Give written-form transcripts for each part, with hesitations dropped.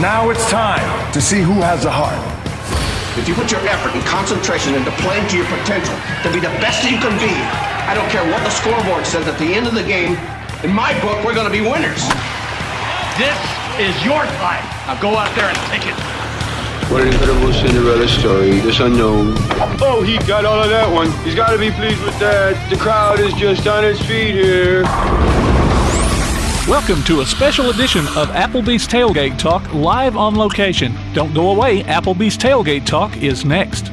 Now it's time to see who has the heart. If you put your effort and concentration into playing to your potential to be the best that you can be, I don't care what the scoreboard says at the end of the game, in my book, we're going to be winners. This is your time. Now go out there and take it. What an incredible Cinderella story, this unknown. Oh, he got all of that one. He's got to be pleased with that. The crowd is just on its feet here. Welcome to a special edition of Applebee's Tailgate Talk, live on location. Don't go away, Applebee's Tailgate Talk is next.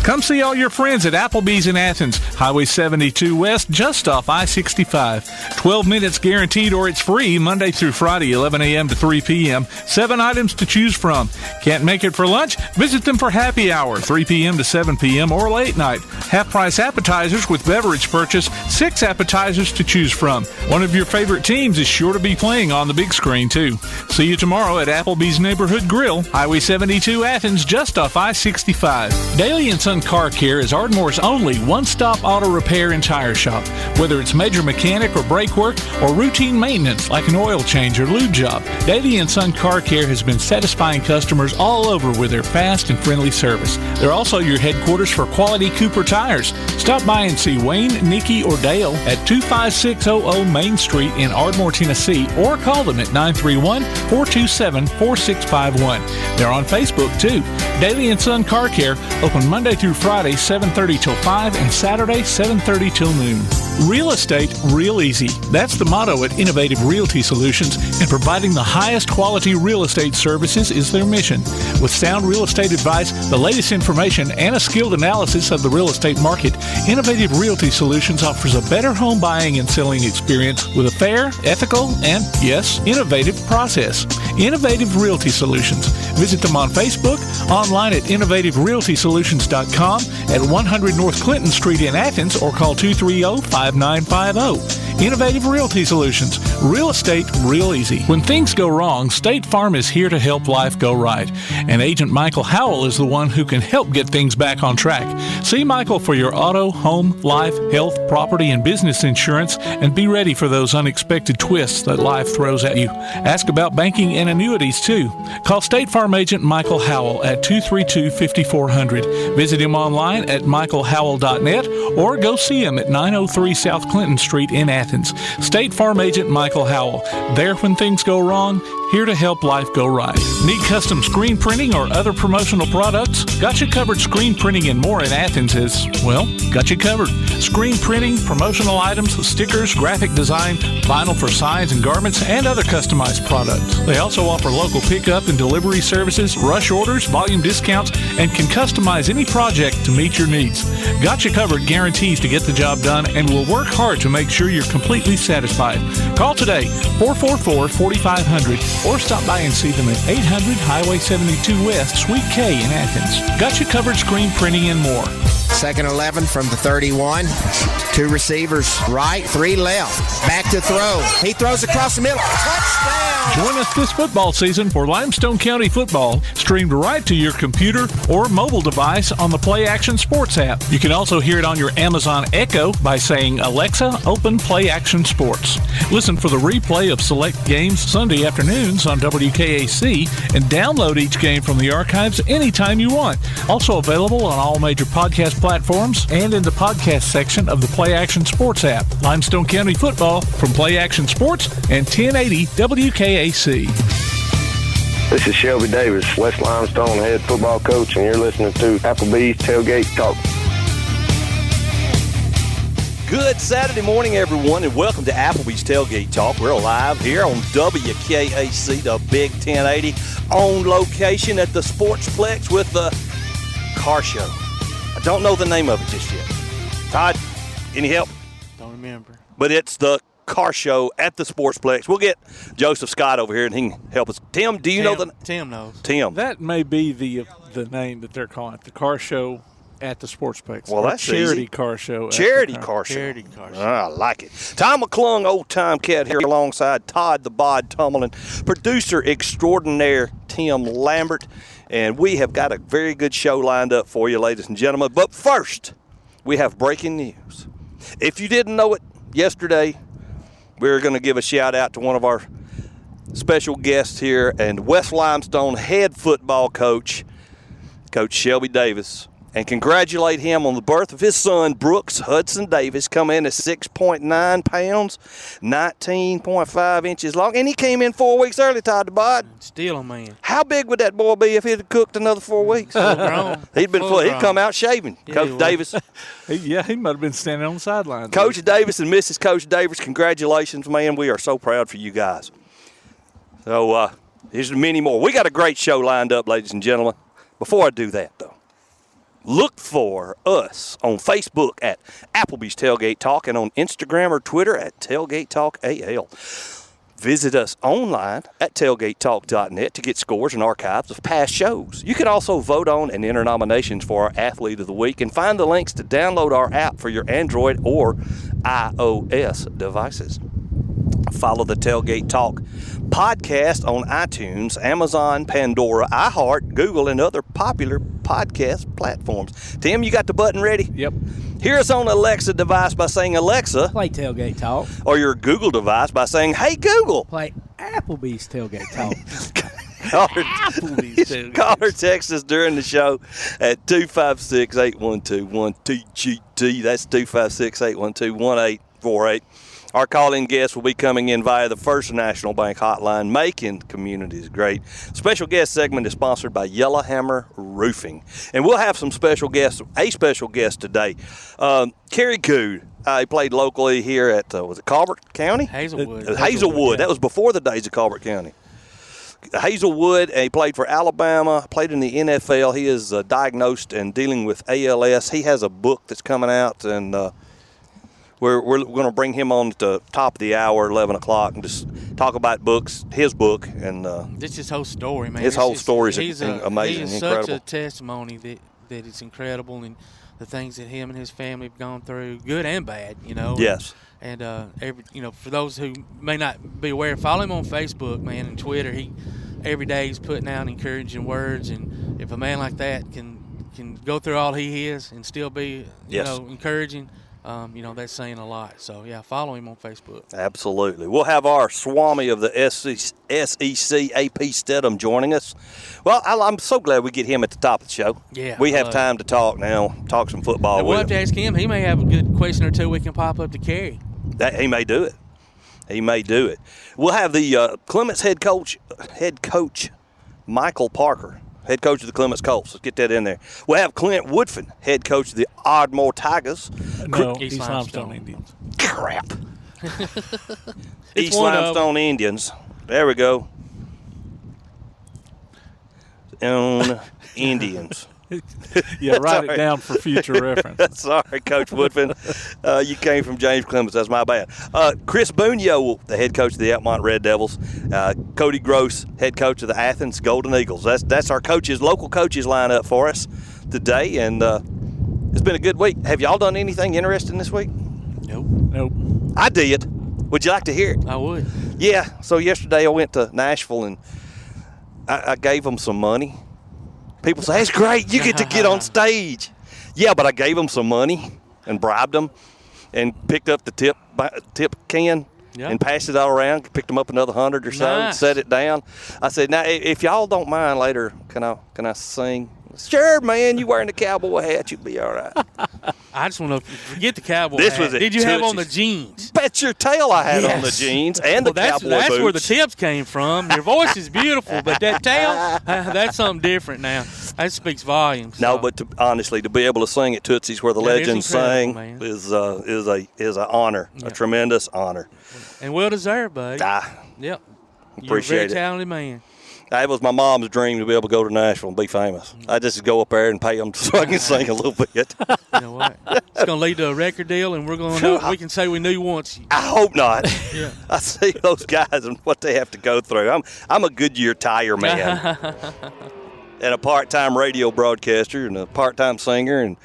Come see all your friends at Applebee's in Athens, Highway 72 West, just off I-65. 12 minutes guaranteed or it's free Monday through Friday, 11 a.m. to 3 p.m. 7 items to choose from. Can't make it for lunch? Visit them for happy hour, 3 p.m. to 7 p.m. or late night. Half-price appetizers with beverage purchase, 6 appetizers to choose from. One of your favorite teams is sure to be playing on the big screen, too. See you tomorrow at Applebee's Neighborhood Grill, Highway 72 Athens, just off I-65. Daily and Son Car Care is Ardmore's only one-stop auto repair and tire shop. Whether it's major mechanic or brake work or routine maintenance like an oil change or lube job, Daily & Son Car Care has been satisfying customers all over with their fast and friendly service. They're also your headquarters for quality Cooper tires. Stop by and see Wayne, Nikki, or Dale at 25600 Main Street in Ardmore, Tennessee, or call them at 931-427-4651. They're on Facebook, too. Daily & Son Car Care, open Monday through Friday, 7:30 till 5, and Saturday, 7:30 till noon. Real estate, real easy. That's the motto at Innovative Realty Solutions, and providing the highest quality real estate services is their mission. With sound real estate advice, the latest information, and a skilled analysis of the real estate market, Innovative Realty Solutions offers a better home buying and selling experience with a fair, ethical, and, yes, innovative process. Innovative Realty Solutions. Visit them on Facebook, online at innovativerealtysolutions.com, at 100 North Clinton Street in Athens, or call 230-5950. Innovative Realty Solutions. Real estate, real easy. When things go wrong, State Farm is here to help life go right. And Agent Michael Howell is the one who can help get things back on track. See Michael for your auto, home, life, health, property, and business insurance, and be ready for those unexpected twists that life throws at you. Ask about banking and annuities, too. Call State Farm Agent Michael Howell at 232-5400. Visit him online at michaelhowell.net or go see him at 903 South Clinton Street in Athens. State Farm Agent Michael Howell. There when things go wrong, here to help life go right. Need custom screen printing or other promotional products? Got you covered. Screen Printing and More in Athens is, well, got you covered. Screen printing, promotional items, stickers, graphic design, vinyl for signs and garments, and other customized products. They also offer local pickup and delivery services, rush orders, volume discounts, and can customize any project to meet your needs. Got you covered guarantees to get the job done and will work hard to make sure you're completely satisfied. Call today, 444-4500, or stop by and see them at 800 Highway 72 West, Suite K in Athens. Got you covered. Screen Printing and More. Second 11 from the 31. 2 receivers right, 3 left. Back to throw. He throws across the middle. Touchdown! Join us this football season for Limestone County football, streamed right to your computer or mobile device on the Play Action Sports app. You can also hear it on your Amazon Echo by saying, Alexa, open Play Action Sports. Listen for the replay of select games Sunday afternoons on WKAC and download each game from the archives anytime you want. Also available on all major podcast platforms and in the podcast section of the Play Action Sports app. Limestone County football from Play Action Sports and 1080 WKAC. This is Shelby Davis, West Limestone head football coach, and you're listening to Applebee's Tailgate Talk. Good Saturday morning, everyone, and welcome to Applebee's Tailgate Talk. We're live here on WKAC, the Big 1080, on location at the Sportsplex with the car show. I don't know the name of it just yet. Todd, any help? Don't remember. But it's the car show at the Sportsplex. We'll get Joseph Scott over here, and he can help us. Tim, do you know the... Tim knows. Tim. That may be the name that they're calling it, the car show at the Sportsplex. Well, that's charity easy. Car show. Charity car show. Charity car show. I like it. Tom McClung, old-time cat here alongside Todd the Bod Tummelin, producer extraordinaire Tim Lambert, and we have got a very good show lined up for you, ladies and gentlemen. But first, we have breaking news. If you didn't know it yesterday, we're going to give a shout-out to one of our special guest here and West Limestone head football coach, Coach Shelby Davis. And congratulate him on the birth of his son, Brooks Hudson Davis, come in at 6.9 pounds, 19.5 inches long. And he came in 4 weeks early, Todd DeBod. Still a man. How big would that boy be if he'd have cooked another 4 weeks? Full grown. He'd come out shaving. Yeah, Coach Davis. He might have been standing on the sidelines. Coach Davis and Mrs. Coach Davis, congratulations, man. We are so proud for you guys. So here's many more. We got a great show lined up, ladies and gentlemen. Before I do that, though, look for us on Facebook at Applebee's Tailgate Talk and on Instagram or Twitter at Tailgate Talk AL. Visit us online at tailgatetalk.net to get scores and archives of past shows. You can also vote on and enter nominations for our Athlete of the Week and find the links to download our app for your Android or iOS devices. Follow the Tailgate Talk podcast on iTunes, Amazon, Pandora, iHeart, Google, and other popular podcast platforms. Tim, you got the button ready? Yep. Hear us on Alexa device by saying, Alexa. Play Tailgate Talk. Or your Google device by saying, hey, Google. Play Applebee's Tailgate Talk. Call or text us during the show at 256-812-1TGT. That's 256-812-1848. Our call-in guest will be coming in via the First National Bank hotline, making communities great. Special guest segment is sponsored by Yellowhammer Roofing. And we'll have some special guests, a special guest today. Kerry Cood. He played locally here at, was it Colbert County? Hazelwood. That was before the days of Colbert County. Hazelwood, and he played for Alabama, played in the NFL. He is diagnosed and dealing with ALS. He has a book that's coming out, and we're going to bring him on at the top of the hour, 11 o'clock, and just talk about his book. And this is his whole story, man. His whole story is amazing, He's incredible. Such a testimony that it's incredible, and the things that him and his family have gone through, good and bad, you know. Yes. And for those who may not be aware, follow him on Facebook, man, and Twitter. Every day he's putting out encouraging words, and if a man like that can go through all he is and still be, you know, encouraging, that's saying a lot. So, yeah, follow him on Facebook. Absolutely. We'll have our Swami of the SEC, AP Steadham, joining us. Well, I'm so glad we get him at the top of the show. Yeah. We have time to talk now, talk some football with we'll him. have to ask him. He may have a good question or two we can pop up to Kerry. He may do it. We'll have the Clements head coach, Michael Parker, head coach of the Clements Colts. Let's get that in there. We'll have Clint Woodfin, head coach of the Ardmore Tigers. No, East Limestone Indians. Crap. East Limestone Indians. There we go. On Indians. Yeah, write it down for future reference. Sorry, Coach Woodfin. You came from James Clements. That's my bad. Chris Bunyo, the head coach of the Altamont Red Devils. Cody Gross, head coach of the Athens Golden Eagles. That's our local coaches lineup for us today, and it's been a good week. Have y'all done anything interesting this week? Nope. I did. Would you like to hear it? I would. Yeah. So yesterday I went to Nashville, and I gave them some money. People say, it's great, you get to get on stage. Yeah, but I gave them some money and bribed them and picked up the tip can and passed it all around, picked them up another 100 or so, set it down. I said, now, if y'all don't mind later, can I sing? Sure, man, you wearing the cowboy hat, you'll be all right. I just want to forget the cowboy this hat. Was it. Did you have on the jeans? Bet your tail I had on the jeans and the cowboy boots. That's where the tips came from. Your voice is beautiful, but that tail, that's something different now. That speaks volumes. No, but honestly, to be able to sing at Tootsie's where the legends sang is an honor, a tremendous honor. And well deserved, buddy. Yep. Appreciate You're a very it. talented man. It was my mom's dream to be able to go to Nashville and be famous. I just go up there and pay them so I can sing a little bit. You know what? It's going to lead to a record deal, and we can say we knew once. I hope not. Yeah. I see those guys and what they have to go through. I'm a Goodyear tire man and a part-time radio broadcaster and a part-time singer, and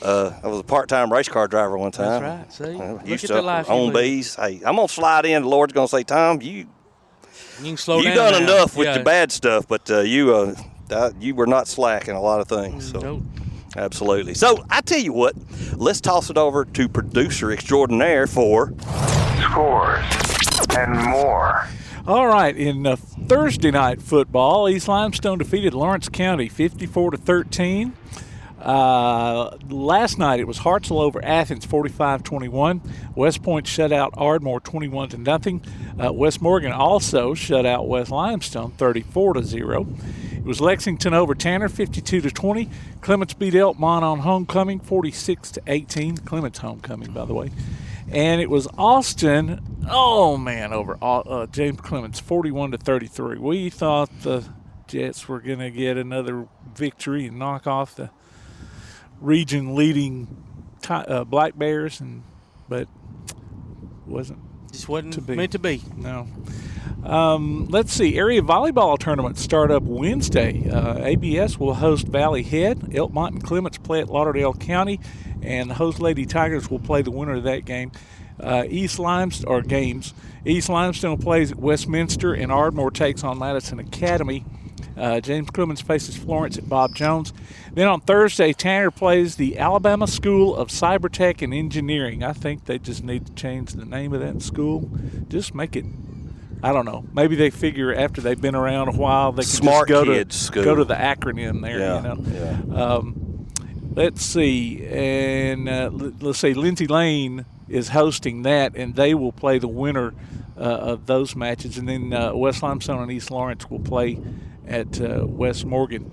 I was a part-time race car driver one time. That's right. See? I used to own bees. Hey, I'm going to slide in. The Lord's going to say, Tom, you can slow down. You've done enough with the bad stuff, but you were not slack in a lot of things. So. Nope. Absolutely. So I tell you what, let's toss it over to producer extraordinaire for Scores and more. All right, in Thursday night football, East Limestone defeated Lawrence County 54-13. Last night it was Hartselle over Athens 45-21. West Point shut out Ardmore 21-0. West Morgan also shut out West Limestone 34-0. It was Lexington over Tanner 52-20. Clements beat Elkmont on homecoming 46-18. Clements homecoming, by the way. And it was Austin, over James Clements 41-33. We thought the Jets were going to get another victory and knock off the region-leading Black Bears, but wasn't. Just wasn't meant to be. No. Let's see. Area volleyball tournaments start up Wednesday. ABS will host Valley Head. Elkmont and Clements play at Lauderdale County, and the host Lady Tigers will play the winner of that game. East Limestone plays at Westminster, and Ardmore takes on Madison Academy. James Clemens faces Florence at Bob Jones. Then on Thursday, Tanner plays the Alabama School of Cybertech and Engineering. I think they just need to change the name of that school. Just make it, I don't know. Maybe they figure after they've been around a while, they can Smart just go to the acronym there. Yeah. Let's see. And let's see, Lindsay Lane is hosting that, and they will play the winner of those matches. And then West Limestone and East Lawrence will play at West Morgan.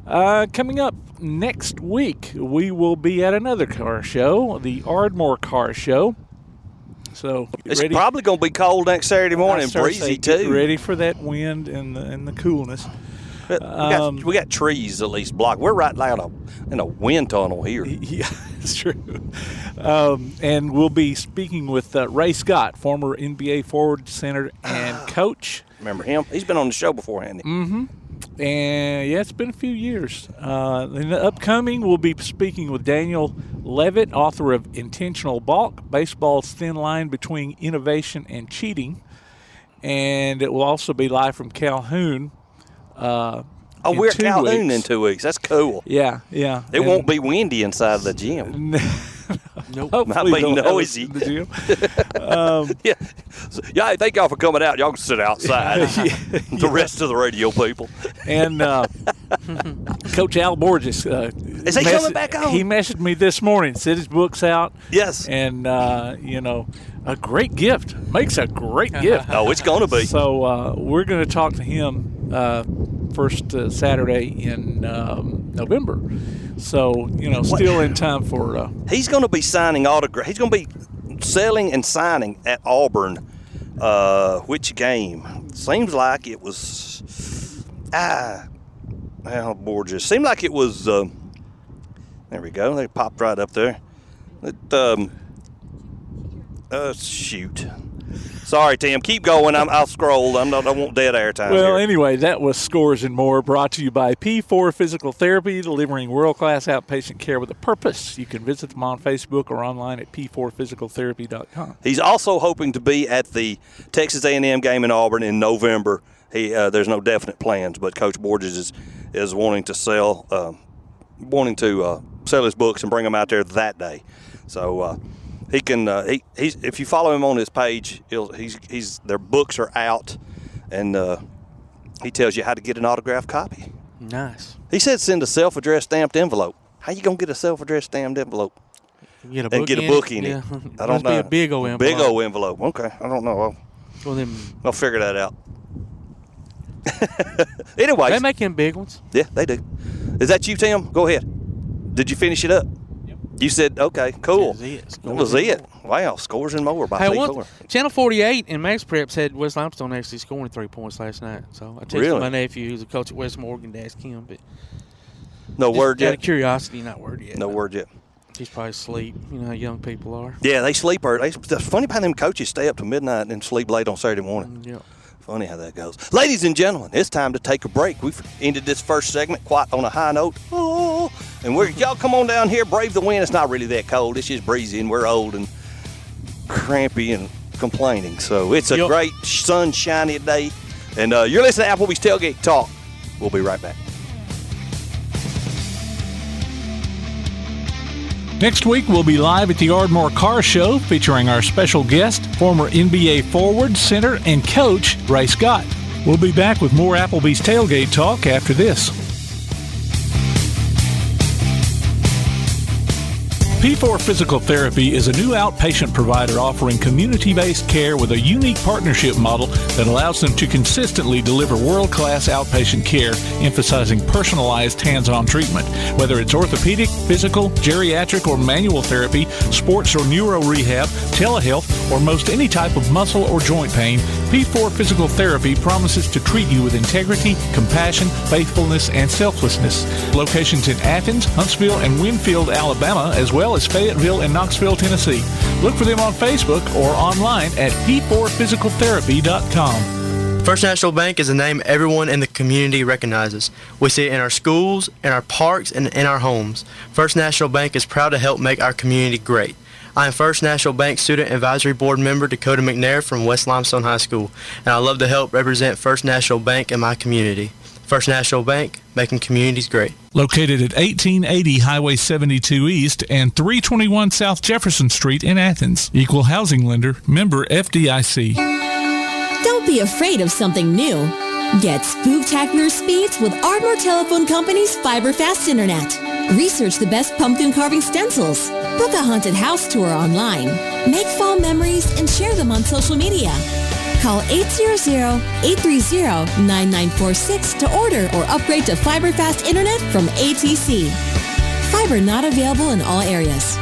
Coming up next week, we will be at another car show, the Ardmore Car Show. So it's probably going to be cold next Saturday morning, breezy too. Get ready for that wind and the coolness. We got trees at least blocked. We're right now in a wind tunnel here. Yeah, it's true. And we'll be speaking with Ray Scott, former NBA forward, center, and coach. Remember him? He's been on the show before, hasn't he? Mm-hmm. And, yeah, it's been a few years. In the upcoming, we'll be speaking with Daniel Levitt, author of Intentional Balk, Baseball's Thin Line Between Innovation and Cheating. And it will also be live from Calhoun. We're at Calhoun in 2 weeks. That's cool. Yeah. It won't be windy inside of the gym. Nope. Might be noisy. Yeah, thank y'all for coming out. Y'all can sit outside. The rest of the radio people. And Coach Al Borges. Is he coming back on? He messaged me this morning, said his book's out. Yes. And, a great gift. Makes a great gift. Oh, it's going to be. So we're going to talk to him first Saturday in November. So, still in time for... he's going to be signing autographs. He's going to be selling and signing at Auburn. Which game? Seems like it was... Borges. Seemed like it was... there we go. They popped right up there. Shoot. Sorry, Tim. Keep going. I'll scroll. I want dead air time. Well, here. Anyway, that was Scores and More, brought to you by P4 Physical Therapy, delivering world-class outpatient care with a purpose. You can visit them on Facebook or online at p4physicaltherapy.com. He's also hoping to be at the Texas A&M game in Auburn in November. There's no definite plans, but Coach Borges is wanting to sell his books and bring them out there that day. So. He can. If you follow him on his page, their books are out, and he tells you how to get an autographed copy. Nice. He said send a self-addressed stamped envelope. How you gonna get a self-addressed stamped envelope? Get a book in it. I don't know. Be a big old envelope. Big old envelope. Okay. I don't know. I'll figure that out. Anyway, they make him big ones. Yeah, they do. Is that you, Tim? Go ahead. Did you finish it up? You said, okay, cool. That was it. Wow, Scores and More by P4. Channel 48 and Max Preps had West Limestone actually scoring 3 points last night. So I texted my nephew, who's a coach at West Morgan, to ask him. But no word yet? Out of curiosity, not word yet. No word yet. He's probably asleep. You know how young people are. Yeah, they sleep early. It's funny how them coaches stay up to midnight and sleep late on Saturday morning. Yeah. Funny how that goes. Ladies and gentlemen, it's time to take a break. We've ended this first segment quite on a high note. Oh, and y'all come on down here, brave the wind. It's not really that cold. It's just breezy, and we're old and crampy and complaining. So it's a great sunshiny day. And you're listening to Applebee's Tailgate Talk. We'll be right back. Next week, we'll be live at the Ardmore Car Show featuring our special guest, former NBA forward, center, and coach, Ray Scott. We'll be back with more Applebee's Tailgate Talk after this. P4 Physical Therapy is a new outpatient provider offering community-based care with a unique partnership model that allows them to consistently deliver world-class outpatient care, emphasizing personalized hands-on treatment. Whether it's orthopedic, physical, geriatric, or manual therapy, sports or neuro rehab, telehealth, or most any type of muscle or joint pain, P4 Physical Therapy promises to treat you with integrity, compassion, faithfulness, and selflessness. Locations in Athens, Huntsville, and Winfield, Alabama, as well as Fayetteville and Knoxville, Tennessee. Look for them on Facebook or online at p4physicaltherapy.com. First National Bank is a name everyone in the community recognizes. We see it in our schools, in our parks, and in our homes. First National Bank is proud to help make our community great. I am First National Bank Student Advisory Board member Dakota McNair from West Limestone High School, and I love to help represent First National Bank in my community. First National Bank, making communities great. Located at 1880 Highway 72 East and 321 South Jefferson Street in Athens. Equal housing lender, member FDIC. Don't be afraid of something new. Get spooktacular speeds with Ardmore Telephone Company's Fiber Fast Internet. Research the best pumpkin carving stencils. Book a haunted house tour online. Make fall memories and share them on social media. Call 800-830-9946 to order or upgrade to Fiber Fast Internet from ATC. Fiber not available in all areas.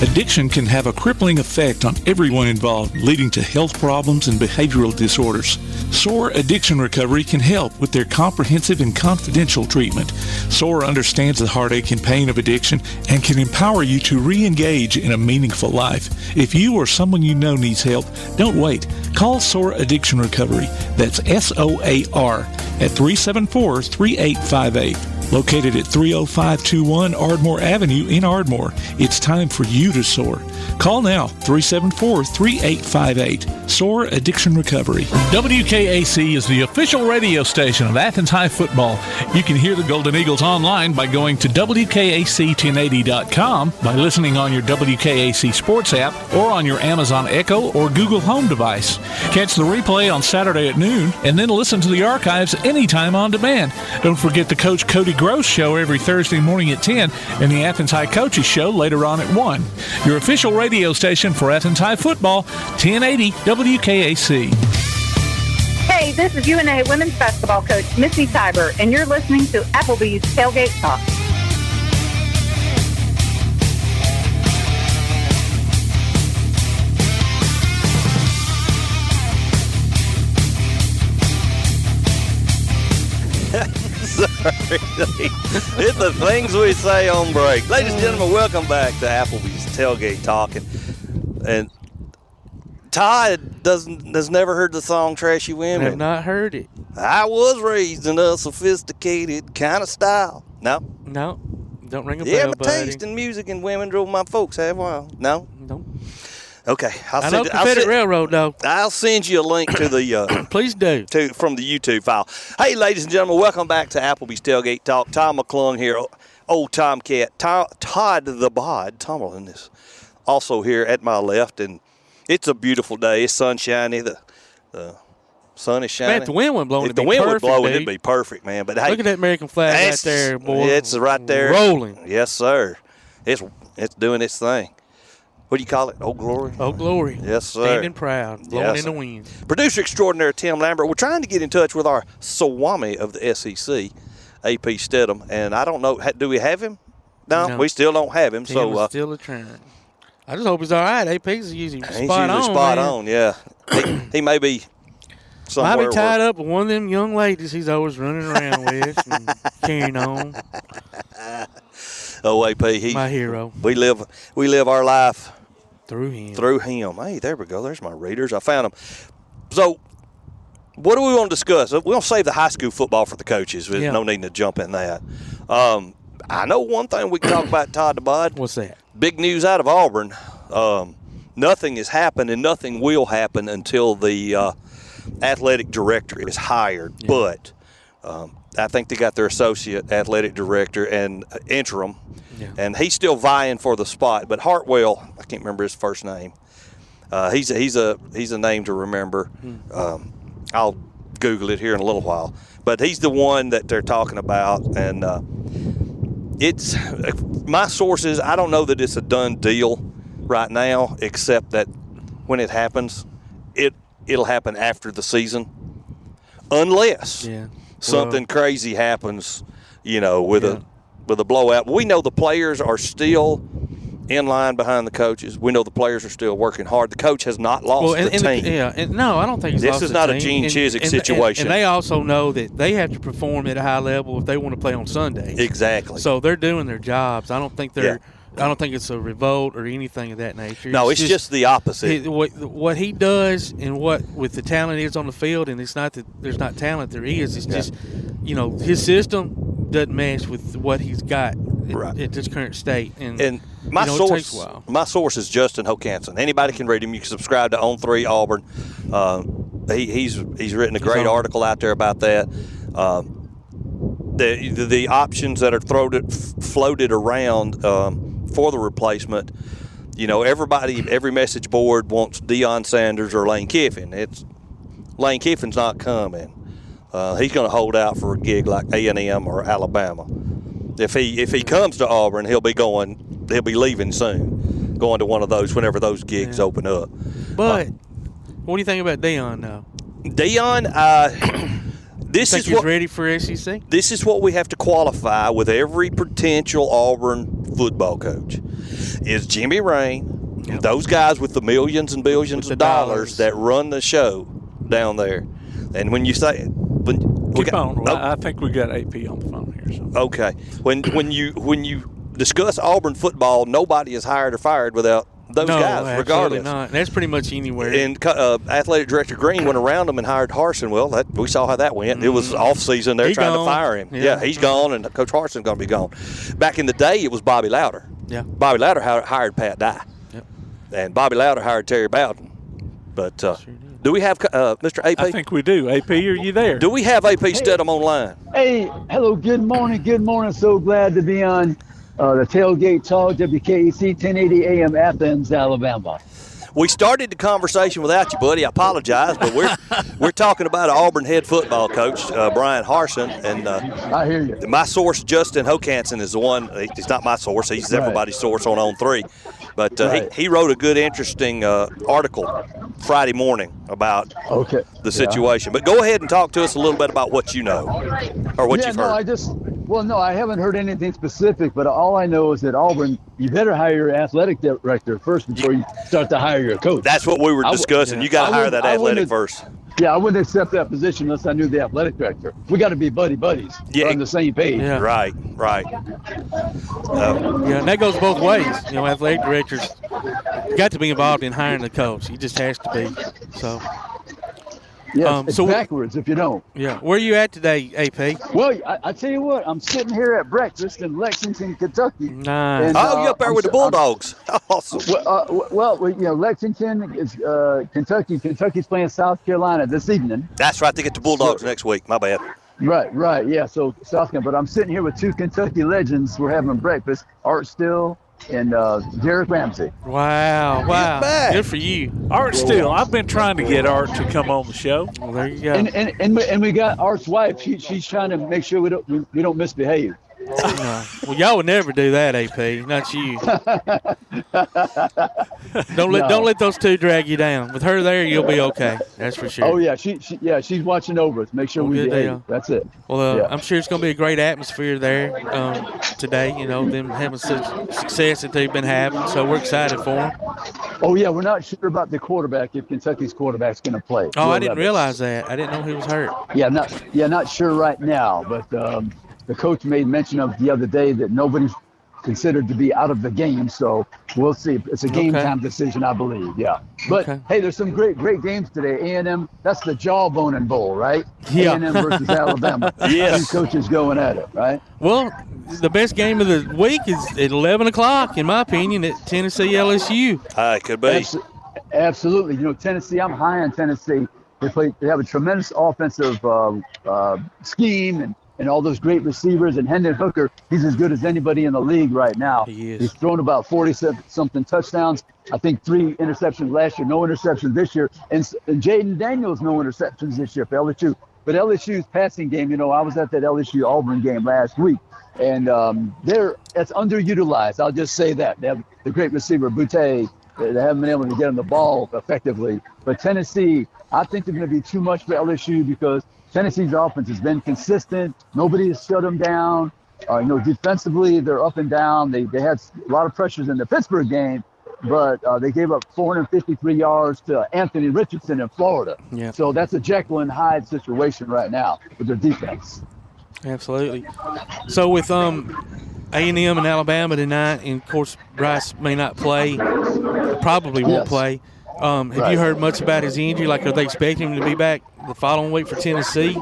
Addiction can have a crippling effect on everyone involved, leading to health problems and behavioral disorders. SOAR Addiction Recovery can help with their comprehensive and confidential treatment. SOAR understands the heartache and pain of addiction and can empower you to re-engage in a meaningful life. If you or someone you know needs help, don't wait. Call SOAR Addiction Recovery. That's SOAR at 374-3858. Located at 30521 Ardmore Avenue in Ardmore. It's time for you to soar. Call now, 374-3858. SOAR Addiction Recovery. WKAC is the official radio station of Athens High football. You can hear the Golden Eagles online by going to WKAC1080.com, by listening on your WKAC Sports app, or on your Amazon Echo or Google Home device. Catch the replay on Saturday at noon, and then listen to the archives anytime on demand. Don't forget the Coach Cody Gross show every Thursday morning at 10, and the Athens High Coaches show later on at 1. Your official radio station for Athens High football, 1080 WKAC. Hey, this is UNA women's basketball coach Missy Tiber, and you're listening to Applebee's Tailgate Talk. It's the things we say on break. Ladies and gentlemen, welcome back to Applebee's Tailgate Talk. And Todd has never heard the song Trashy Women. I have not heard it. I was raised in a sophisticated kind of style. No? No. Don't ring a bell, yeah, my buddy. taste in music and women drove my folks half a while. No? Nope. Okay. I know Confederate Railroad, though. I'll send you a link to the please do from the YouTube file. Hey, ladies and gentlemen, welcome back to Applebee's Tailgate Talk. Tom McClung here, old Tomcat. Todd the Bod Tomlin is also here at my left, and it's a beautiful day. It's sunshiny. The sun is shining. Man, if the wind wasn't blowing, if the wind was blowing, it'd be perfect, man. But hey, look at that American flag right there, boy. It's right there, rolling. Yes, sir. It's doing its thing. What do you call it? Old Glory? Old Glory. Yes, sir. Standing proud, blowing in the wind. Producer extraordinaire Tim Lambert. We're trying to get in touch with our Swami of the SEC, AP Steadham. And I don't know, do we have him? No, we still don't have him. Tim is still a trying. I just hope he's all right. AP's usually spot on, yeah. He may be somewhere. Might be tied up with one of them young ladies he's always running around with and carrying on. Oh, AP, he's my hero. We live our life through him. Hey, there we go. There's my readers. I found them. So, what do we want to discuss? We're going to save the high school football for the coaches. There's no need to jump in that. I know one thing we can talk about, Todd the Bod. What's that? Big news out of Auburn. Nothing has happened and nothing will happen until the athletic director is hired. Yeah. But I think they got their associate athletic director and interim, and he's still vying for the spot. But Hartwell, I can't remember his first name. He's a name to remember. I'll Google it here in a little while. But he's the one that they're talking about, and it's my sources. I don't know that it's a done deal right now, except that when it happens, it'll happen after the season, unless something crazy happens, with a blowout. We know the players are still in line behind the coaches. We know the players are still working hard. The coach has not lost the team. No, I don't think he's lost the team. This is not a Gene Chizik situation. And they also know that they have to perform at a high level if they want to play on Sundays. Exactly. So they're doing their jobs. I don't think I don't think it's a revolt or anything of that nature. No, it's just the opposite. What he does and what with the talent is on the field, and it's not that there's not talent, there is. It's just, his system doesn't match with what he's got at this current state. And my source, it takes a while. My source is Justin Hokanson. Anybody can read him. You can subscribe to On 3 Auburn. He's written a great article out there about that. The options that are floated around for the replacement, every message board wants Deion Sanders or Lane Kiffin. Lane Kiffin's not coming. He's going to hold out for a gig like A&M or Alabama. If he comes to Auburn, he'll be leaving soon, going to one of those whenever those gigs open up. But what do you think about Deion now? Deion, he's ready for SEC? This is what we have to qualify with every potential Auburn football coach. Is Jimmy Rain, those guys with the millions and billions of dollars that run the show down there. And when you say I think we got AP on the phone here. So. Okay. When you discuss Auburn football, nobody is hired or fired without those guys, regardless. Not. That's pretty much anywhere. And athletic director Green went around them and hired Harsin. Well, we saw how that went. It was off season. They're trying to fire him. Yeah, he's gone, and Coach Harson's going to be gone. Back in the day, it was Bobby Louder. Yeah. Bobby Louder hired Pat Dye. Yep. And Bobby Louder hired Terry Bowden. But do we have Mr. AP? I think we do. AP, are you there? Do we have AP Steadham online? Hey, hello, good morning. Good morning. So glad to be on the Tailgate Talk, WKEC 1080 AM Athens, Alabama. We started the conversation without you, buddy. I apologize, but we're talking about an Auburn head football coach, Brian Harsin, and I hear you. My source, Justin Hokanson, is the one. He's not my source. He's everybody's source on 3. But he wrote a good, interesting article Friday morning about the situation. But go ahead and talk to us a little bit about what you know or what you've heard. I haven't heard anything specific, but all I know is that Auburn, you better hire your athletic director first before you start to hire your coach. That's what we were discussing. You got to hire that athletic first. Yeah, I wouldn't accept that position unless I knew the athletic director. We got to be buddies. We're on the same page. Yeah. Right. And that goes both ways. Athletic directors got to be involved in hiring the coach. He just has to be. So. Yes, it's backwards if you don't. Yeah. Where are you at today, AP? Well, I tell you what, I'm sitting here at breakfast in Lexington, Kentucky. Nice. And, you're up there with the Bulldogs. Awesome. Lexington is Kentucky. Kentucky's playing South Carolina this evening. That's right. They get the Bulldogs next week. My bad. Right. Yeah, so South Carolina. But I'm sitting here with two Kentucky legends. We're having breakfast. Art Still and Derek Ramsey. Wow. Good for you. Art Still. I've been trying to get Art to come on the show. Well, there you go. And we got Art's wife. She's trying to make sure we don't misbehave. Well, y'all would never do that, AP. Not you. Don't let those two drag you down. With her there, you'll be okay. That's for sure. Oh yeah, she's watching over us. Make sure we behave. That's it. Well, I'm sure it's going to be a great atmosphere there today. Them having such success that they've been having. So we're excited for them. Oh yeah, we're not sure about the quarterback if Kentucky's quarterback's going to play. Oh, I didn't realize that. I didn't know he was hurt. Not sure right now, but. The coach made mention of the other day that nobody's considered to be out of the game, so we'll see. It's a game-time decision, I believe, yeah. But, hey, there's some great games today. A&M, that's the Jawboning Bowl, right? Yeah. A&M versus Alabama. Yes. Two coaches going at it, right? Well, the best game of the week is at 11 o'clock, in my opinion, at Tennessee LSU. It could be. Absolutely. Tennessee, I'm high on Tennessee. They have a tremendous offensive scheme, and all those great receivers. And Hendon Hooker, he's as good as anybody in the league right now. He is. He's thrown about 40-something touchdowns. I think 3 interceptions last year, no interceptions this year. And Jaden Daniels, no interceptions this year for LSU. But LSU's passing game, I was at that LSU-Auburn game last week, and it's underutilized. I'll just say that. They have the great receiver, Boutte. They haven't been able to get him the ball effectively. But Tennessee, I think they're going to be too much for LSU because Tennessee's offense has been consistent. Nobody has shut them down. Defensively, they're up and down. They had a lot of pressures in the Pittsburgh game, but they gave up 453 yards to Anthony Richardson in Florida. Yeah. So that's a Jekyll and Hyde situation right now with their defense. Absolutely. So with A&M and Alabama tonight, and of course Bryce may not play, probably won't play. Have you heard much about his injury? Like, are they expecting him to be back the following week for Tennessee?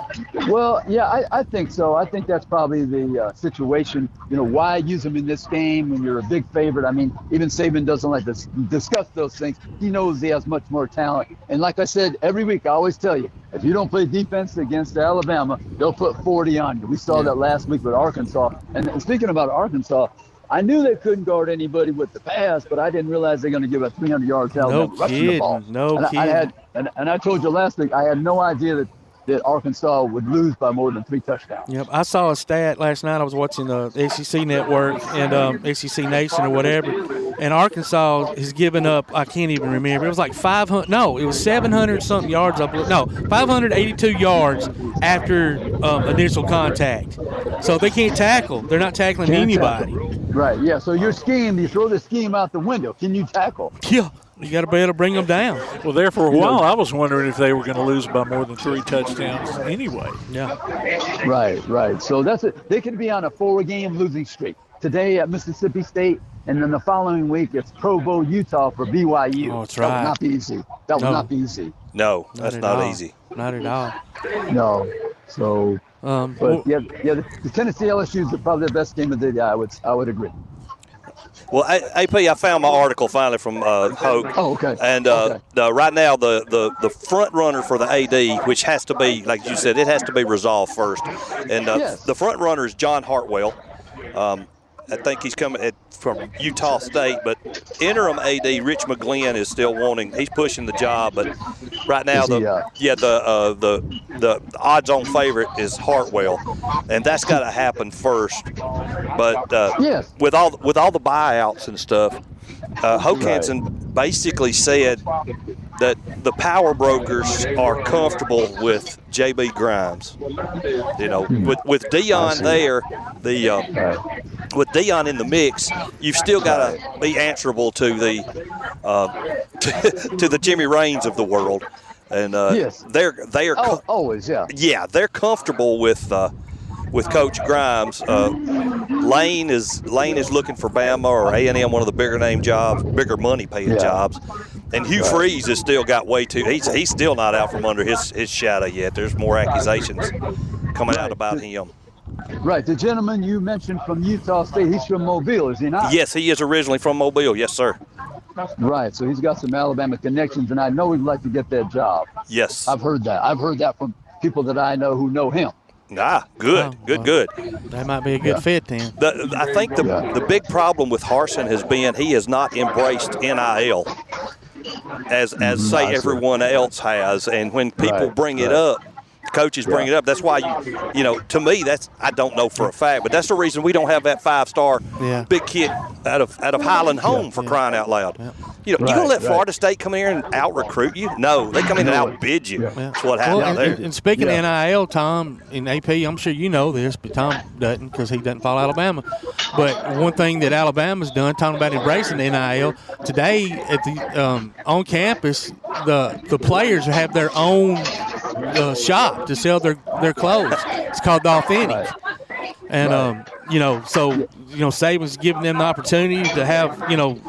Well, yeah, I think so. I think that's probably the situation. Why use him in this game when you're a big favorite? I mean, even Saban doesn't like to discuss those things. He knows he has much more talent. And like I said, every week I always tell you, if you don't play defense against Alabama, they'll put 40 on you. We saw that last week with Arkansas. And speaking about Arkansas, I knew they couldn't guard anybody with the pass, but I didn't realize they're going to give a 300-yard Alabama rushing the ball. And I told you last week, I had no idea that Arkansas would lose by more than 3 touchdowns. Yep, I saw a stat last night. I was watching the SEC Network and SEC Nation or whatever, and Arkansas has given up, I can't even remember. It was like 500. No, it was 700-something yards. 582 yards after initial contact. So they can't tackle. They're not tackling anybody. Right, yeah. So your scheme, you throw the scheme out the window. Can you tackle? Yeah. You got to be able to bring them down. Well, there for a while, I was wondering if they were going to lose by more than 3 touchdowns anyway. Yeah. Right. So that's it. They could be on a 4-game losing streak. Today at Mississippi State, and then the following week it's Provo, Utah for BYU. Oh, that's right. That would not be easy. That would not be easy. No, that's not easy. Not at all. No. So, the Tennessee LSU is probably the best game of the day. I would agree. Well, AP, I found my article finally from Hoke. Oh, okay. And right now, the front runner for the AD, which has to be, like you said, it has to be resolved first. And the front runner is John Hartwell. I think he's coming from Utah State, but interim AD Rich McGlynn is still he's pushing the job. But right now, the odds-on favorite is Hartwell, and that's got to happen first. But with all the buyouts and stuff, Hokanson basically said that the power brokers are comfortable with J.B. Grimes. With Deion there, with Deion in the mix, you've still got to be answerable to the to the Jimmy Raines of the world, and they're always they're comfortable with Coach Grimes. Lane is looking for Bama or A&M, one of the bigger money paying jobs. And Hugh Freeze has still got way too. He's still not out from under his shadow yet. There's more accusations coming out about him. Right. The gentleman you mentioned from Utah State, he's from Mobile, is he not? Yes, he is originally from Mobile. Yes, sir. Right. So he's got some Alabama connections, and I know he'd like to get that job. Yes. I've heard that from people that I know who know him. Good. That might be a good fit then. I think the big problem with Harsin has been he has not embraced NIL as say everyone else has, and when people bring it up, coaches bring it up. That's why to me, I don't know for a fact, but that's the reason we don't have that 5-star big kid out of Highland home for crying out loud. You gonna let Florida State come here and out recruit you? No, they come in and outbid you. That's what happened out there. And speaking of NIL, Tom and AP, I'm sure you know this, but Tom doesn't because he doesn't follow Alabama. But one thing that Alabama's done, talking about embracing NIL, today at the on campus, the players have their own shop to sell their clothes. It's called The Authentic. And, Saban's giving them the opportunity to have,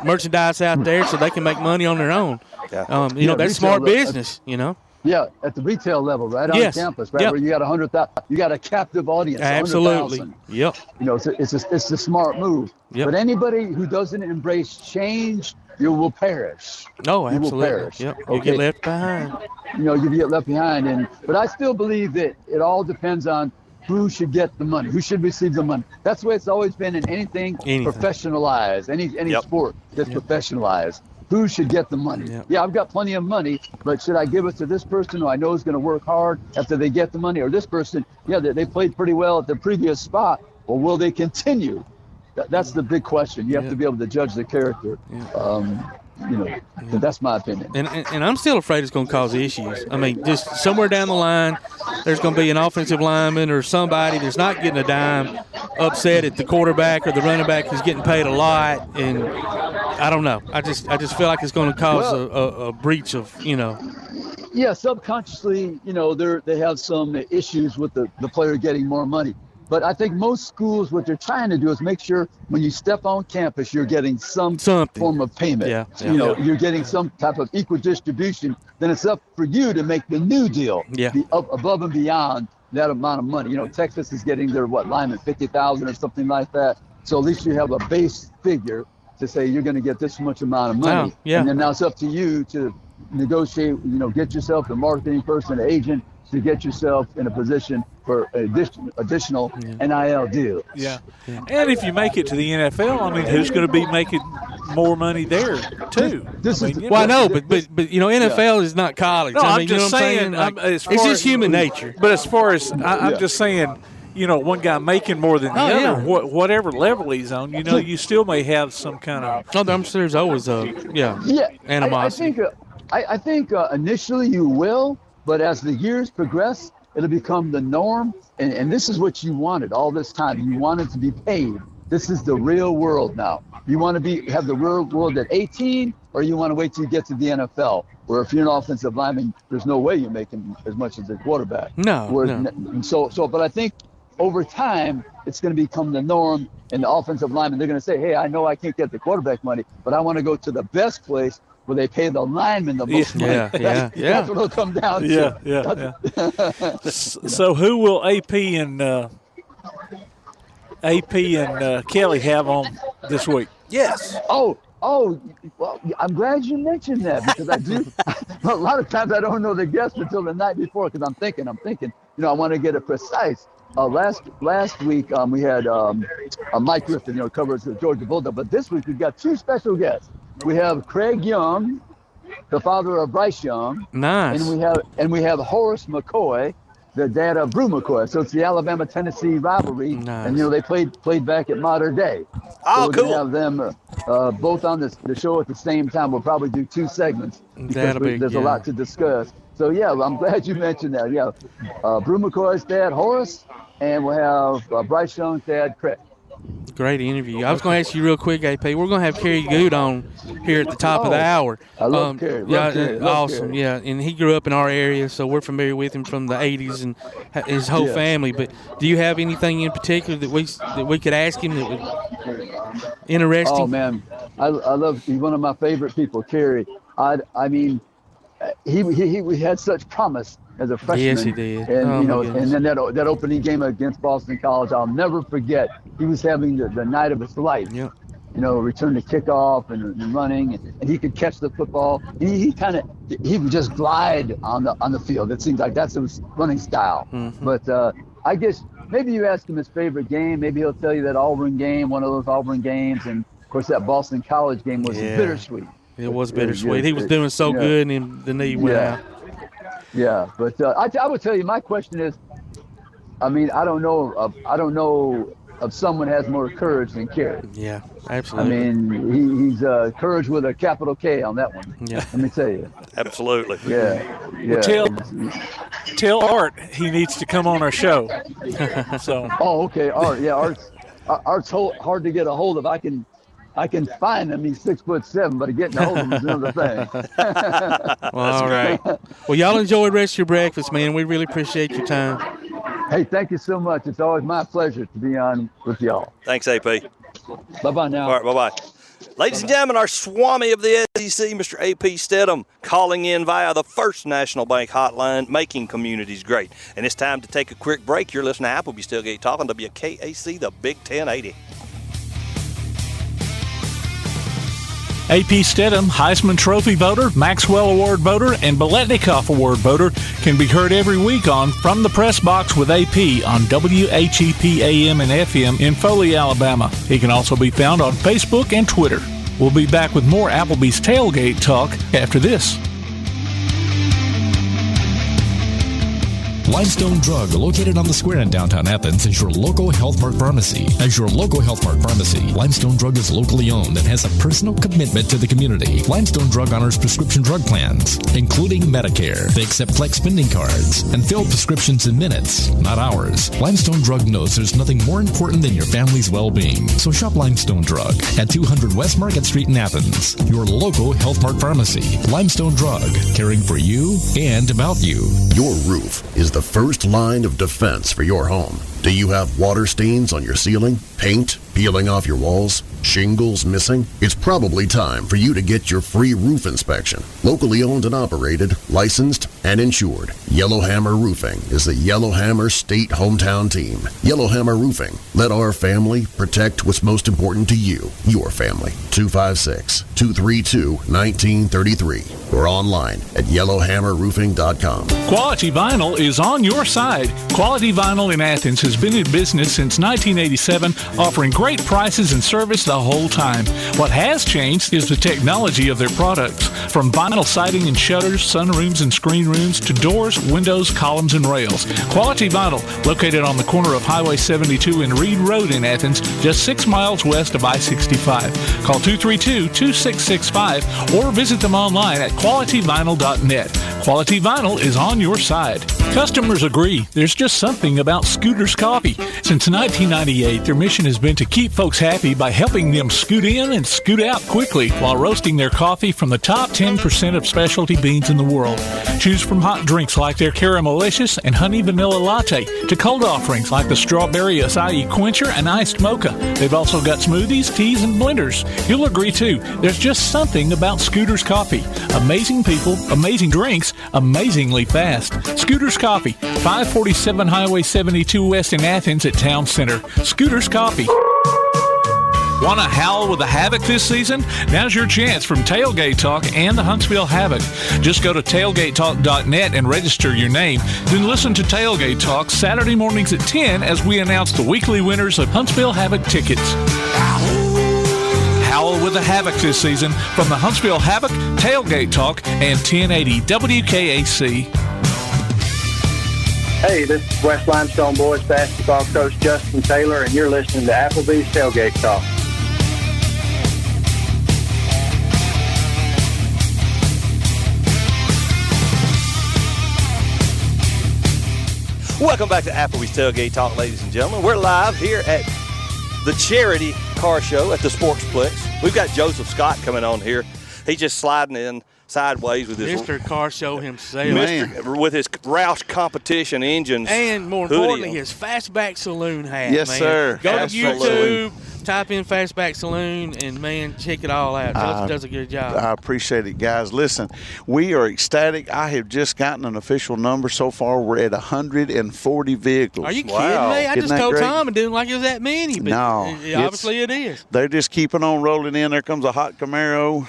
merchandise out there so they can make money on their own. That's smart business, Yeah, at the retail level, right on campus, right, where you got 100,000, you got a captive audience. Absolutely. 100,000. Yep. It's a smart move. Yep. But anybody who doesn't embrace change, you will perish. No, absolutely. You will perish. Yep. You get left behind. You get left behind. But I still believe that it all depends on who should get the money, who should receive the money. That's the way it's always been in anything. Professionalized, any sport that's professionalized. Who should get the money? Yeah, I've got plenty of money, but should I give it to this person who I know is going to work hard after they get the money, or this person, they played pretty well at their previous spot, or will they continue? That's the big question. You have to be able to judge the character. That's my opinion. And I'm still afraid it's going to cause issues. I mean, just somewhere down the line, there's going to be an offensive lineman or somebody that's not getting a dime upset at the quarterback or the running back who's getting paid a lot. And I don't know. I just feel like it's going to cause a breach of, Yeah, subconsciously, they have some issues with the player getting more money. But I think most schools, what they're trying to do is make sure when you step on campus, you're getting some form of payment. You're getting some type of equal distribution. Then it's up for you to make the new deal be above and beyond that amount of money. Texas is getting their lineman $50,000 or something like that. So at least you have a base figure to say you're going to get this much amount of money. And then now it's up to you to negotiate. Get yourself the marketing person, the agent, to get yourself in a position for additional NIL deal. Yeah. And if you make it to the NFL, I mean, who's going to be making more money there too? I know, but NFL is not college. No, I'm just saying, it's just human nature. But as far as I'm just saying, one guy making more than the other, whatever level he's on, you still may have some kind of. I'm sure there's always animosity. I think initially you will. But as the years progress, it'll become the norm. And this is what you wanted all this time. You wanted to be paid. This is the real world now. You want to have the real world at 18, or you want to wait till you get to the NFL, where if you're an offensive lineman, there's no way you're making as much as a quarterback. No. But I think over time, it's going to become the norm. And the offensive lineman, they're going to say, hey, I know I can't get the quarterback money, but I want to go to the best place where they pay the lineman the most money. That's what it'll come down to. So who will AP and Kelly have on this week? Yes. Oh, well, I'm glad you mentioned that, because I do. A lot of times I don't know the guest until the night before, because I'm thinking, I want to get it precise. Last week we had Mike Griffin, covers the Georgia Bulldog, but this week we've got two special guests. We have Craig Young, the father of Bryce Young. Nice. And we have Horace McCoy, the dad of Brew McCoy. So it's the Alabama-Tennessee rivalry. Nice. And they played back at Modern Day. Oh, so cool. We're gonna have them both on the show at the same time. We'll probably do two segments because there's a lot to discuss. So I'm glad you mentioned that. Brew McCoy's dad, Horace, and we'll have Bryce Young's dad, Craig. Great interview. I was going to ask you real quick, AP. We're going to have Kerry Good on here at the top of the hour. I love Kerry. Awesome. Kerry. Yeah, and he grew up in our area, so we're familiar with him from the 80s and his whole family. But do you have anything in particular that we could ask him that would interesting? Oh, man. I love – he's one of my favorite people, Kerry. I mean, he had such promise as a freshman. Yes, he did. And and then that opening game against Boston College, I'll never forget. He was having the night of his life. Yeah. Return to kickoff and running, and he could catch the football. He would just glide on the field. It seems like that's his running style. Mm-hmm. But I guess maybe you ask him his favorite game. Maybe he'll tell you that Auburn game, one of those Auburn games, and of course that Boston College game was bittersweet. It was bittersweet. He was doing so good, and the knee went out. Yeah, but I would tell you, my question is, I mean, I don't know of someone has more courage than Kerry. Yeah, absolutely. I mean, he's courage with a capital K on that one. Yeah, let me tell you. Absolutely. Yeah. Well, tell Art he needs to come on our show. So. Oh, okay, Art. Yeah, Art's hard to get a hold of. I can find him. He's 6'7", but getting a hold of him is another thing. Well, all right. Well, y'all enjoy the rest of your breakfast, man. We really appreciate your time. Hey, thank you so much. It's always my pleasure to be on with y'all. Thanks, AP. Bye-bye now. All right, bye-bye. Ladies and gentlemen, our Swami of the SEC, Mr. AP Steadham, calling in via the First National Bank hotline, making communities great. And it's time to take a quick break. You're listening to Applebee's Tailgate Talk on WKAC, the Big 1080. AP Steadham, Heisman Trophy voter, Maxwell Award voter, and Biletnikoff Award voter can be heard every week on From the Press Box with AP on WHEP AM and FM in Foley, Alabama. He can also be found on Facebook and Twitter. We'll be back with more Applebee's Tailgate Talk after this. Limestone Drug, located on the square in downtown Athens, is your local Health Mart pharmacy. As your local Health Mart pharmacy, Limestone Drug is locally owned and has a personal commitment to the community. Limestone Drug honors prescription drug plans, including Medicare. They accept flex spending cards and fill prescriptions in minutes, not hours. Limestone Drug knows there's nothing more important than your family's well-being. So shop Limestone Drug at 200 West Market Street in Athens, your local Health Mart pharmacy. Limestone Drug, caring for you and about you. Your roof is the first line of defense for your home. Do you have water stains on your ceiling? Paint peeling off your walls? Shingles missing? It's probably time for you to get your free roof inspection. Locally owned and operated, licensed, and insured. Yellowhammer Roofing is the Yellowhammer State hometown team. Yellowhammer Roofing. Let our family protect what's most important to you, your family. 256-232-1933 or online at yellowhammerroofing.com. Quality Vinyl is on your side. Quality Vinyl in Athens has been in business since 1987, offering great prices and service the whole time. What has changed is the technology of their products. From vinyl siding and shutters, sunrooms and screen rooms, to doors, windows, columns, and rails. Quality Vinyl, located on the corner of Highway 72 and Reed Road in Athens, just 6 miles west of I-65. Call 232-2665 or visit them online at qualityvinyl.net. Quality Vinyl is on your side. Customers agree. There's just something about Scooter's Coffee. Since 1998, their mission has been to keep folks happy by helping them scoot in and scoot out quickly while roasting their coffee from the top 10% of specialty beans in the world. Choose from hot drinks like their Caramelicious and Honey Vanilla Latte to cold offerings like the Strawberry Acai Quencher and Iced Mocha. They've also got smoothies, teas, and blenders. You'll agree, too. There's just something about Scooter's Coffee. Amazing people, amazing drinks, amazingly fast. Scooter's Coffee, 547 Highway 72 West in Athens at Town Center. Scooter's Coffee. Want to howl with the Havoc this season? Now's your chance from Tailgate Talk and the Huntsville Havoc. Just go to tailgatetalk.net and register your name. Then listen to Tailgate Talk Saturday mornings at 10 as we announce the weekly winners of Huntsville Havoc tickets. Howl with the Havoc this season from the Huntsville Havoc, Tailgate Talk, and 1080 WKAC. Hey, this is West Limestone Boys basketball coach Justin Taylor, and you're listening to Applebee's Tailgate Talk. Welcome back to Applebee's Tailgate Talk, ladies and gentlemen. We're live here at the charity car show at the Sportsplex. We've got Joseph Scott coming on here. He's just sliding in sideways with his Mr. Car Show himself. With his Roush competition engines. And more importantly, his Fastback Saloon hat. Yes, sir. Go Absolutely. to YouTube, type in Fastback Saloon, and, man, check it all out. Justin does a good job. I appreciate it, guys. Listen, we are ecstatic. I have just gotten an official number. So far, we're at 140 vehicles. Are you kidding me? I just told Tom and didn't like it was that many. But no. Obviously it is. They're just keeping on rolling in. There comes a hot Camaro.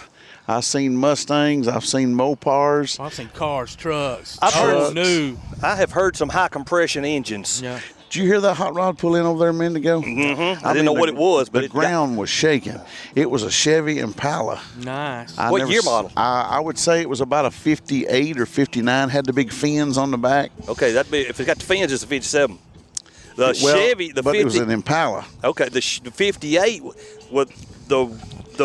I've seen Mustangs. I've seen Mopars. I've seen cars, trucks. I have heard some high compression engines. Yeah. Did you hear that hot rod pull in over there a minute ago? Mm-hmm. I didn't know what it was, but the ground was shaking. It was a Chevy Impala. Nice. What year model? I would say it was about a 58 or 59. Had the big fins on the back. Okay, that'd be if it's got the fins, it's a 57. Chevy, but it was an Impala. Okay, the 58 with the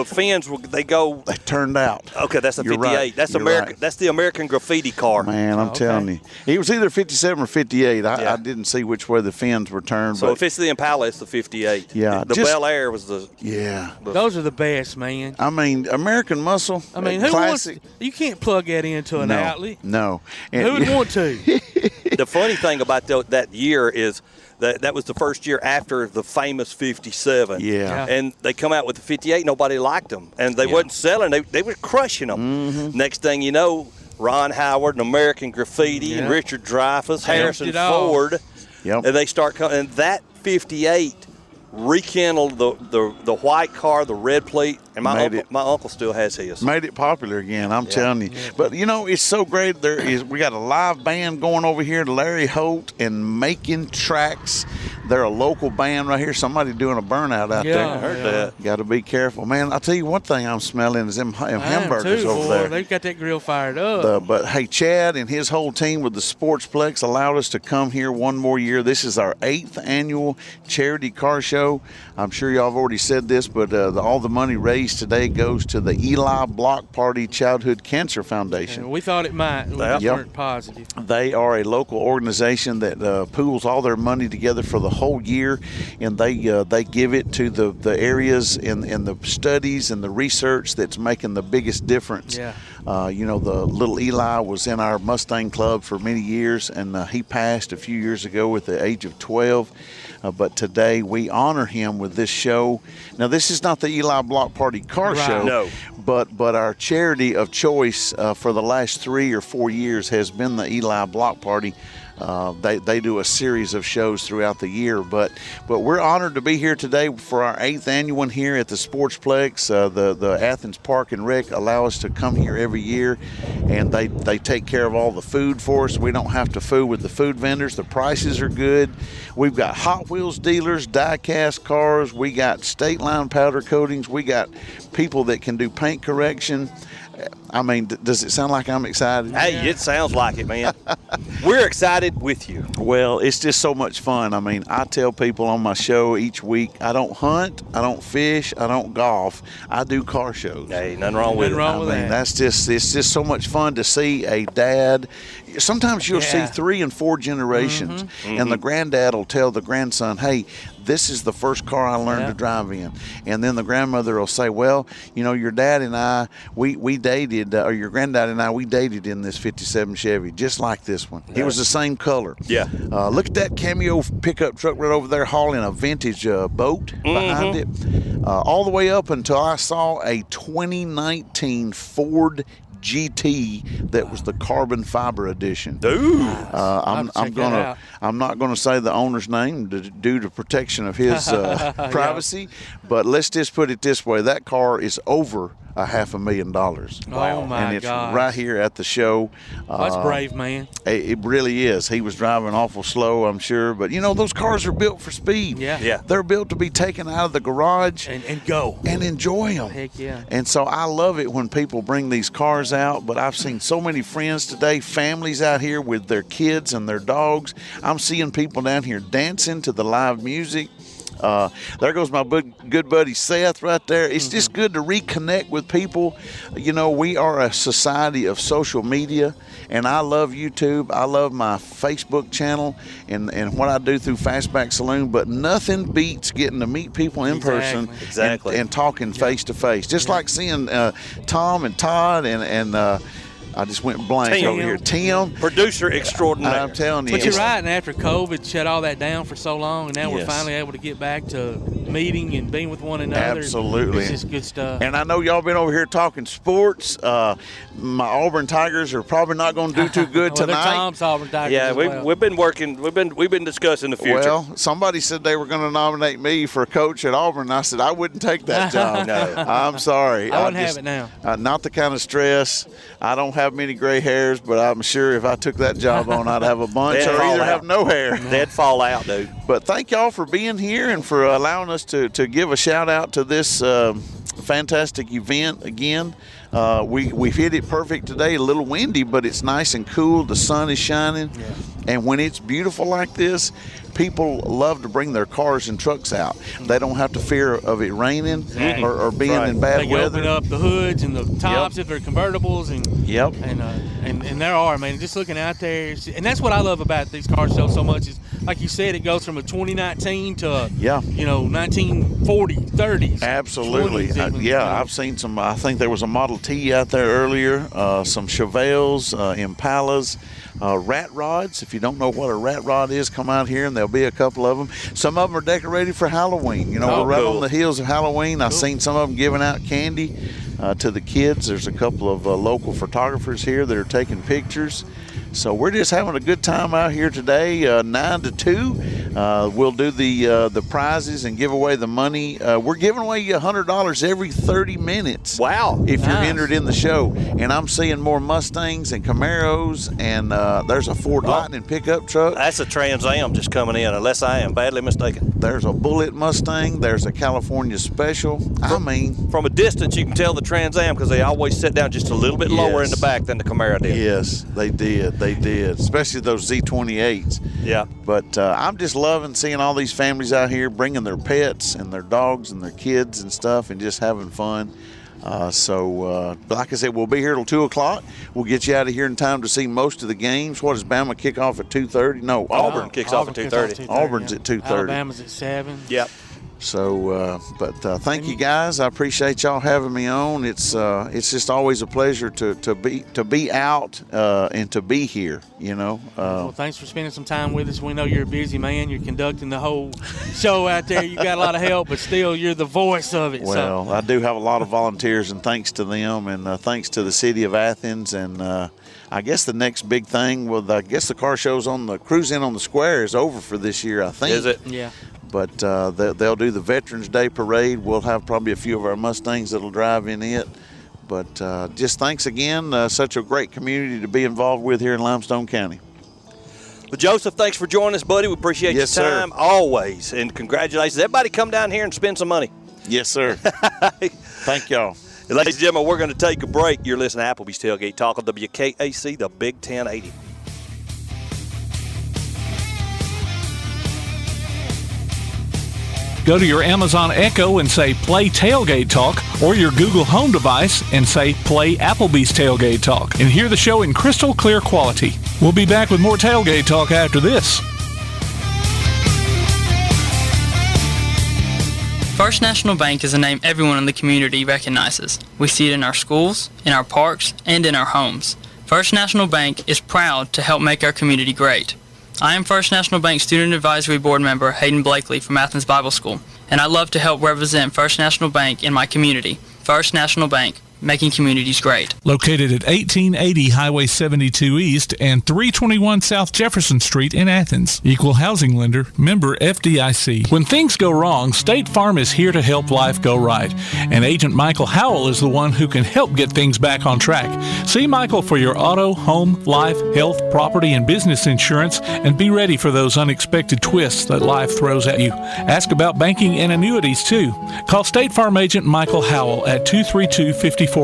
fins, they turned out. Okay, that's a 58. Right. That's American. Right. That's the American graffiti car. Man, I'm telling you, it was either 57 or 58. I didn't see which way the fins were turned. So if it's the Impala, it's the 58. Yeah, the Bel Air was the. Yeah, those are the best, man. I mean, American muscle. I mean, who wants? You can't plug that into an outlet. No, who would want to? The funny thing about that year is. That was the first year after the famous 57. Yeah. And they come out with the 58. Nobody liked them. And they wasn't selling. They were crushing them. Mm-hmm. Next thing you know, Ron Howard and American Graffiti and Richard Dreyfuss, Harrison Ford. Yep. And they start coming. And that 58 rekindled the white car, the red plate, and my uncle still has his. Made it popular again, I'm telling you. But, it's so great. We got a live band going over here, Larry Holt and Making Tracks. They're a local band right here. Somebody doing a burnout out there. I heard that. Got to be careful. Man, I'll tell you one thing I'm smelling is them hamburgers over there. They've got that grill fired up. But, hey, Chad and his whole team with the Sportsplex allowed us to come here one more year. This is our 8th annual charity car show. I'm sure y'all have already said this, but all the money raised today goes to the Eli Block Party Childhood Cancer Foundation. And we thought it might. We weren't positive. They are a local organization that pools all their money together for the whole year, and they give it to the areas in the studies and the research that's making the biggest difference. Yeah. The little Eli was in our Mustang Club for many years, and he passed a few years ago at the age of 12. But today we honor him with this show. Now, this is not the Eli Block Party car show. No. But our charity of choice for the last 3 or 4 years has been the Eli Block Party. They do a series of shows throughout the year, but we're honored to be here today for our 8th annual one here at the Sportsplex. The Athens Park and Rec allow us to come here every year, and they take care of all the food for us. We don't have to fool with the food vendors. The prices are good. We've got Hot Wheels dealers, die-cast cars. We got state line powder coatings. We got people that can do paint correction. I mean, does it sound like I'm excited? Hey, it sounds like it, man. We're excited with you. Well, it's just so much fun. I mean, I tell people on my show each week, I don't hunt, I don't fish, I don't golf. I do car shows. Hey, nothing wrong with it. I mean, it's just so much fun to see a dad. Sometimes you'll see 3 and 4 generations, and the granddad will tell the grandson, hey, this is the first car I learned to drive in. And then the grandmother will say, well, your dad and I, we dated, or your granddad and I, we dated in this 57 Chevy, just like this one. It was the same color. Yeah. Look at that cameo pickup truck right over there hauling a vintage boat behind it. All the way up until I saw a 2019 Ford GT that was the carbon fiber edition. Ooh. I'm not gonna say the owner's name due to protection of his privacy, but let's just put it this way: that car is over $500,000. Wow. Oh my And it's gosh. right here at the show. That's brave, man. It really is. He was driving awful slow, I'm sure, but those cars are built for speed. Yeah. They're built to be taken out of the garage and go and enjoy them. Heck yeah. And so I love it when people bring these cars out, but I've seen so many friends today, families out here with their kids and their dogs. I'm seeing people down here dancing to the live music. There goes my good buddy Seth right there. It's just good to reconnect with people. We are a society of social media, and I love YouTube. I love my Facebook channel and what I do through Fastback Saloon, but nothing beats getting to meet people in person and talking face to face. Just like seeing Tom and Todd and I just went blank over here. Tim. Producer extraordinaire. I'm telling you. But you're right, and after COVID shut all that down for so long, and now we're finally able to get back to meeting and being with one another. Absolutely. It's just good stuff. And I know y'all been over here talking sports. My Auburn Tigers are probably not going to do too good well, tonight. Tom's Auburn Tigers. Yeah, we've been working. We've been discussing the future. Well, somebody said they were going to nominate me for coach at Auburn. And I said I wouldn't take that job. No, I'm sorry. I wouldn't have it now. Not the kind of stress. I don't have many gray hairs, but I'm sure if I took that job on, I'd have a bunch or either have no hair. They'd fall out, dude. But thank y'all for being here and for allowing us to give a shout out to this fantastic event again. We've hit it perfect today. A little windy, but it's nice and cool. The sun is shining. Yeah. And when it's beautiful like this, people love to bring their cars and trucks out. They don't have to fear of it raining or being in bad they weather. They can open up the hoods and the tops if they're convertibles. And there are, man, just looking out there. And that's what I love about these car shows so much is, like you said, it goes from a 2019 to, 1940, 30s. Absolutely. 20s even, I've seen some, I think there was a Model T out there earlier, some Chevelles, Impalas, rat rods. If you don't know what a rat rod is, come out here and there'll be a couple of them. Some of them are decorated for Halloween. We're right on the heels of Halloween. I've seen some of them giving out candy to the kids. There's a couple of local photographers here that are taking pictures. So we're just having a good time out here today, 9 to 2. We'll do the prizes and give away the money. We're giving away you $100 every 30 minutes. Wow! If you're entered in the show, and I'm seeing more Mustangs and Camaros, and there's a Ford Lightning pickup truck. That's a Trans Am just coming in, unless I am badly mistaken. There's a Bullet Mustang. There's a California Special. From a distance, you can tell the Trans Am because they always sit down just a little bit lower in the back than the Camaro did. Yes, they did. They did, especially those Z28s. Yeah. But I'm just loving seeing all these families out here bringing their pets and their dogs and their kids and stuff and just having fun. So, like I said, we'll be here till 2 o'clock. We'll get you out of here in time to see most of the games. What does Bama kick off at 2:30? No, Auburn kicks off at 2:30. Auburn's at 2:30. Alabama's at 7. Yep. So, thank you guys. I appreciate y'all having me on. It's just always a pleasure to be out and to be here. Well, thanks for spending some time with us. We know you're a busy man. You're conducting the whole show out there. You got a lot of help, but still, you're the voice of it. Well, I do have a lot of volunteers, and thanks to them, and thanks to the city of Athens, and I guess the next big thing, I guess the car shows on the Cruise In on the Square is over for this year, I think. Is it? Yeah. But they'll do the Veterans Day Parade. We'll have probably a few of our Mustangs that'll drive in it. But just thanks again. Such a great community to be involved with here in Limestone County. Well, Joseph, thanks for joining us, buddy. We appreciate your time always. And congratulations. Everybody come down here and spend some money. Yes, sir. Thank y'all. And ladies and gentlemen, we're going to take a break. You're listening to Applebee's Tailgate Talk on WKAC, the Big 1080. Go to your Amazon Echo and say Play Tailgate Talk, or your Google Home device and say Play Applebee's Tailgate Talk, and hear the show in crystal clear quality. We'll be back with more Tailgate Talk after this. First National Bank is a name everyone in the community recognizes. We see it in our schools, in our parks, and in our homes. First National Bank is proud to help make our community great. I am First National Bank Student Advisory Board member Hayden Blakely from Athens Bible School, and I love to help represent First National Bank in my community. First National Bank, making communities great. Located at 1880 Highway 72 East and 321 South Jefferson Street in Athens. Equal housing lender, member FDIC. When things go wrong, State Farm is here to help life go right. And Agent Michael Howell is the one who can help get things back on track. See Michael for your auto, home, life, health, property, and business insurance, and be ready for those unexpected twists that life throws at you. Ask about banking and annuities too. Call State Farm Agent Michael Howell at 232-5400.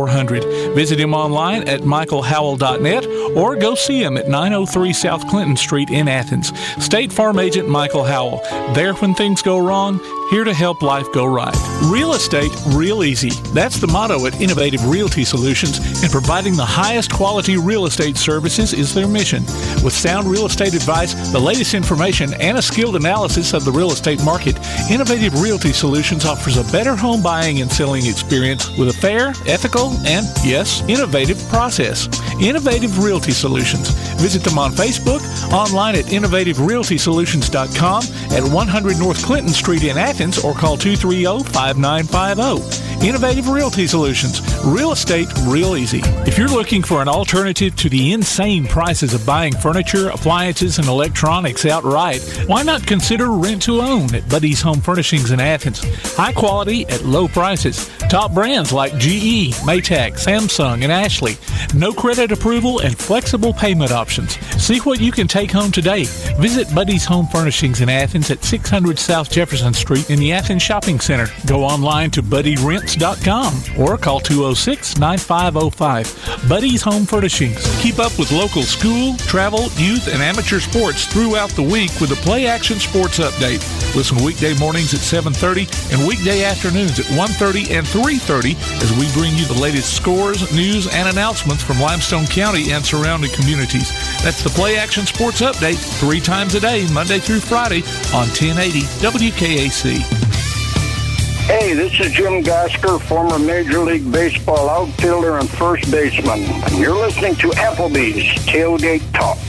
Visit him online at michaelhowell.net or go see him at 903 South Clinton Street in Athens. State Farm Agent Michael Howell. There when things go wrong, here to help life go right. Real estate, real easy. That's the motto at Innovative Realty Solutions, and providing the highest quality real estate services is their mission. With sound real estate advice, the latest information, and a skilled analysis of the real estate market, Innovative Realty Solutions offers a better home buying and selling experience with a fair, ethical, and, yes, innovative process. Innovative Realty Solutions. Visit them on Facebook, online at innovativerealtysolutions.com, at 100 North Clinton Street in Athens, or call 230-5950. Innovative Realty Solutions. Real estate, real easy. If you're looking for an alternative to the insane prices of buying furniture, appliances, and electronics outright, why not consider rent-to-own at Buddy's Home Furnishings in Athens? High quality at low prices. Top brands like GE, Maytag, Samsung, and Ashley. No credit approval and flexible payment options. See what you can take home today. Visit Buddy's Home Furnishings in Athens at 600 South Jefferson Street in the Athens Shopping Center. Go online to buddyrents.com or call 206-9505. Buddy's Home Furnishings. Keep up with local school, travel, youth, and amateur sports throughout the week with a Play Action Sports Update. Listen weekday mornings at 7:30 and weekday afternoons at 1:30 and 3:30 as we bring you the latest scores, news, and announcements from Limestone County and surrounding communities. That's the Play Action Sports Update 3 times a day, Monday through Friday on 1080 WKAC. Hey, this is Jim Gasker, former Major League Baseball outfielder and first baseman. And you're listening to Applebee's Tailgate Talk.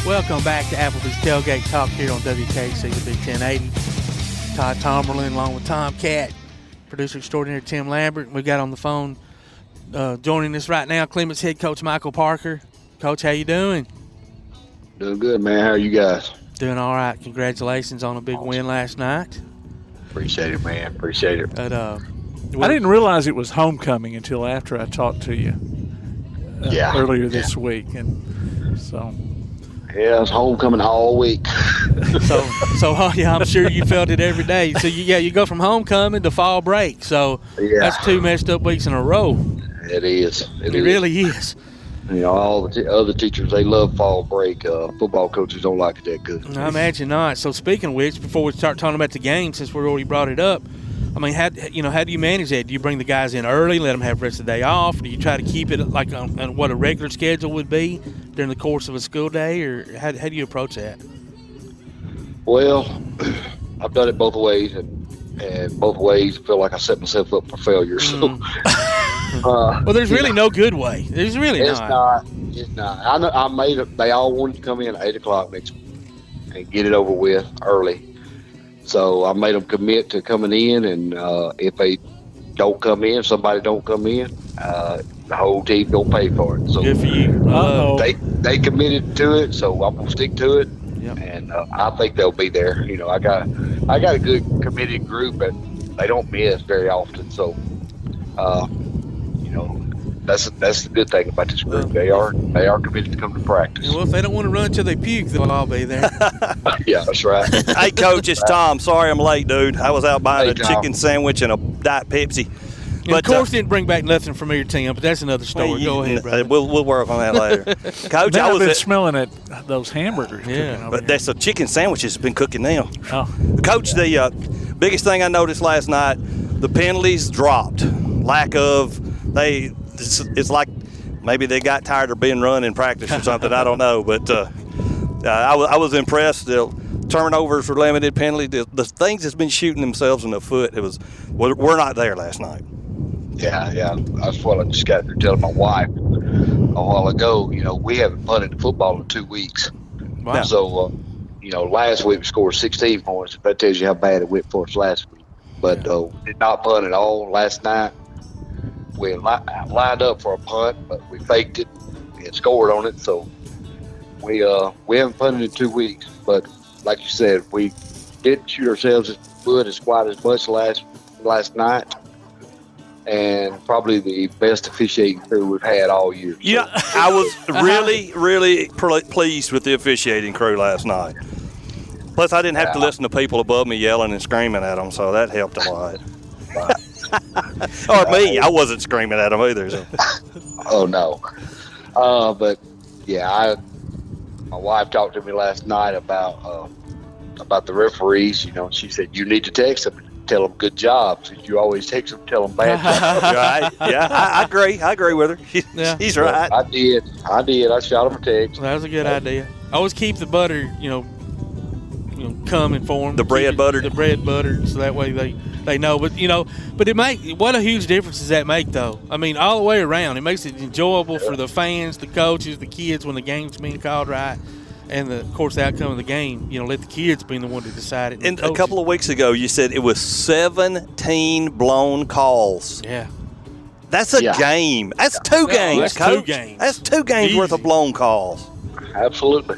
Welcome back to Applebee's Tailgate Talk here on WKC, the Big 1080. Todd Tomberlin, along with Tom Cat, producer extraordinaire Tim Lambert. We got on the phone joining us right now, Clements head coach Michael Parker. Coach, how you doing? Doing good, man. How are you guys? Doing all right. Congratulations on a big win last night. Appreciate it, man. Appreciate it. But, I didn't realize it was homecoming until after I talked to you earlier this week, and so. Yeah, it's homecoming all week. I'm sure you felt it every day. So you go from homecoming to fall break. So that's 2 messed up weeks in a row. It is. It really is. You know, all the other teachers, they love fall break. Football coaches don't like it that good. I imagine not. So speaking of which, before we start talking about the game, since we already brought it up, I mean, how do you manage that? Do you bring the guys in early, let them have the rest of the day off? Or do you try to keep it like on what a regular schedule would be during the course of a school day? Or how do you approach that? Well, I've done it both ways, and both ways I feel like I set myself up for failure. So, well, there's really no good way. There's really not. It's not. I know. I made it. They all wanted to come in at 8 o'clock next week and get it over with early. So I made them commit to coming in, and if they don't come in, somebody don't come in, the whole team don't pay for it. So good for you. They committed to it, so I'm gonna stick to it. Yep. And I think they'll be there. You know, I got a good committed group, but they don't miss very often. So, you know, that's the good thing about this group. They are committed to come to practice. Well, if they don't want to run until they puke, they'll all be there. Yeah, that's right. Hey, Coach, it's Tom. Sorry I'm late, dude. I was out buying a chicken sandwich and a Diet Pepsi. But, of course, didn't bring back nothing from your team, but that's another story. Go ahead, brother. We'll work on that later. Coach, I was smelling at those hamburgers. Yeah, but that's a chicken sandwich that's been cooking now. Oh. Coach, the biggest thing I noticed last night, the penalties dropped. It's like maybe they got tired of being run in practice or something. I don't know, but I was impressed. The turnovers were limited, penalty. The things that's been shooting themselves in the foot, we're not there last night. Yeah. That's what I just got to tell my wife a while ago. You know, we haven't punted the football in 2 weeks. Wow. So, you know, last week we scored 16 points. That tells you how bad it went for us last week. But did not punt at all last night. We lined up for a punt, but we faked it and scored on it. So we haven't punted in 2 weeks. But like you said, we didn't shoot ourselves in the foot quite as much last night. And probably the best officiating crew we've had all year. So. Yeah, I was really, really pleased with the officiating crew last night. Plus, I didn't have to listen to people above me yelling and screaming at them, so that helped a lot. Or me, I wasn't screaming at them either. So. Oh, no. But, yeah, my wife talked to me last night about the referees. You know, she said, you need to text them. Tell them good job. Since you always text them, tell them bad job. Right? Yeah, I agree. I agree with her. She's right. I did. I shot them a text. That was a good idea. Always keep the butter, coming for them. The bread butter. So that way they know. But what a huge difference does that make, though? I mean, all the way around, it makes it enjoyable for the fans, the coaches, the kids when the game's being called right. And, of course, the outcome of the game, let the kids be the one to decide it. And a couple of weeks ago, you said it was 17 blown calls. Yeah. That's a game. That's two games, that's Coach. 2 games. That's 2 games Easy. worth of blown calls. Absolutely.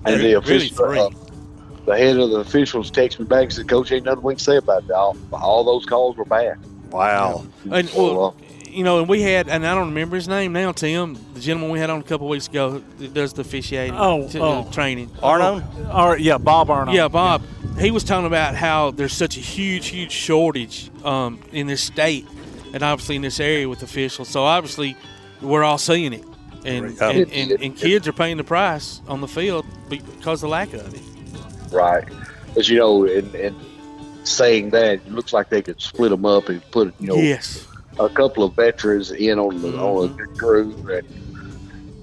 And the official, the head of the officials texted me back and said, Coach, ain't nothing we can say about it. All those calls were bad. Wow. And, and we had, and I don't remember his name now, Tim, the gentleman we had on a couple of weeks ago that does the officiating training. Arno? Bob Arno. Yeah, Bob. He was talking about how there's such a huge shortage in this state and obviously in this area with officials. So obviously we're all seeing it. And kids are paying the price on the field because of the lack of it. Right. As you know, and saying that, it looks like they could split them up and put, yes, a couple of veterans in on a good crew,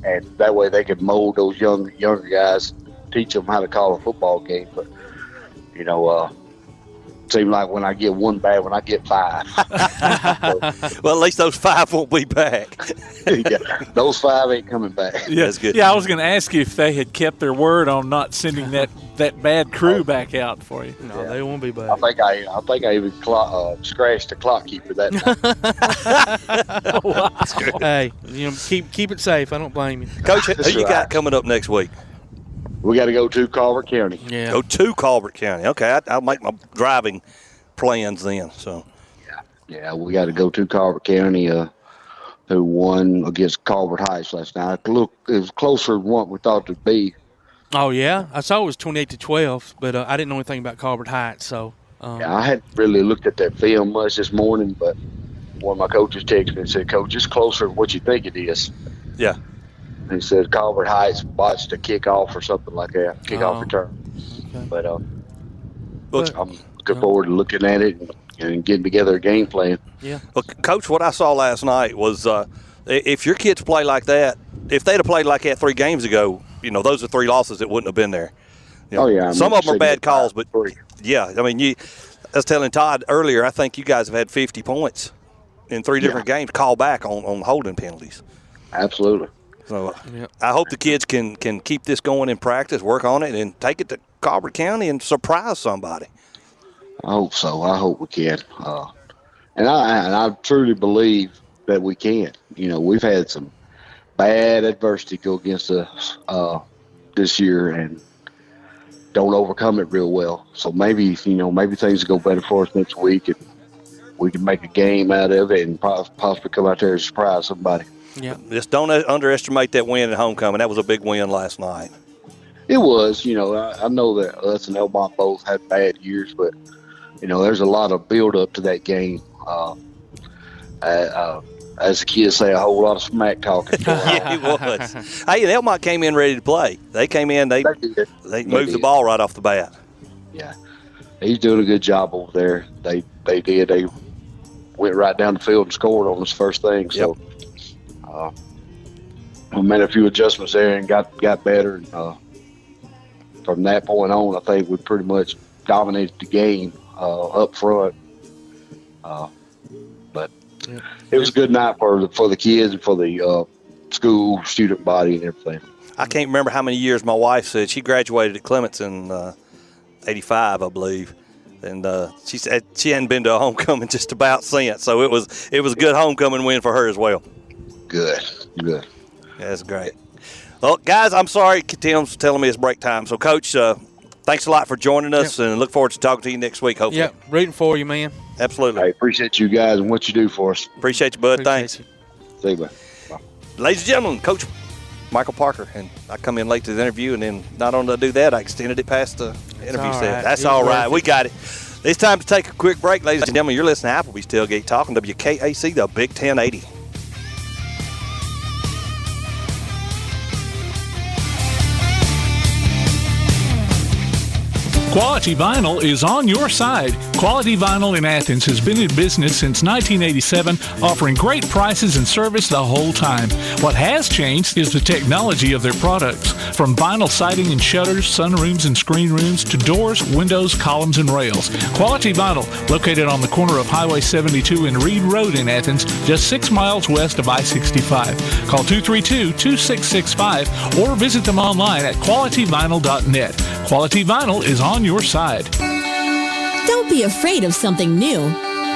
and that way they could mold those younger guys, teach them how to call a football game. But seems like when I get one bad one, I get 5. Well, at least those 5 won't be back. Yeah, those 5 ain't coming back. Yeah, that's good. Yeah, I was going to ask you if they had kept their word on not sending that bad crew back out for you. No, they won't be back. I think I even scratched the clock keeper that time. Hey, keep it safe. I don't blame you. Coach, who you got coming up next week? We got to go to Calvert County. Yeah. Go to Calvert County. Okay, I'll make my driving plans then. So. Yeah, we got to go to Calvert County. Who won against Calvert Heights last night? Look, it was closer than what we thought it'd be. Oh yeah, I saw it was 28-12, but I didn't know anything about Calvert Heights. So. Yeah, I hadn't really looked at that film much this morning, but one of my coaches texted me and said, "Coach, it's closer than what you think it is." Yeah. He said Calvert Heights botched a kickoff or something like that, kickoff return. Okay. But I'm looking forward to looking at it and getting together a game plan. Yeah. Well, Coach, what I saw last night was if your kids play like that, if they'd have played like that 3 games ago, those are 3 losses that wouldn't have been there. Oh, yeah. Some of them are bad calls, but, yeah, I mean, I was telling Todd earlier, I think you guys have had 50 points in 3 different games called back on holding penalties. Absolutely. So I hope the kids can keep this going in practice, work on it, and take it to Calvert County and surprise somebody. I hope so. I hope we can. And I truly believe that we can. We've had some bad adversity go against us this year and don't overcome it real well. So maybe things will go better for us next week and we can make a game out of it and possibly come out there and surprise somebody. Yeah. Just don't underestimate that win at homecoming. That was a big win last night. It was. I know that us and Elmont both had bad years, but there's a lot of build up to that game. As the kids say, a whole lot of smack talking. Yeah, it was. Hey, Elmont came in ready to play. They came in. They moved the ball right off the bat. Yeah, he's doing a good job over there. They did. They went right down the field and scored on us first thing. So, I made a few adjustments there and got better. And, from that point on, I think we pretty much dominated the game up front. But it was a good night for the kids and for the school student body and everything. I can't remember how many years my wife said. She graduated at Clements in 85, I believe. And she said she hadn't been to a homecoming just about since. So it was a good homecoming win for her as well. Good. Yeah, that's great. Well, guys, I'm sorry. Tim's telling me it's break time. So, Coach, thanks a lot for joining us, and look forward to talking to you next week, hopefully. Yeah, rooting for you, man. Absolutely. I appreciate you guys and what you do for us. Appreciate you, bud. Thanks. See you, man. Bye. Ladies and gentlemen, Coach Michael Parker. And I come in late to the interview, and then not only did I do that, I extended it past the interview set. That's all right. We got it. It's time to take a quick break, ladies and gentlemen. You're listening to Applebee's Tailgate Talk on WKAC, the Big 1080. Quality Vinyl is on your side. Quality Vinyl in Athens has been in business since 1987, offering great prices and service the whole time. What has changed is the technology of their products. From vinyl siding and shutters, sunrooms and screen rooms, to doors, windows, columns, and rails. Quality Vinyl, located on the corner of Highway 72 and Reed Road in Athens, just 6 miles west of I-65. Call 232-2665 or visit them online at qualityvinyl.net. Quality Vinyl is on your side. Don't be afraid of something new.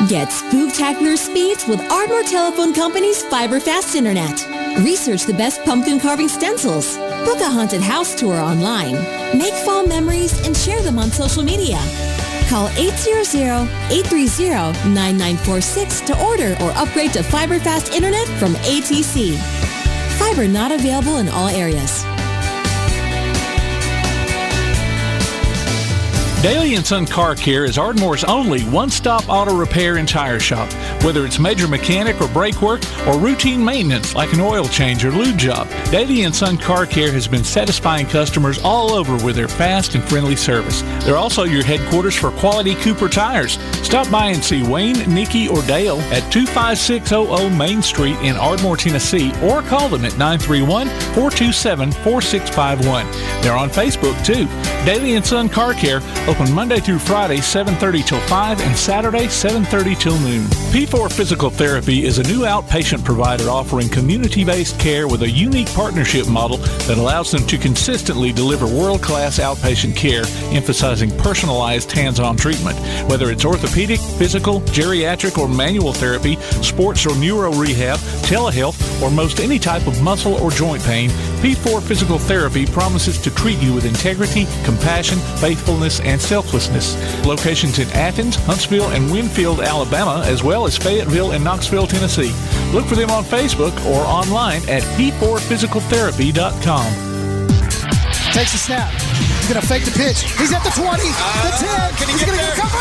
Get spooktacular speeds with Ardmore Telephone Company's Fiber Fast Internet. Research the best pumpkin carving stencils. Book a haunted house tour online. Make fall memories and share them on social media. Call 800-830-9946 to order or upgrade to Fiber Fast Internet from ATC. Fiber not available in all areas. Daly & Son Car Care is Ardmore's only one-stop auto repair and tire shop. Whether it's major mechanic or brake work or routine maintenance like an oil change or lube job, Daly & Son Car Care has been satisfying customers all over with their fast and friendly service. They're also your headquarters for quality Cooper tires. Stop by and see Wayne, Nikki, or Dale at 25600 Main Street in Ardmore, Tennessee, or call them at 931-427-4651. They're on Facebook too. Daly & Son Car Care, open Monday through Friday, 7:30 till 5, and Saturday, 7:30 till noon. P4 Physical Therapy is a new outpatient provider offering community-based care with a unique partnership model that allows them to consistently deliver world-class outpatient care, emphasizing personalized hands-on treatment. Whether it's orthopedic, physical, geriatric, or manual therapy, sports or neuro rehab, telehealth, or most any type of muscle or joint pain, P4 Physical Therapy promises to treat you with integrity, compassion, faithfulness, and selflessness. Locations in Athens, Huntsville, and Winfield, Alabama, as well as Fayetteville and Knoxville, Tennessee. Look for them on Facebook or online at p4physicaltherapy.com. Takes a snap. He's going to fake the pitch. He's at the 20, the 10. He's going to get a cover.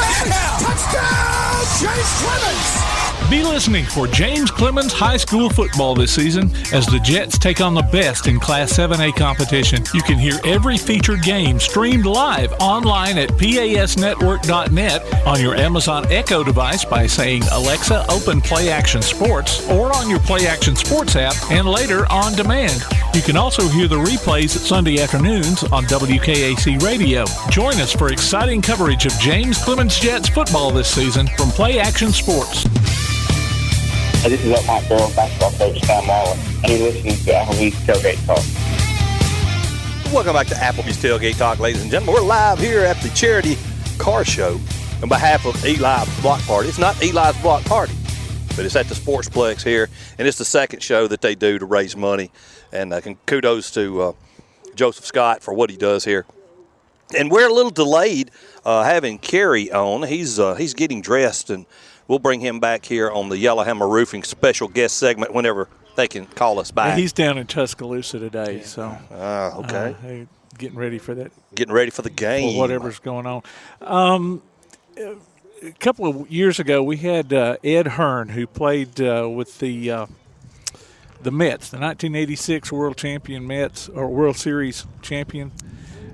Touchdown, James Clements. Be listening for James Clements High School football this season as the Jets take on the best in Class 7A competition. You can hear every featured game streamed live online at pasnetwork.net, on your Amazon Echo device by saying, Alexa, open Play Action Sports, or on your Play Action Sports app, and later on demand. You can also hear the replays Sunday afternoons on WKAC Radio. Join us for exciting coverage of James Clements Jets football this season from Play Action Sports. This is Up My Girl basketball coach Sam Waller, and you're listening to Applebee's Tailgate Talk. Welcome back to Applebee's Tailgate Talk, ladies and gentlemen. We're live here at the Charity Car Show on behalf of Eli's Block Party. It's not Eli's Block Party, but it's at the Sportsplex here, and it's the second show that they do to raise money. And kudos to Joseph Scott for what he does here. And we're a little delayed having Kerry on. He's getting dressed, and we'll bring him back here on the Yellowhammer Roofing special guest segment whenever they can call us back. He's down in Tuscaloosa today, so okay. Getting ready for that. Getting ready for the game. For whatever's going on. A couple of years ago, we had Ed Hearn, who played with the Mets, the 1986 World Champion Mets, or World Series champion,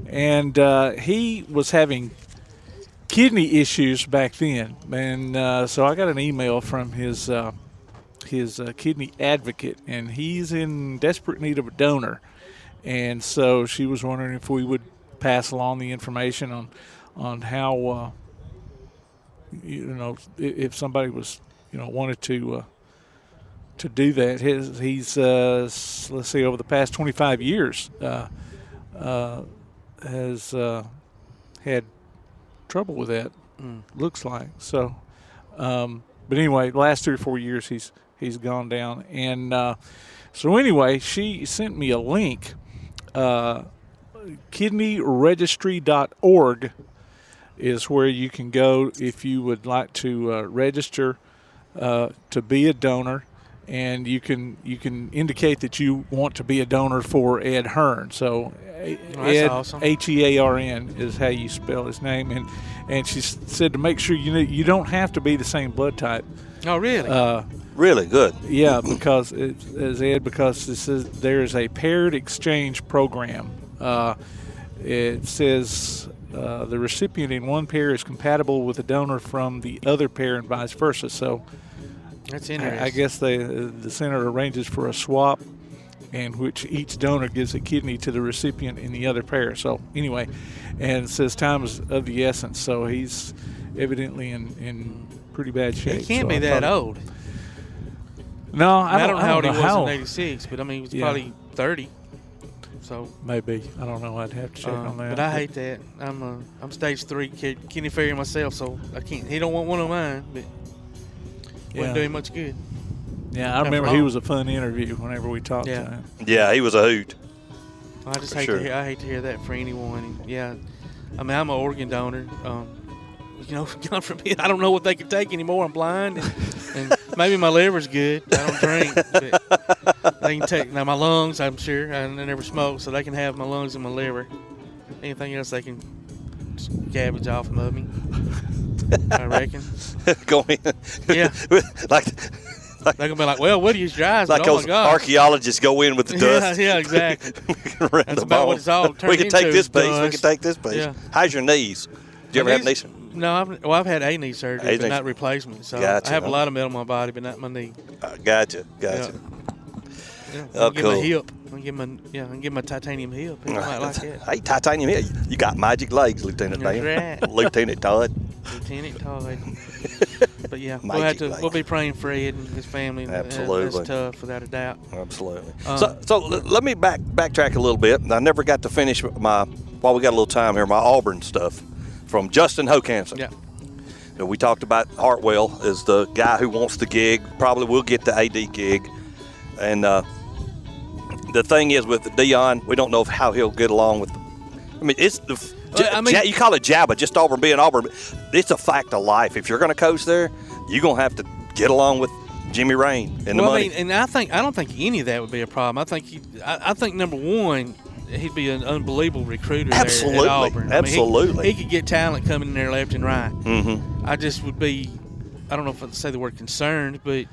and he was having kidney issues back then, and so I got an email from his kidney advocate, and he's in desperate need of a donor, and so she was wondering if we would pass along the information on how if somebody was wanted to do that. He's let's see, over the past 25 years has had trouble with that. Looks like so. But anyway, the last 3 or 4 years he's gone down, and so anyway, she sent me a link. Kidneyregistry.org is where you can go if you would like to register to be a donor, and you can indicate that you want to be a donor for Ed Hearn. So Ed, awesome. Hearn is how you spell his name, and she said to make sure you don't have to be the same blood type. Oh, really? Really good. Yeah, because there is a paired exchange program. It says the recipient in one pair is compatible with the donor from the other pair, and vice versa. So that's interesting. I guess the center arranges for a swap, in which each donor gives a kidney to the recipient in the other pair. So anyway, and it says time is of the essence. So he's evidently in pretty bad shape. He can't be that old. No, I don't know how old he was in '86, but I mean he was probably 30. So maybe, I don't know. I'd have to check on that. But I hate that. I'm stage 3 kidney failure myself, so I can't. He don't want one of mine, but wouldn't do him much good. Yeah, I remember he was a fun interview whenever we talked to him. Yeah, he was a hoot. I just hate to hear that for anyone. And yeah, I mean I'm an organ donor. God forbid, I don't know what they can take anymore. I'm blind, and maybe my liver's good. I don't drink, but they can take my lungs. I'm sure I never smoke, so they can have my lungs and my liver. Anything else they can cabbage off of me. I reckon. Go in. Yeah. like they're gonna be like, well, Woody's dries. Like oh those my gosh. archaeologists go in with the dust. Yeah, exactly. That's about what it's all turned We can take into, this piece. dust. We can take this piece. Yeah. How's your knees? Do you ever have knees? No, I've had a knee surgery, but not replacement. So gotcha. I have a lot of metal on my body, but not my knee. Gotcha. Yeah. Oh, Get cool. my hip. I can get my titanium hip. People might like it. Hey, titanium hip. You got magic legs, Lieutenant Dan. That's right. Lieutenant Todd. Lieutenant Todd. But yeah, Magic we'll be praying for Ed and his family. Absolutely. That's tough, without a doubt. Absolutely. So let me backtrack a little bit. I never got to finish while we got a little time here, my Auburn stuff from Justin Hokanson. Yeah. We talked about Hartwell as the guy who wants the gig, probably will get the AD gig. And the thing is with Dion, we don't know how he'll get along with it's you call it Jabba, just Auburn being Auburn. It's a fact of life. If you're going to coach there, you're going to have to get along with Jimmy Rain and the money. And I don't think any of that would be a problem. I think number one, he'd be an unbelievable recruiter there at Auburn. Absolutely. He could get talent coming in there left and right. Mm-hmm. I just would be, I don't know if I'd say the word concerned, but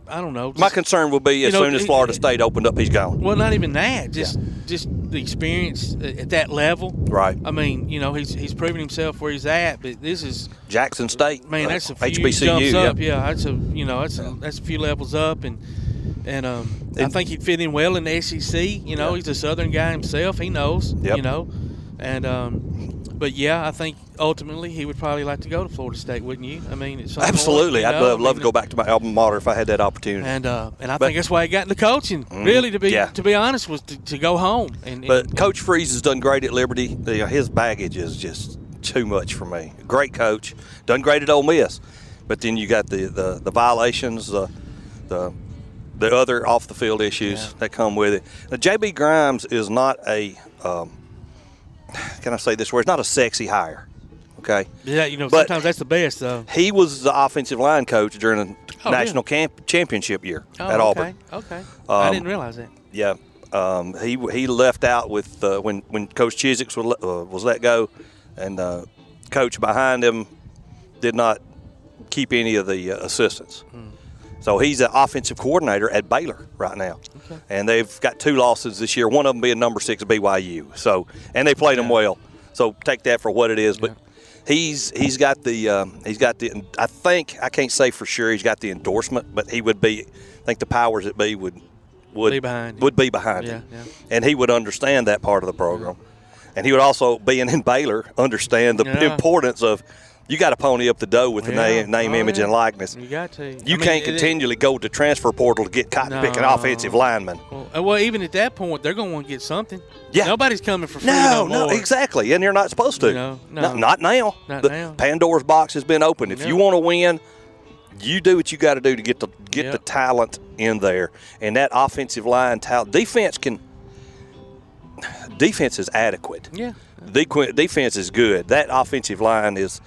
I don't know. My concern would be as soon as Florida State opened up, he's gone. Well, not even that. Just the experience at that level. Right. I mean, he's proven himself where he's at, but this is Jackson State. Man, that's a few HBCU, jumps up. Yeah, that's a few levels up, and I think he'd fit in well in the SEC. He's a Southern guy himself. He knows. Yep. But yeah, I think ultimately he would probably like to go to Florida State, wouldn't you? I mean, absolutely. Point, I'd love to go back to my alma mater if I had that opportunity. And I think that's why he got into coaching. Really, to be honest, was to go home. But Coach Freeze has done great at Liberty. His baggage is just too much for me. Great coach, done great at Ole Miss, but then you got the violations, the other off the field issues that come with it. Now, J.B. Grimes is not a can I say this word? It's not a sexy hire. Okay. Yeah, sometimes that's the best though. He was the offensive line coach during the national championship year at Auburn. Okay. I didn't realize that. Yeah. He left out with when Coach Chiswick was let go, and coach behind him did not keep any of the assistants. So he's an offensive coordinator at Baylor right now. Okay. And they've got 2 losses this year, one of them being number 6 BYU. So, and they played them well. So take that for what it is. But he's got the I think, I can't say for sure he's got the endorsement, but he would be, I think the powers that be would be behind him. Yeah. And he would understand that part of the program. Yeah. And he would also, being in Baylor, understand the importance of, you got to pony up the dough with the name, image, and likeness. You got to. You can't continually go to transfer portal to get cotton-picking offensive linemen. Well, even at that point, they're going to want to get something. Yeah. Nobody's coming for free no more. No, exactly. And you're not supposed to. No. Not now. Not now. Pandora's box has been opened. If you want to win, you do what you got to do to get the talent in there. And that offensive line talent, defense is adequate. Yeah. Defense is good. That offensive line is,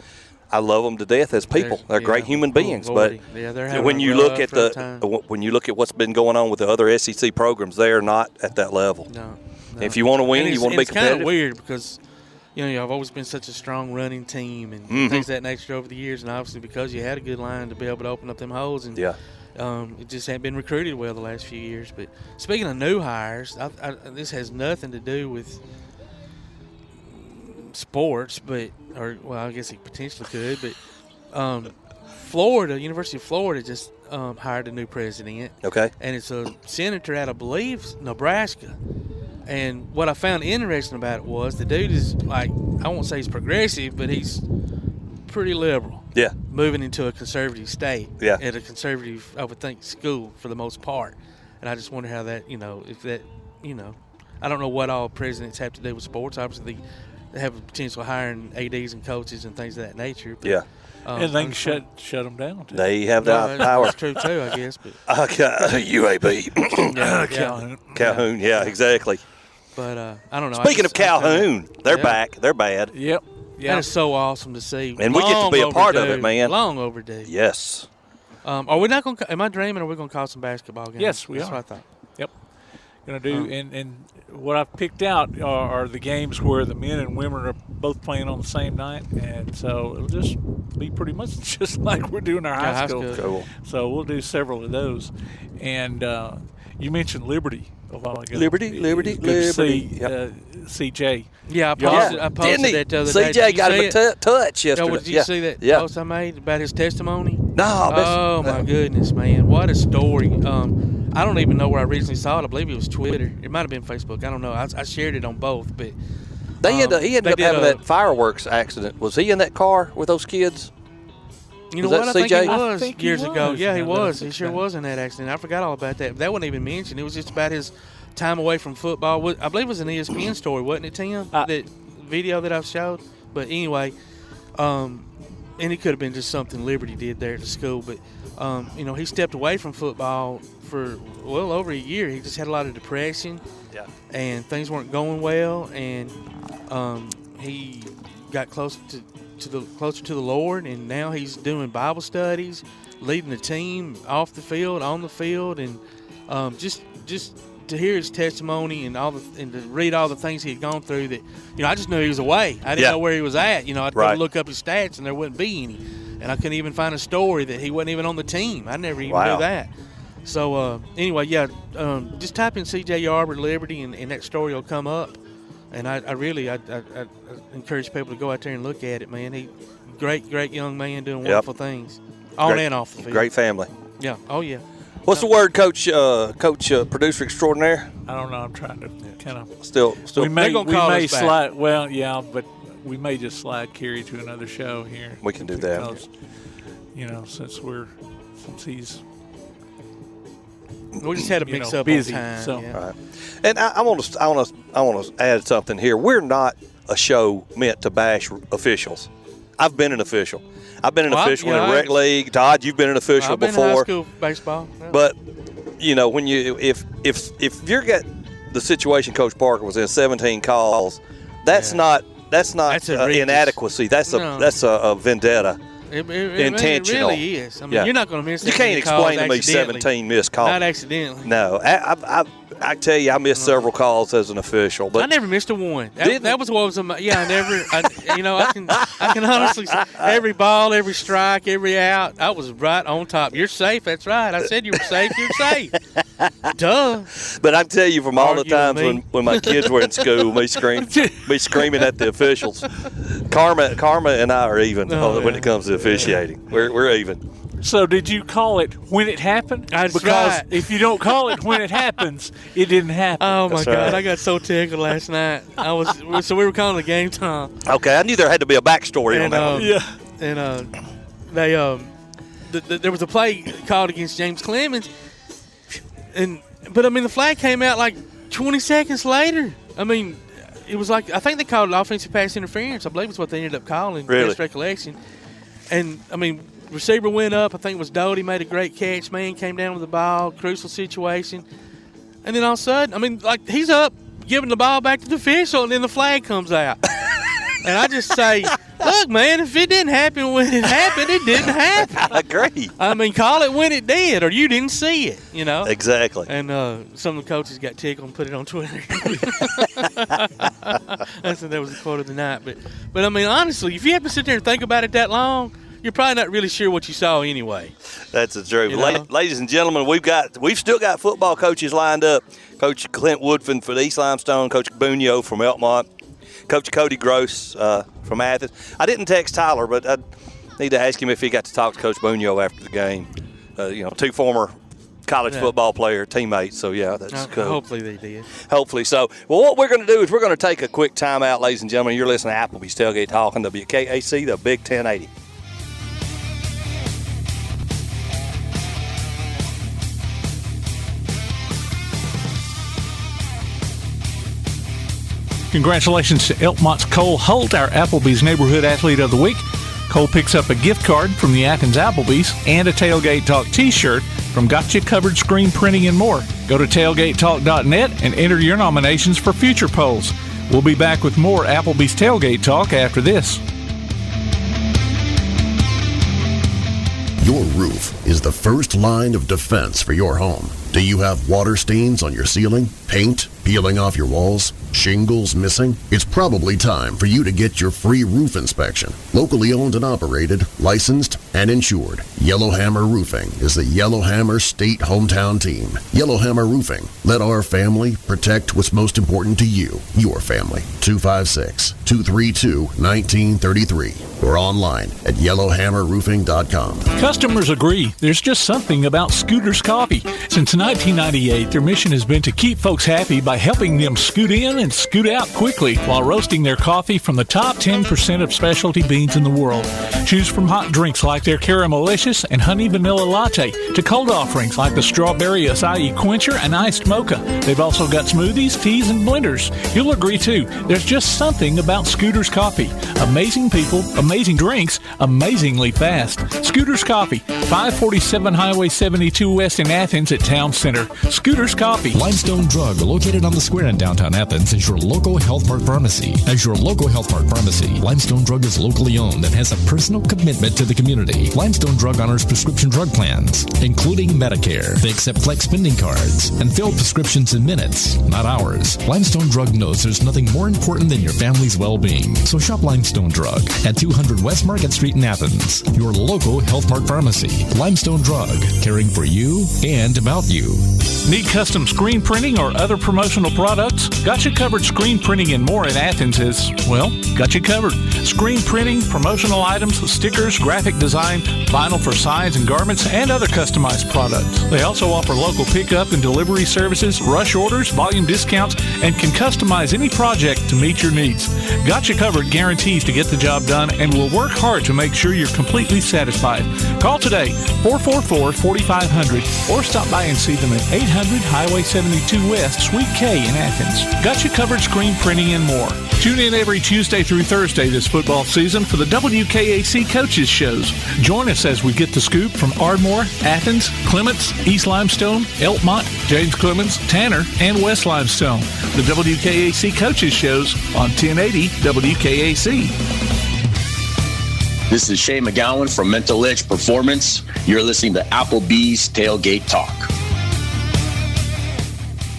I love them to death as people. They're great human beings. But when you look at what's been going on with the other SEC programs, they're not at that level. No. If you want to win, you want to be competitive. It's kind of weird because I've always been such a strong running team and things of that nature over the years, and obviously because you had a good line to be able to open up them holes, and it just hadn't been recruited well the last few years. But speaking of new hires, this has nothing to do with sports, I guess it potentially could, but University of Florida just hired a new president. Okay. And it's a senator out of, I believe, Nebraska. And what I found interesting about it was the dude is I won't say he's progressive, but he's pretty liberal. Yeah. Moving into a conservative state. Yeah. At a conservative, I would think, school for the most part. And I just wonder how that, if that, I don't know what all presidents have to do with sports. Obviously, they have a potential hiring ADs and coaches and things of that nature. But, and they can shut them down, too. They have that power. That's true, too, I guess. But UAB. Calhoun, exactly. But I don't know. Speaking of Calhoun, they're back. They're bad. Yep. That is so awesome to see. And we get to be a part of it, man. Long overdue. Yes. Are we not going to – am I dreaming or are we going to call some basketball games? Yes, we are. That's what I thought. Yep. going to do. And what I've picked out are the games where the men and women are both playing on the same night, and so it'll just be pretty much just like we're doing our high school. Cool. So we'll do several of those. And you mentioned Liberty a while ago. Liberty. See, CJ. Yeah, I posted that the other day. CJ got him a touch yesterday. Did you see that post I made about his testimony? No. Oh, my goodness, man. What a story. I don't even know where I originally saw it. I believe it was Twitter. It might have been Facebook. I don't know. I shared it on both. But he ended up having that fireworks accident. Was he in that car with those kids? You know what? I think he was years ago. Yeah, he was. He sure was in that accident. I forgot all about that. That wasn't even mentioned. It was just about his time away from football. I believe it was an ESPN story, wasn't it, Tim? That video that I've showed. But anyway, and it could have been just something Liberty did there at the school. But, he stepped away from football for well over a year. He just had a lot of depression. Yeah. And things weren't going well. And he got closer to the Lord, and now he's doing Bible studies, leading the team off the field, on the field, and just to hear his testimony and to read all the things he had gone through. That I just knew he was away. I didn't know where he was at. I'd go look up his stats, and there wouldn't be any, and I couldn't even find a story that he wasn't even on the team. I never even knew that. So anyway, just type in C.J. Yarbrough Liberty, and that story will come up. And I really encourage people to go out there and look at it, man. He great young man doing wonderful things, on and off the field. Great family. Yeah. Oh yeah. What's the word, Coach? Producer extraordinaire. I don't know. I'm trying to kind of still. We may slide. Well, yeah, but we may just slide Kerry to another show here. We can do that. Since he's. We just had a mix up busy, on time. So. Right. And I want to add something here. We're not a show meant to bash officials. I've been an official. I've been an official in a rec league. Todd, you've been an official before. I've been in high school baseball. Yeah. But when if you're got the situation Coach Parker was in, 17 calls, that's not inadequacy. That's a vendetta. Intentional. It really is. I mean, you're not going to miss that. You can't explain to me 17 missed calls. Not accidentally. No. I tell you, I missed several calls as an official. But I never missed a one. That was what was I never. I can honestly say every ball, every strike, every out, I was right on top. You're safe. That's right. I said you were safe. You're safe. Duh. But I tell you, from all the times when my kids were in school, me screaming at the officials. Karma and I are even when it comes to officiating. We're even. So did you call it when it happened? That's right. If you don't call it when it happens, it didn't happen. Oh my God! I got so tickled last night. So we were calling the game time. Okay, I knew there had to be a backstory on that. Yeah. And there was a play called against James Clements, but the flag came out like 20 seconds later. It was like, I think they called it offensive pass interference. I believe it's what they ended up calling. Really? Best recollection. And receiver went up. I think it was Doty, made a great catch. Man came down with the ball, crucial situation. And then all of a sudden, he's up, giving the ball back to the official, and then the flag comes out. And I just say, look, man, if it didn't happen when it happened, it didn't happen. I agree. Call it when it did, or you didn't see it, Exactly. And some of the coaches got tickled and put it on Twitter. That was the quote of the night. But honestly, if you have to sit there and think about it that long, you're probably not really sure what you saw anyway. That's the truth. Ladies and gentlemen, we've still got football coaches lined up. Coach Clint Woodfin for the East Limestone, Coach Bunio from Elkmont, Coach Cody Gross from Athens. I didn't text Tyler, but I need to ask him if he got to talk to Coach Bunio after the game. Two former college football player teammates. So, that's cool. Hopefully they did. Hopefully so. Well, what we're going to do is we're going to take a quick time out, ladies and gentlemen. You're listening to Applebee's Tailgate Talk on WKAC, the Big 1080. Congratulations to Elkmont's Cole Holt, our Applebee's Neighborhood Athlete of the Week. Cole picks up a gift card from the Athens Applebee's and a Tailgate Talk t-shirt from Gotcha Covered Screen Printing and more. Go to tailgatetalk.net and enter your nominations for future polls. We'll be back with more Applebee's Tailgate Talk after this. Your roof is the first line of defense for your home. Do you have water stains on your ceiling, paint peeling off your walls, shingles missing? It's probably time for you to get your free roof inspection. Locally owned and operated, licensed, and insured, Yellowhammer Roofing is the Yellowhammer State hometown team. Yellowhammer Roofing. Let our family protect what's most important to you, your family. 256-232-1933 or online at yellowhammerroofing.com. Customers agree. There's just something about Scooter's Coffee. Since 1998, their mission has been to keep folks happy by helping them scoot in and scoot out quickly while roasting their coffee from the top 10% of specialty beans in the world. Choose from hot drinks like their Caramelicious and Honey Vanilla Latte to cold offerings like the Strawberry Acai Quencher and Iced Mocha. They've also got smoothies, teas, and blenders. You'll agree, too. There's just something about Scooter's Coffee. Amazing people, amazing drinks, amazingly fast. Scooter's Coffee, 547 Highway 72 West in Athens at Town Center. Scooter's Coffee. Limestone Drug, located on the square in downtown Athens, is your local Health Mart pharmacy. As your local Health Mart pharmacy, Limestone Drug is locally owned and has a personal commitment to the community. Limestone Drug honors prescription drug plans, including Medicare. They accept flex spending cards and fill prescriptions in minutes, not hours. Limestone Drug knows there's nothing more important than your family's well-being. So shop Limestone Drug at 200 West Market Street in Athens, your local Health Mart pharmacy. Limestone Drug, caring for you and about you. Need custom screen printing or other promotional products? Got You Covered Screen Printing and More in Athens is, well, got you covered. Screen printing, promotional items, stickers, graphic design, vinyl for signs and garments, and other customized products. They also offer local pickup and delivery services, rush orders, volume discounts, and can customize any project to meet your needs. Got You Covered guarantees to get the job done and will work hard to make sure you're completely satisfied. Call today, 444-4500, or stop by and see them at 800 Highway 72 West, Suite K in Athens. Got You Covered Screen Printing and More. Tune in every Tuesday through Thursday this football season for the WKAC Coaches Shows. Join us as we get the scoop from Ardmore, Athens, Clements, East Limestone, Elkmont, James Clements, Tanner, and West Limestone. The WKAC Coaches Shows on 1080 WKAC. This is Shay McGowan from Mental Edge Performance. You're listening to Applebee's Tailgate Talk.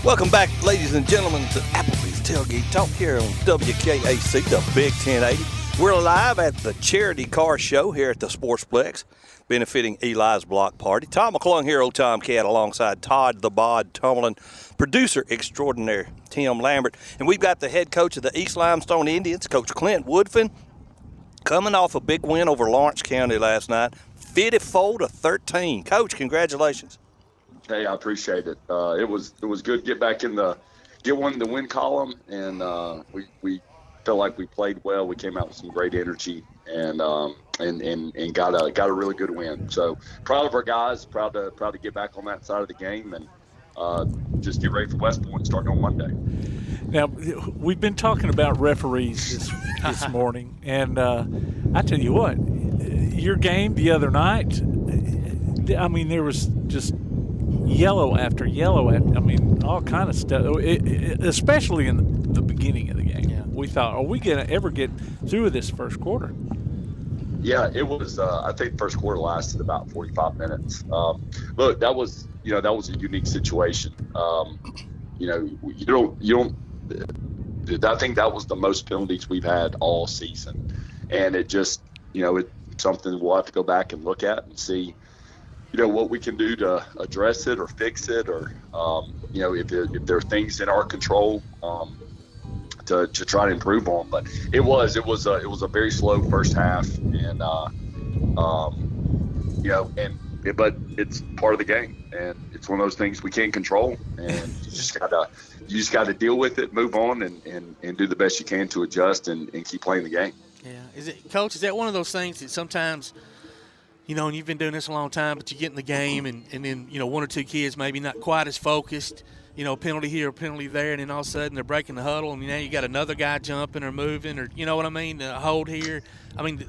Welcome back, ladies and gentlemen, to Applebee's Tailgate Talk here on WKAC, the Big 1080. We're live at the Charity Car Show here at the Sportsplex, benefiting Eli's Block Party. Tom McClung here, old Tomcat, alongside Todd the Bod Tumlin, producer extraordinaire Tim Lambert. And we've got the head coach of the East Limestone Indians, Coach Clint Woodfin, coming off a big win over Lawrence County last night, 54-13. Coach, congratulations. Hey, I appreciate it. It was good to get one in the win column, and we felt like we played well. We came out with some great energy and got a really good win. So proud of our guys, proud to get back on that side of the game, and just get ready for West Point starting on Monday. Now, we've been talking about referees this morning, and I tell you what, your game the other night, I mean, there was just yellow after yellow, all kind of stuff, especially in the beginning of the game. Yeah. We thought, are we going to ever get through with this first quarter? Yeah, it was. I think the first quarter lasted about 45 minutes. Look, that was a unique situation. You don't. I think that was the most penalties we've had all season, and it just, it's something we'll have to go back and look at and see, what we can do to address it or fix it, or if there are things in our control to try to improve on. But it was a very slow first half, and but it's part of the game, and it's one of those things we can't control, and you just gotta deal with it, move on, and do the best you can to adjust and keep playing the game. Yeah, Coach? Is that one of those things that sometimes, and you've been doing this a long time, but you get in the game and then, one or two kids maybe not quite as focused, penalty here, penalty there, and then all of a sudden they're breaking the huddle, and now you got another guy jumping or moving, or, what I mean, a hold here. I mean,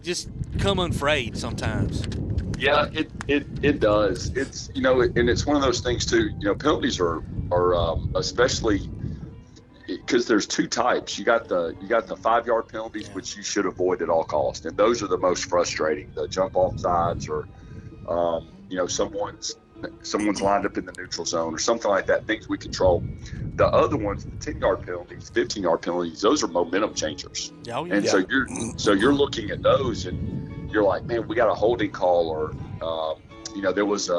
just come unafraid sometimes. Yeah, it does. It's, and it's one of those things too, penalties are especially because there's two types. You got the 5-yard penalties, which you should avoid at all costs, and those are the most frustrating. The jump off sides, or someone's someone's lined up in the neutral zone or something like that, things we control. The other ones, the 10-yard penalties, 15-yard penalties, those are momentum changers. And so you're looking at those and you're like, man, we got a holding call, or there was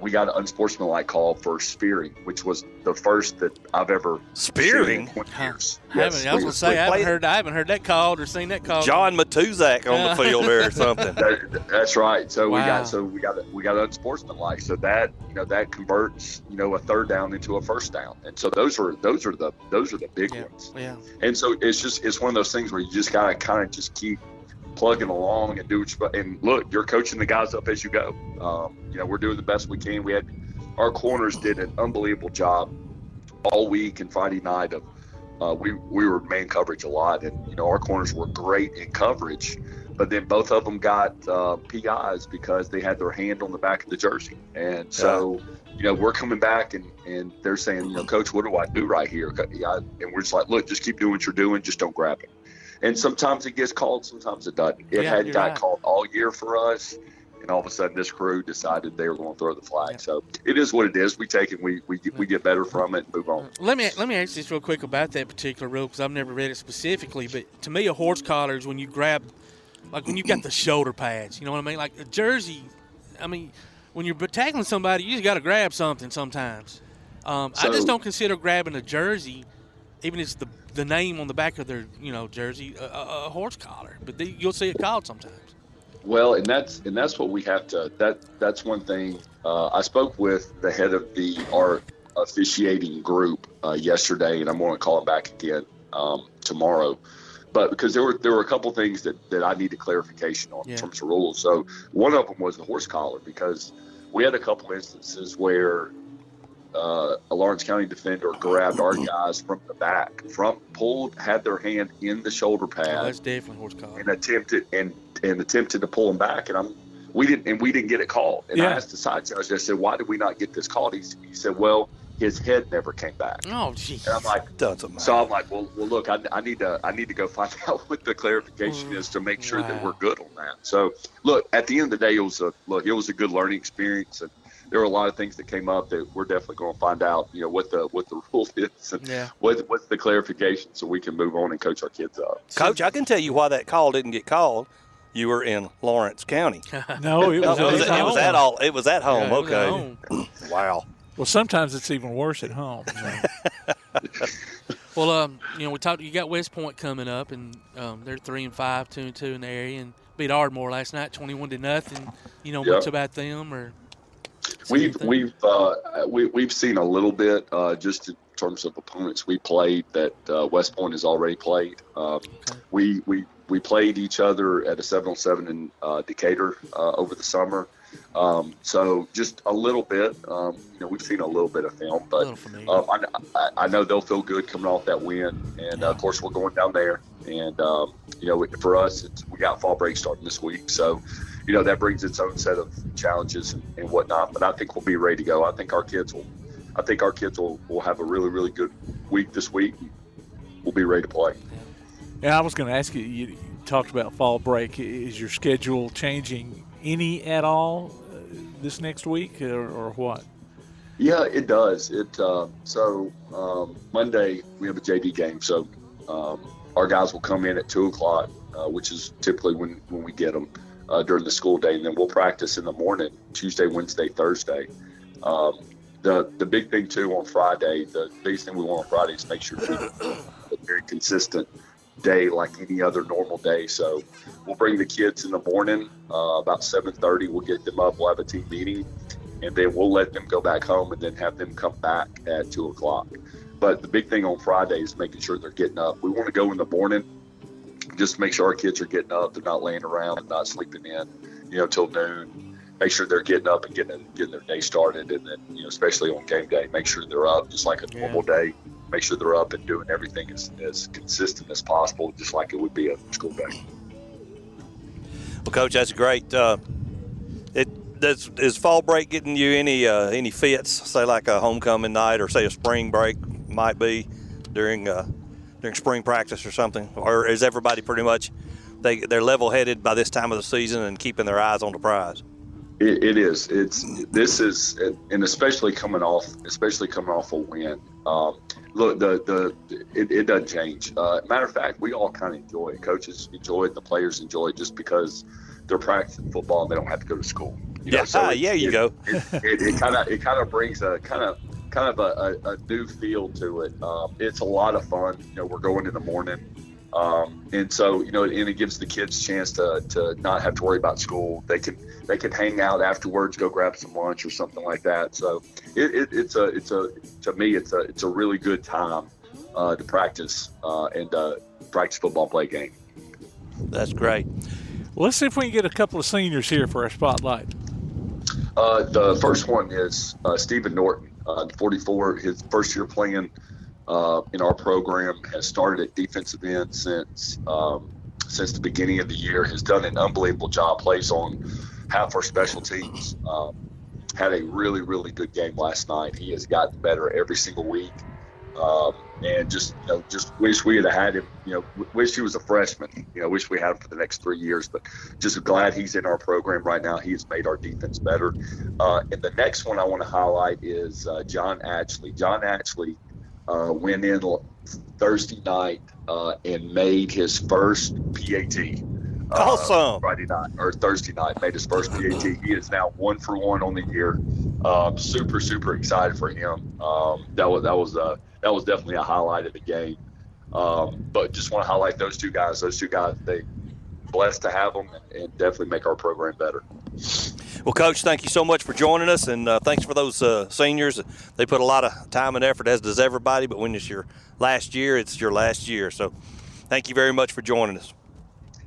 we got an unsportsmanlike call for spearing, which was the first that I've ever spearing. Seen in 20 years. I was gonna say I haven't heard that called or seen that called. John Matuzak on the field there or something. That's right. So wow. we got unsportsmanlike. So that that converts a third down into a first down, and so those are the big ones. Yeah. And so it's one of those things where you just gotta kind of just keep plugging along and do what and look, you're coaching the guys up as you go. We're doing the best we can. Our corners did an unbelievable job all week and Friday night of we were man coverage a lot, and our corners were great in coverage, but then both of them got PIs because they had their hand on the back of the jersey. And so we're coming back and they're saying, Coach, what do I do right here? And we're just like, look, just keep doing what you're doing, just don't grab it. And sometimes it gets called, sometimes it doesn't. It had got called all year for us, and all of a sudden this crew decided they were going to throw the flag. Yeah. So it is what it is. We take it, we get better from it and move on. Let me ask this real quick about that particular rule, because I've never read it specifically. But to me, a horse collar is when you grab, like when you got the shoulder pads. You know what I mean? Like a jersey. I mean, when you're tackling somebody, you just got to grab something sometimes. I just don't consider grabbing a jersey, even if it's the name on the back of their jersey, a horse collar, but you'll see it called sometimes. Well, and that's what we have to. That's one thing. I spoke with the head of our officiating group yesterday, and I'm going to call him back again tomorrow. But because there were a couple things that I needed clarification on in terms of rules. So one of them was the horse collar, because we had a couple instances where a Lawrence County defender grabbed our guys from the back, had their hand in the shoulder pad. Oh, that's definitely horse collar. And attempted to pull him back, and we didn't get it called. And I asked the side judge, I said, why did we not get this called? He said, well, his head never came back. Oh, geez. And I'm like, doesn't matter. So I'm like, well, look, I need to go find out what the clarification is to make sure that we're good on that. So look, at the end of the day, it was a good learning experience, and there were a lot of things that came up that we're definitely going to find out, what the rule is and what's the clarification, so we can move on and coach our kids up. Coach, I can tell you why that call didn't get called. You were in Lawrence County. No, it was at home. Yeah, okay. Home. Wow. Well, sometimes it's even worse at home. Well, we talked. You got West Point coming up, and they're 3-5, 2-2 in the area, and beat Ardmore last night, 21-0. Much about them or? We've seen a little bit just in terms of opponents we played that West Point has already played. We played each other at a 7-on-7 in Decatur over the summer. So just a little bit. We've seen a little bit of film, but I know they'll feel good coming off that win. And of course, we're going down there. And for us, we got fall break starting this week, so. That brings its own set of challenges and whatnot, but I think we'll be ready to go. I think our kids will have a really, really good week this week. We'll be ready to play. Yeah, I was going to ask you, you talked about fall break. Is your schedule changing any at all this next week or what? Yeah, it does. Monday we have a JV game, so our guys will come in at 2:00, which is typically when we get them. During the school day, and then we'll practice in the morning, Tuesday, Wednesday, Thursday. The big thing too on Friday, the biggest thing we want on Friday is make sure we have a very consistent day like any other normal day. So we'll bring the kids in the morning about 7:30. We'll get them up. We'll have a team meeting, and then we'll let them go back home and then have them come back at 2:00. But the big thing on Friday is making sure they're getting up. We want to go in the morning. Just to make sure our kids are getting up, they're not laying around and not sleeping in, till noon. Make sure they're getting up and getting their day started, and then, especially on game day, make sure they're up just like a normal day. Make sure they're up and doing everything as consistent as possible, just like it would be a school day. Well, Coach, that's great. Is fall break getting you any fits, say like a homecoming night or say a spring break might be during spring practice or something, or is everybody pretty much they're level-headed by this time of the season and keeping their eyes on the prize? It is. This is, and especially coming off a win. Look, it doesn't change. Matter of fact, we all kind of enjoy it. Coaches enjoy it. The players enjoy it just because they're practicing football and they don't have to go to school. You go. It kind of brings a kind of a new feel to it. It's a lot of fun. We're going in the morning. And so, and it gives the kids a chance to not have to worry about school. They can hang out afterwards, go grab some lunch or something like that. So to me, it's a really good time to practice and practice football, play game. That's great. Well, let's see if we can get a couple of seniors here for our spotlight. The first one is Stephen Norton, 44, his first year playing in our program, has started at defensive end since the beginning of the year, has done an unbelievable job, plays on half our special teams, had a really, really good game last night. He has gotten better every single week, and just wish we had him, wish he was a freshman, wish we had him for the next 3 years, but just glad he's in our program right now. He has made our defense better. And the next one I want to highlight is John Ashley. John Ashley went in Thursday night and made his first PAT. Awesome. Friday night or Thursday night, made his first PAT. He is now 1 for 1 on the year. Super, super excited for him. That was definitely a highlight of the game. But just want to highlight those two guys. They blessed to have them and definitely make our program better. Well, Coach, thank you so much for joining us, and thanks for those seniors. They put a lot of time and effort, as does everybody, but when it's your last year, it's your last year. So thank you very much for joining us.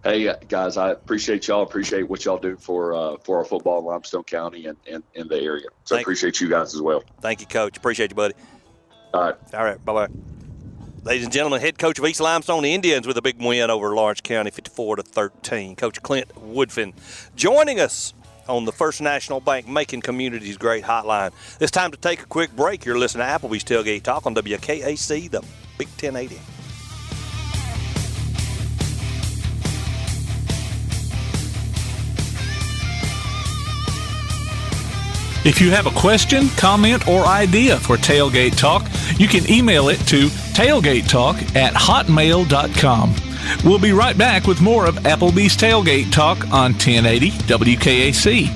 Hey, guys, I appreciate y'all. Appreciate what y'all do for our football in Limestone County and in the area. So appreciate you guys as well. Thank you, Coach. Appreciate you, buddy. All right, bye-bye. Ladies and gentlemen, head coach of East Limestone, the Indians, with a big win over Lawrence County, 54-13. Coach Clint Woodfin joining us on the First National Bank Making Communities Great hotline. It's time to take a quick break. You're listening to Applebee's Tailgate Talk on WKAC, the Big 1080. If you have a question, comment, or idea for Tailgate Talk, you can email it to tailgatetalk@hotmail.com. We'll be right back with more of Applebee's Tailgate Talk on 1080 WKAC.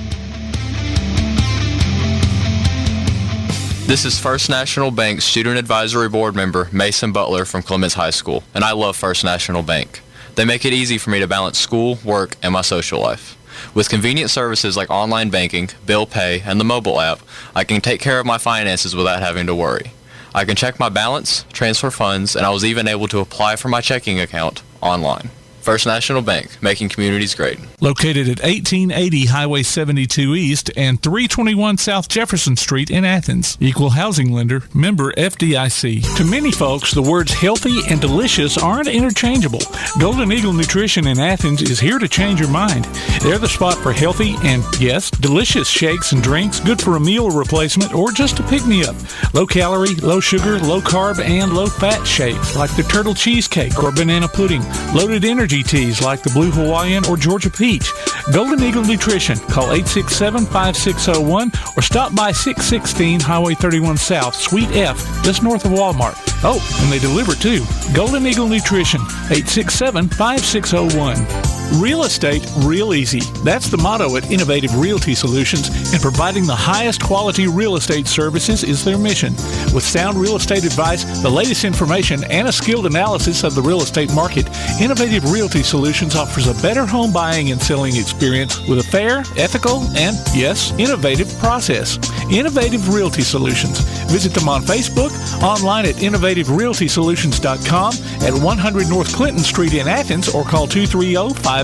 This is First National Bank Student Advisory Board member Mason Butler from Clements High School, and I love First National Bank. They make it easy for me to balance school, work, and my social life. With convenient services like online banking, bill pay, and the mobile app, I can take care of my finances without having to worry. I can check my balance, transfer funds, and I was even able to apply for my checking account online. First National Bank, making communities great. Located at 1880 Highway 72 East and 321 South Jefferson Street in Athens. Equal housing lender, member FDIC. To many folks, the words healthy and delicious aren't interchangeable. Golden Eagle Nutrition in Athens is here to change your mind. They're the spot for healthy and, yes, delicious shakes and drinks, good for a meal replacement or just a pick-me-up. Low calorie, low sugar, low carb, and low fat shakes like the turtle cheesecake or banana pudding. Loaded energy teas like the Blue Hawaiian or Georgia Peach. Golden Eagle Nutrition. Call 867-5601 or stop by 616 Highway 31 South, Suite F, just north of Walmart. Oh, and they deliver too. Golden Eagle Nutrition, 867-5601. Real estate, real easy. That's the motto at Innovative Realty Solutions, and providing the highest quality real estate services is their mission. With sound real estate advice, the latest information, and a skilled analysis of the real estate market, Innovative Realty Solutions offers a better home buying and selling experience with a fair, ethical, and, yes, innovative process. Innovative Realty Solutions. Visit them on Facebook, online at innovativerealtysolutions.com, at 100 North Clinton Street in Athens, or call 230-5950.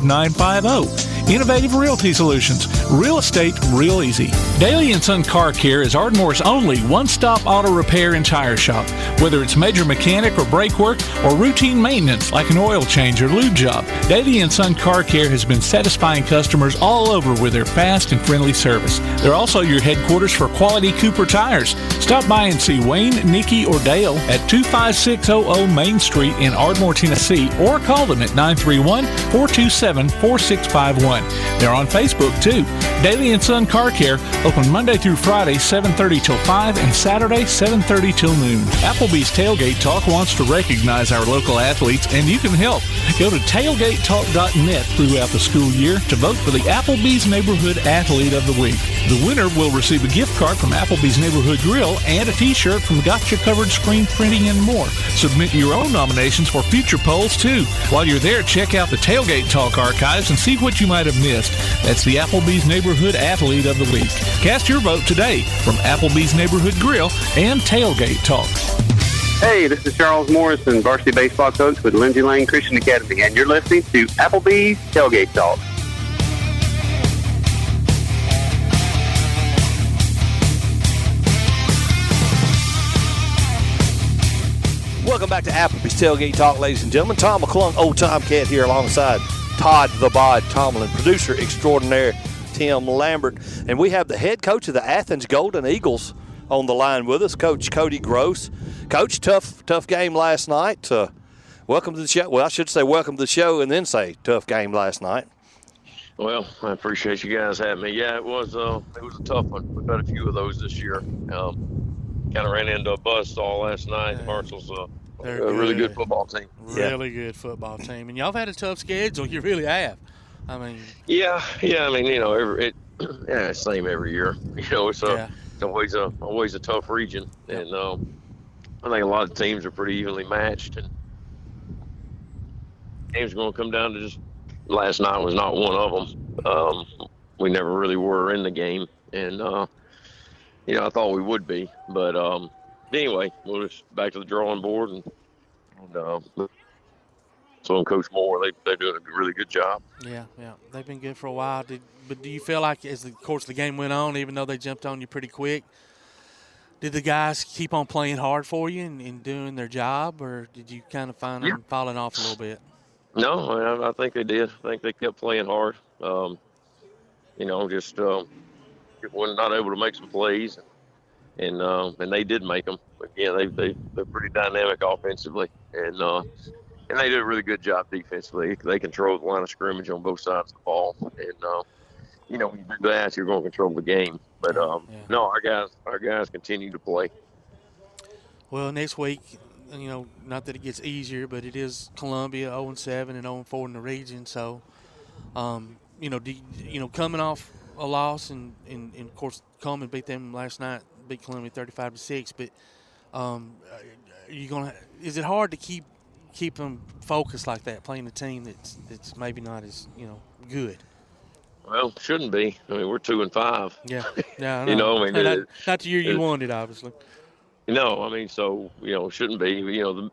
Innovative Realty Solutions. Real estate, real easy. Daly & Son Car Care is Ardmore's only one-stop auto repair and tire shop. Whether it's major mechanic or brake work or routine maintenance like an oil change or lube job, Daly & Son Car Care has been satisfying customers all over with their fast and friendly service. They're also your headquarters for quality Cooper tires. Stop by and see Wayne, Nikki, or Dale at 25600 Main Street in Ardmore, Tennessee, or call them at 931-427-4651. time. They're on Facebook, too. Daily and Son Car Care, open Monday through Friday, 7:30 till 5, and Saturday, 7:30 till noon. Applebee's Tailgate Talk wants to recognize our local athletes, and you can help. Go to tailgatetalk.net throughout the school year to vote for the Applebee's Neighborhood Athlete of the Week. The winner will receive a gift card from Applebee's Neighborhood Grill and a t-shirt from Gotcha Covered Screen Printing and more. Submit your own nominations for future polls, too. While you're there, check out the Tailgate Talk archives and see what you might have missed. That's the Applebee's Neighborhood Athlete of the Week. Cast your vote today from Applebee's Neighborhood Grill and Tailgate Talk. Hey, this is Charles Morrison, varsity baseball coach with Lindsay Lane Christian Academy, and you're listening to Applebee's Tailgate Talk. Welcome back to Applebee's Tailgate Talk, ladies and gentlemen. Tom McClung, Old Tomcat here alongside Todd the Bod Tomlin, producer extraordinaire Tim Lambert. And we have the head coach of the Athens Golden Eagles on the line with us, Coach Cody Gross. Coach, tough game last night. Welcome to the show. Well, I should say welcome to the show and then say tough game last night. Well, I appreciate you guys having me. Yeah, it was a tough one. We've had a few of those this year. Kind of ran into a buzzsaw last night. Marshall's a really good football team. Really good football team. And y'all have had a tough schedule. You really have. I mean. Yeah. I mean, same every year. It's always a tough region. And I think a lot of teams are pretty evenly matched. And games are going to come down to just last night was not one of them. We never really were in the game. And, I thought we would be, but anyway, we're just back to the drawing board, and so Coach Moore, they're doing a really good job. Yeah, they've been good for a while. But do you feel like as the game went on, even though they jumped on you pretty quick, did the guys keep on playing hard for you and doing their job, or did you kind of find them falling off a little bit? No, I think they did. I think they kept playing hard. Just were not able to make some plays, and they did make them. Again, they're pretty dynamic offensively, and they did a really good job defensively. They controlled the line of scrimmage on both sides of the ball, and when you do that, you're going to control the game. But no, our guys continue to play. Well, next week, not that it gets easier, but it is Columbia 0-7 and 0-4 in the region. So, coming off a loss, and of course Coleman beat them last night, beat Columbia 35-6. But is it hard to keep them focused like that, playing a team that's maybe not as good? Well, shouldn't be. I mean, we're 2-5. Yeah. I know. Not the year you wanted, obviously. No, I mean, so shouldn't be. The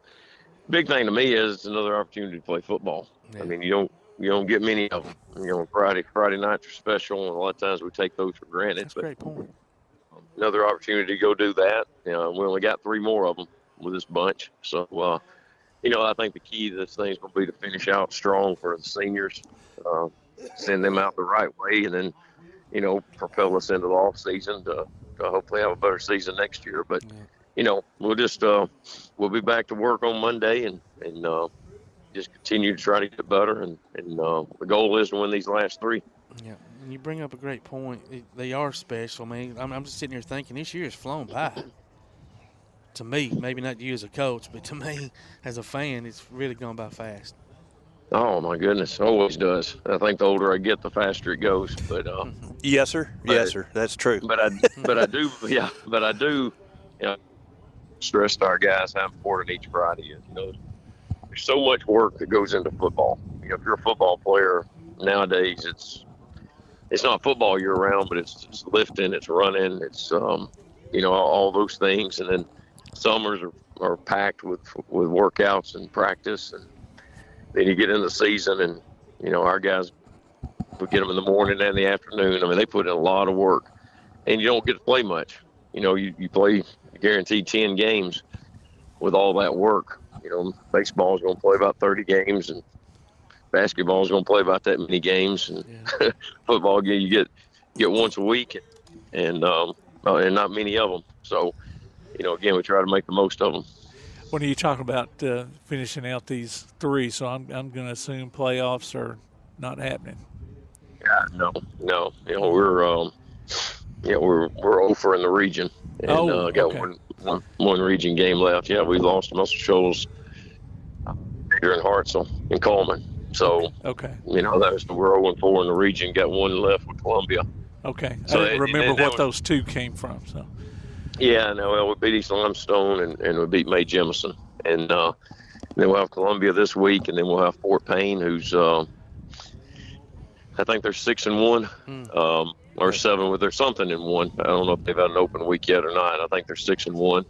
big thing to me is it's another opportunity to play football. Yeah. I mean, you don't get many of them. Friday nights are special, and a lot of times we take those for granted. That's a great point. Another opportunity to go do that. We only got 3 more of them with this bunch. So, I think the key to this thing is going to be to finish out strong for the seniors, send them out the right way, and then, propel us into the off season to hopefully have a better season next year. But, we'll just we'll be back to work on Monday and just continue to try to get better. And the goal is to win these last 3. Yeah, and you bring up a great point. They are special. I mean, I'm just sitting here thinking this year has flown by. To me, maybe not you as a coach, but to me as a fan, it's really gone by fast. Oh my goodness, always does. I think the older I get, the faster it goes. But yes, sir. Yes, sir. That's true. But I do stress to our guys how important each Friday is. There's so much work that goes into football. If you're a football player nowadays, it's not football year round, but it's lifting, it's running, it's all those things. And then summers are packed with workouts and practice, and then you get in the season, and our guys, we get them in the morning and the afternoon. I mean, they put in a lot of work, and you don't get to play much. You play guaranteed 10 games with all that work. Baseball is going to play about 30 games, and basketball is going to play about that many games, and football you get once a week, and not many of them. So, again, we try to make the most of them. When you talk about finishing out these 3, so I'm going to assume playoffs are not happening. No. We're 0-for in the region, and got one region game left. Yeah, we lost to Muscle Shoals here in Hartselle and Coleman. So we're 0-4 in the region. Got one left with Columbia. Okay, so I didn't remember what those two came from. So yeah, no, well, we beat East Limestone and we beat May Jemison, and then we'll have Columbia this week, and then we'll have Fort Payne, who's I think they're 6-1. Or 7 with their something in one. I don't know if they've had an open week yet or not. I think they're 6-1.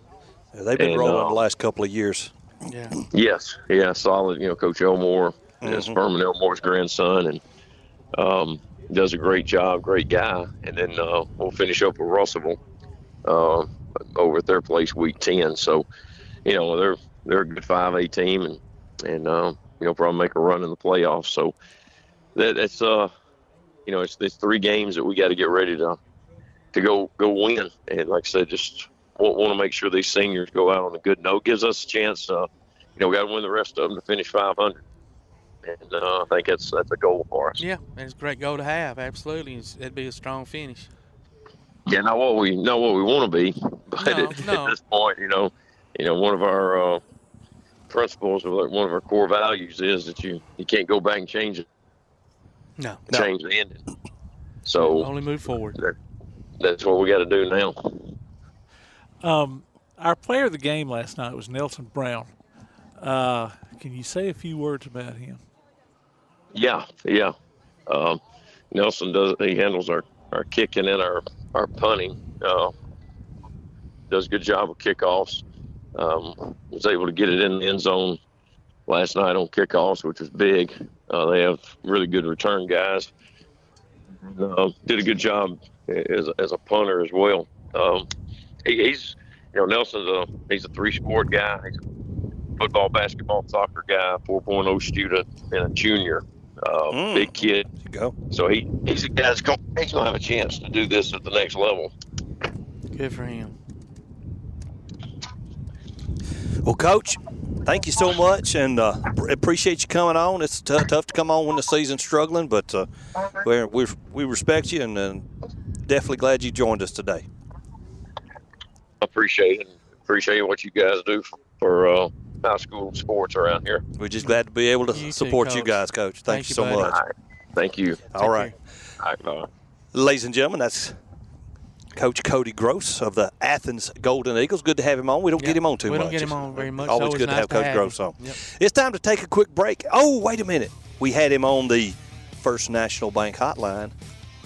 Yeah, they've been rolling the last couple of years. Yeah. Yes. Yeah. Solid. Coach Elmore is Furman Elmore's grandson, and does a great job. Great guy. And then we'll finish up with Russellville over at their place week 10. So, they're a good 5A team, and probably make a run in the playoffs. So that's it's 3 games that we got to get ready to go win. And like I said, just want to make sure these seniors go out on a good note. Gives us a chance. We got to win the rest of them to finish 500. And I think that's a goal for us. Yeah, it's a great goal to have. Absolutely, it'd be a strong finish. Yeah, not what we want to be, but at this point, one of our principles, one of our core values is that you can't go back and change it. Change the ending. So only move forward. That's what we got to do now. Our player of the game last night was Nelson Brown. Can you say a few words about him? Yeah. Nelson he handles our kicking and our punting. Does a good job of kickoffs. Was able to get it in the end zone last night on kickoffs, which was big. They have really good return guys. Did a good job as a punter as well. He's Nelson's he's a 3-sport guy. He's a football, basketball, soccer guy, 4.0 student, and a junior. Big kid. Go. So he's a guy that's going to have a chance to do this at the next level. Good for him. Well, Coach, thank you so much, and appreciate you coming on. It's tough to come on when the season's struggling, but we respect you, and definitely glad you joined us today. I appreciate it. Appreciate what you guys do for high school sports around here. We're just glad to be able to support you guys, Coach. Thank you so much. All right. Thank you. All right. All right, bye. Ladies and gentlemen, that's Coach Cody Gross of the Athens Golden Eagles. Good to have him on. We don't get him on too much. We don't get him on very much. Always good to have Coach Gross on. Yep. It's time to take a quick break. Oh, wait a minute. We had him on the First National Bank hotline,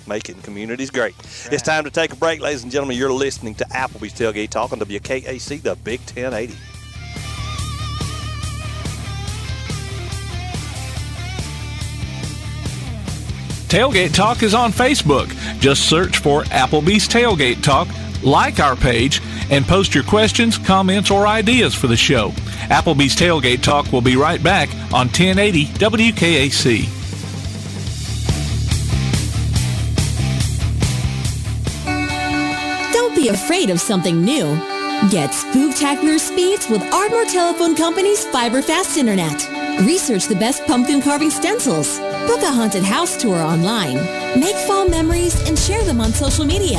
making communities great. Right. It's time to take a break, ladies and gentlemen. You're listening to Applebee's Tailgate Talk on WKAC, the Big 1080. Tailgate Talk is on Facebook. Just search for Applebee's Tailgate Talk, like our page, and post your questions, comments, or ideas for the show. Applebee's Tailgate Talk will be right back on 1080 WKAC. Don't be afraid of something new. Get spooktacular speeds with Ardmore Telephone Company's Fiber Fast Internet. Research the best pumpkin carving stencils. Book a haunted house tour online. Make fall memories and share them on social media.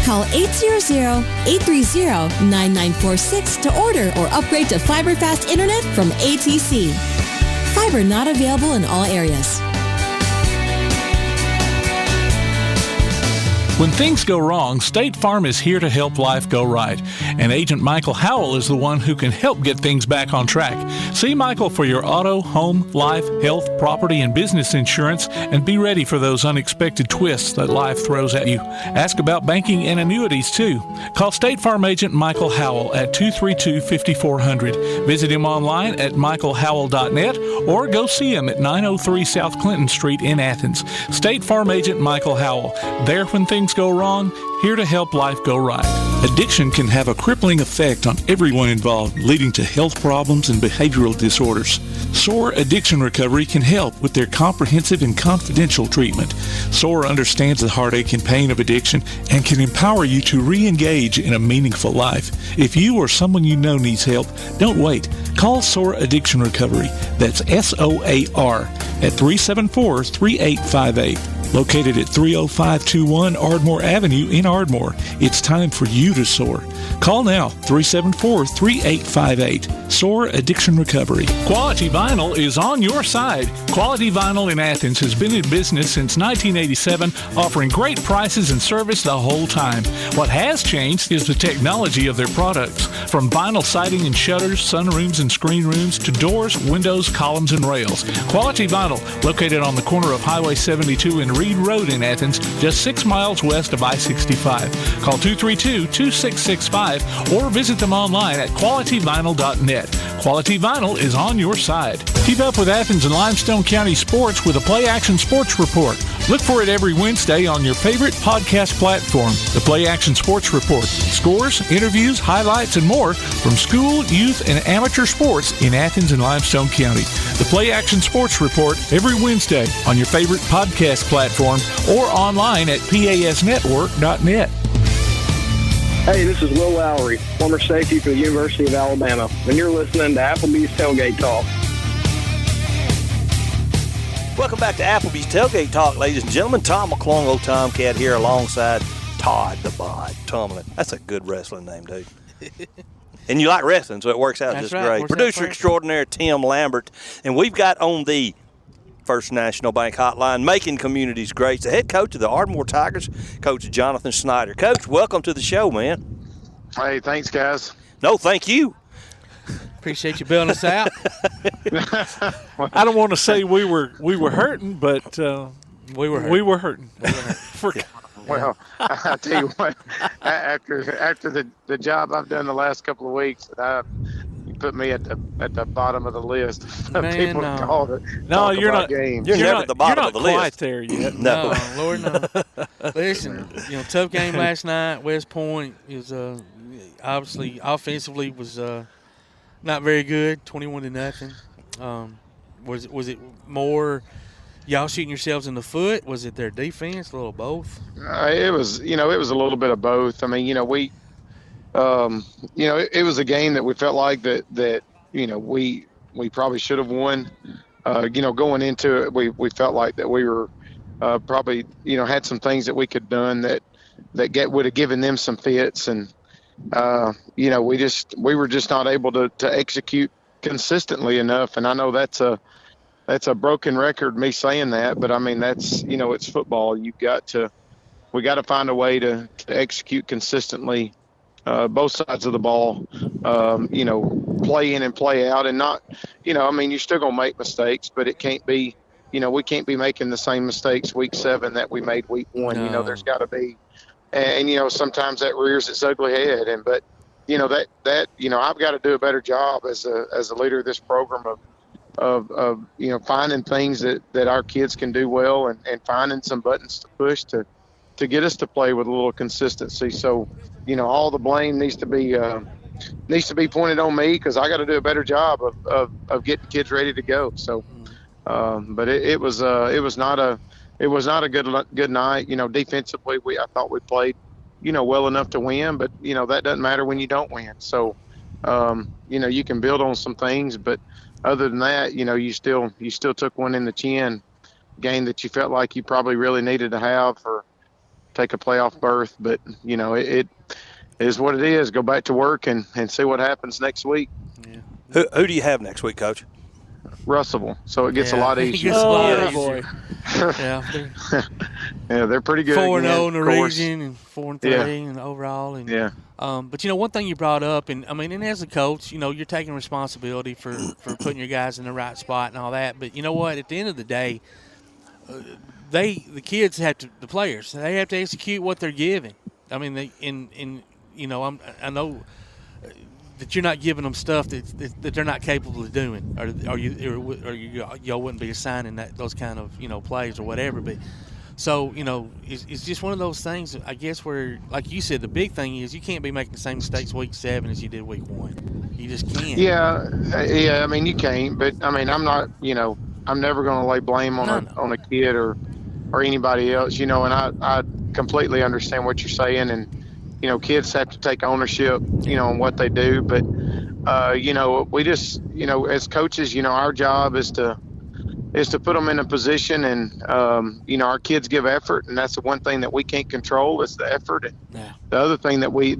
Call 800-830-9946 to order or upgrade to Fiber Fast Internet from ATC. Fiber not available in all areas. When things go wrong, State Farm is here to help life go right. And Agent Michael Howell is the one who can help get things back on track. See Michael for your auto, home, life, health, property, and business insurance, and be ready for those unexpected twists that life throws at you. Ask about banking and annuities, too. Call State Farm Agent Michael Howell at 232-5400. Visit him online at michaelhowell.net or go see him at 903 South Clinton Street in Athens. State Farm Agent Michael Howell. There when things go wrong, here to help life go right. Addiction can have a crippling effect on everyone involved, leading to health problems and behavioral disorders. SOAR Addiction Recovery can help with their comprehensive and confidential treatment. SOAR understands the heartache and pain of addiction and can empower you to re-engage in a meaningful life. If you or someone you know needs help, don't wait. Call SOAR Addiction Recovery. That's SOAR at 374-3858. Located at 30521 Ardmore Avenue in Ardmore, it's time for you to soar. Call now, 374-3858. SOAR Addiction Recovery. Quality Vinyl is on your side. Quality Vinyl in Athens has been in business since 1987, offering great prices and service the whole time. What has changed is the technology of their products. From vinyl siding and shutters, sunrooms and screen rooms, to doors, windows, columns, and rails. Quality Vinyl, located on the corner of Highway 72 and Reed Road in Athens, just 6 miles west of I-65. Call 232-2665 or visit them online at qualityvinyl.net. Quality Vinyl is on your side. Keep up with Athens and Limestone County sports with a Play Action Sports Report. Look for it every Wednesday on your favorite podcast platform. The Play Action Sports Report. Scores, interviews, highlights, and more from school, youth, and amateur sports in Athens and Limestone County. The Play Action Sports Report every Wednesday on your favorite podcast platform or online at pasnetwork.net. Hey, this is Will Lowry, former safety for the University of Alabama, and you're listening to Applebee's Tailgate Talk. Welcome back to Applebee's Tailgate Talk, ladies and gentlemen. Tom McClung, old Tomcat here alongside Todd the Bod Tomlin. That's a good wrestling name, dude. And you like wrestling, so it works out just great. Producer extraordinaire Tim Lambert. And we've got on the First National Bank Hotline, making communities great, the head coach of the Ardmore Tigers, Coach Jonathan Snider. Coach, welcome to the show, man. Hey, thanks, guys. No, thank you. Appreciate you bailing us out. I don't want to say we were hurting, but we were hurting. We were hurting. Well, I tell you what, after the job I've done the last couple of weeks, you put me at the bottom of the list. People called it. No, you're not. Games. You're never at the bottom of the list. You're not quite there yet. No, Lord, no. Listen, tough game last night. West Point is obviously offensively was not very good, 21-0. Was it more y'all shooting yourselves in the foot? Was it their defense? A little of both? It was a little bit of both. I mean, we. It was a game that we felt like that we probably should have won. Going into it, we felt like that we were probably had some things that we could have done that would have given them some fits, and we were just not able to execute consistently enough. And I know that's a broken record, me saying that, but I mean that's it's football. We got to find a way to execute consistently. Both sides of the ball, play in and play out, and not, you're still going to make mistakes, but it can't be, we can't be making the same mistakes week 7 that we made week 1. No. There's got to be, and sometimes that rears its ugly head, but I've got to do a better job as a leader of this program of finding things that our kids can do well, and finding some buttons to push to get us to play with a little consistency. So, all the blame needs to be pointed on me, because I got to do a better job of getting kids ready to go. So, but it was not a good night. Defensively, I thought we played, well enough to win, but that doesn't matter when you don't win. So, you can build on some things, but other than that, you still took one in the chin, game that you felt like you probably really needed to have for take a playoff berth. But it is what it is. Go back to work and see what happens next week. Yeah. Who do you have next week, Coach? Russellville, so it gets a lot easier. Boy. They're pretty good. 4-0 in the region and 4-3 and overall. And, but one thing you brought up, and as a coach, you're taking responsibility for putting your guys in the right spot and all that. But you know what? At the end of the day, the kids the players, they have to execute what they're given. I mean, I know that you're not giving them stuff that they're not capable of doing, or y'all wouldn't be assigning those kind of plays or whatever. But so it's just one of those things, I guess, where, like you said, the big thing is you can't be making the same mistakes week 7 as you did week 1. You just can't. Yeah. I mean, you can't. But I mean, I'm not. I'm never going to lay blame on a kid or anybody else. And I completely understand what you're saying, and kids have to take ownership, on what they do. But we just, as coaches, our job is to is to put them in a position, and our kids give effort, and that's the one thing that we can't control is the effort. And the other thing that we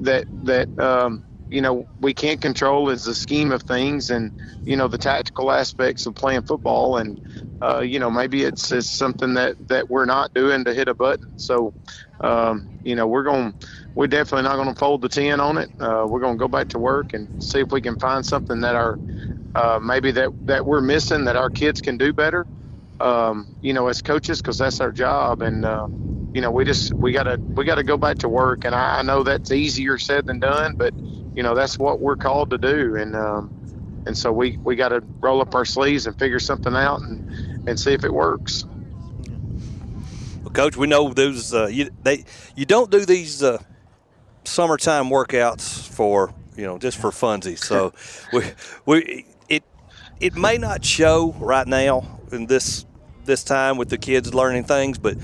can't control is the scheme of things, and the tactical aspects of playing football. And maybe it's something that we're not doing to hit a button. So we're definitely not going to fold the 10 on it. We're going to go back to work and see if we can find something that maybe that we're missing, that our kids can do better, as coaches, because that's our job. And we gotta go back to work. And I know that's easier said than done, but that's what we're called to do. And so we got to roll up our sleeves and figure something out and see if it works. Well, Coach, we know those you don't do these summertime workouts for just for funsies. So it may not show right now in this time with the kids learning things, but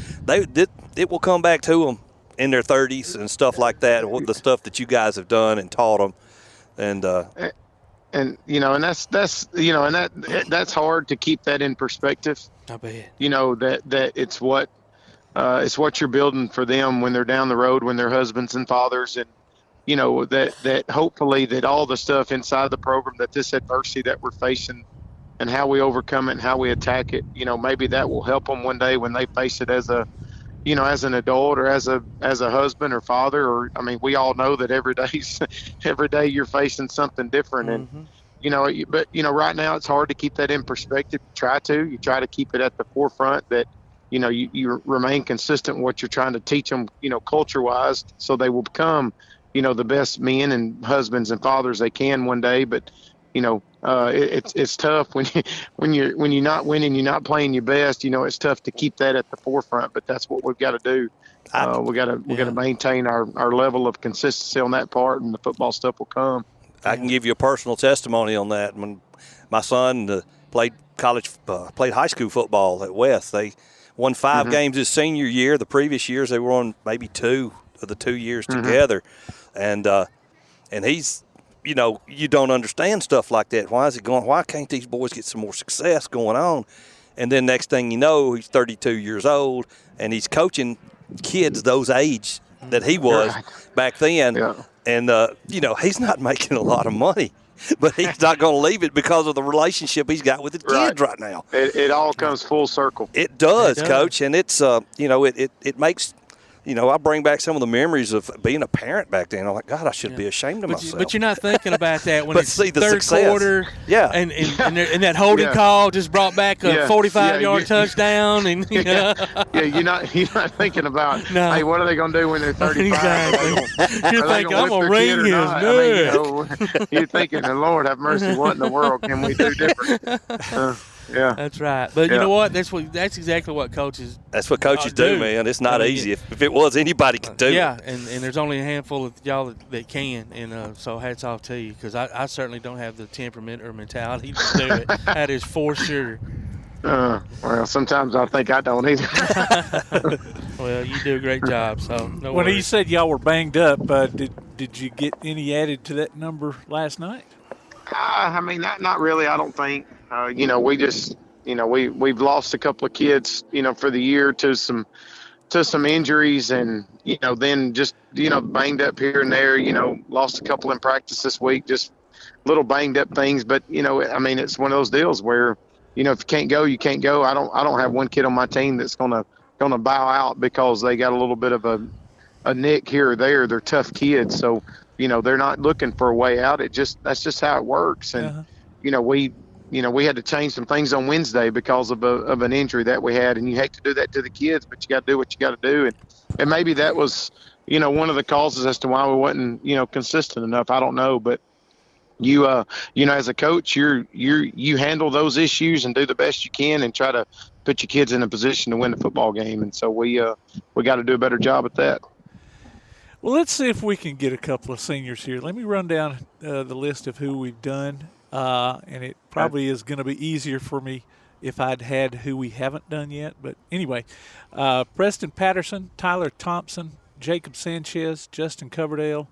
it will come back to them in their 30s and stuff like that. The stuff that you guys have done and taught them, and that's hard to keep that in perspective. I bet. That it's what you're building for them when they're down the road, when they're husbands and fathers, and that hopefully that all the stuff inside the program, that this adversity that we're facing and how we overcome it and how we attack it, maybe that will help them one day when they face it as an adult or as a husband or father. Or, we all know that every day you're facing something different. And, but right now it's hard to keep that in perspective. You try to keep it at the forefront, that, you remain consistent in what you're trying to teach them, culture wise, so they will become, the best men and husbands and fathers they can one day. But, it's tough when you're not winning, you're not playing your best. It's tough to keep that at the forefront. But that's what we've got to do. We got to maintain our level of consistency on that part, and the football stuff will come. I can give you a personal testimony on that. When my son played high school football at West, they won 5 games his senior year. The previous years they were on maybe 2 of the 2 years together, and he's. You don't understand stuff like that. Why is it going? Why can't these boys get some more success going on? And then next thing you know, he's 32 years old, and he's coaching kids those age that he was back then. Yeah. And, he's not making a lot of money, but he's not going to leave it because of the relationship he's got with his kids right now. It all comes full circle. It does, Coach, and it's, it makes – I bring back some of the memories of being a parent back then. I'm like, God, I should be ashamed of myself. But you're not thinking about that when it's third success. Quarter. Yeah. And that holding call just brought back a 45-yard touchdown. And you're not thinking about, hey, what are they going to do when they're 35? Exactly. You're thinking, I'm going to ring his neck. You're thinking, Lord have mercy, what in the world can we do different? Yeah, that's right. But you know what? That's exactly what coaches. That's what coaches do, man. It's not easy. If it was, anybody could do it. Yeah, and there's only a handful of y'all that can, and so hats off to you, because I certainly don't have the temperament or mentality to do it. That is for sure. Well, sometimes I think I don't either. Well, you do a great job. So no when worries. you said y'all were banged up, did you get any added to that number last night? Not really. I don't think. We just, we've lost a couple of kids, for the year to some injuries, and then just banged up here and there. Lost a couple in practice this week, just little banged up things. But it's one of those deals where if you can't go, you can't go. I don't have one kid on my team that's gonna bow out because they got a little bit of a nick here or there. They're tough kids, so they're not looking for a way out. That's just how it works. And we had to change some things on Wednesday because of an injury that we had, and you hate to do that to the kids, but you got to do what you got to do. And maybe that was, one of the causes as to why we wasn't, consistent enough. I don't know, but you as a coach, you handle those issues and do the best you can and try to put your kids in a position to win the football game. And so we got to do a better job at that. Well, let's see if we can get a couple of seniors here. Let me run down the list of who we've done. And it probably is going to be easier for me if I'd had who we haven't done yet. But anyway, Preston Patterson, Tyler Thompson, Jacob Sanchez, Justin Coverdale,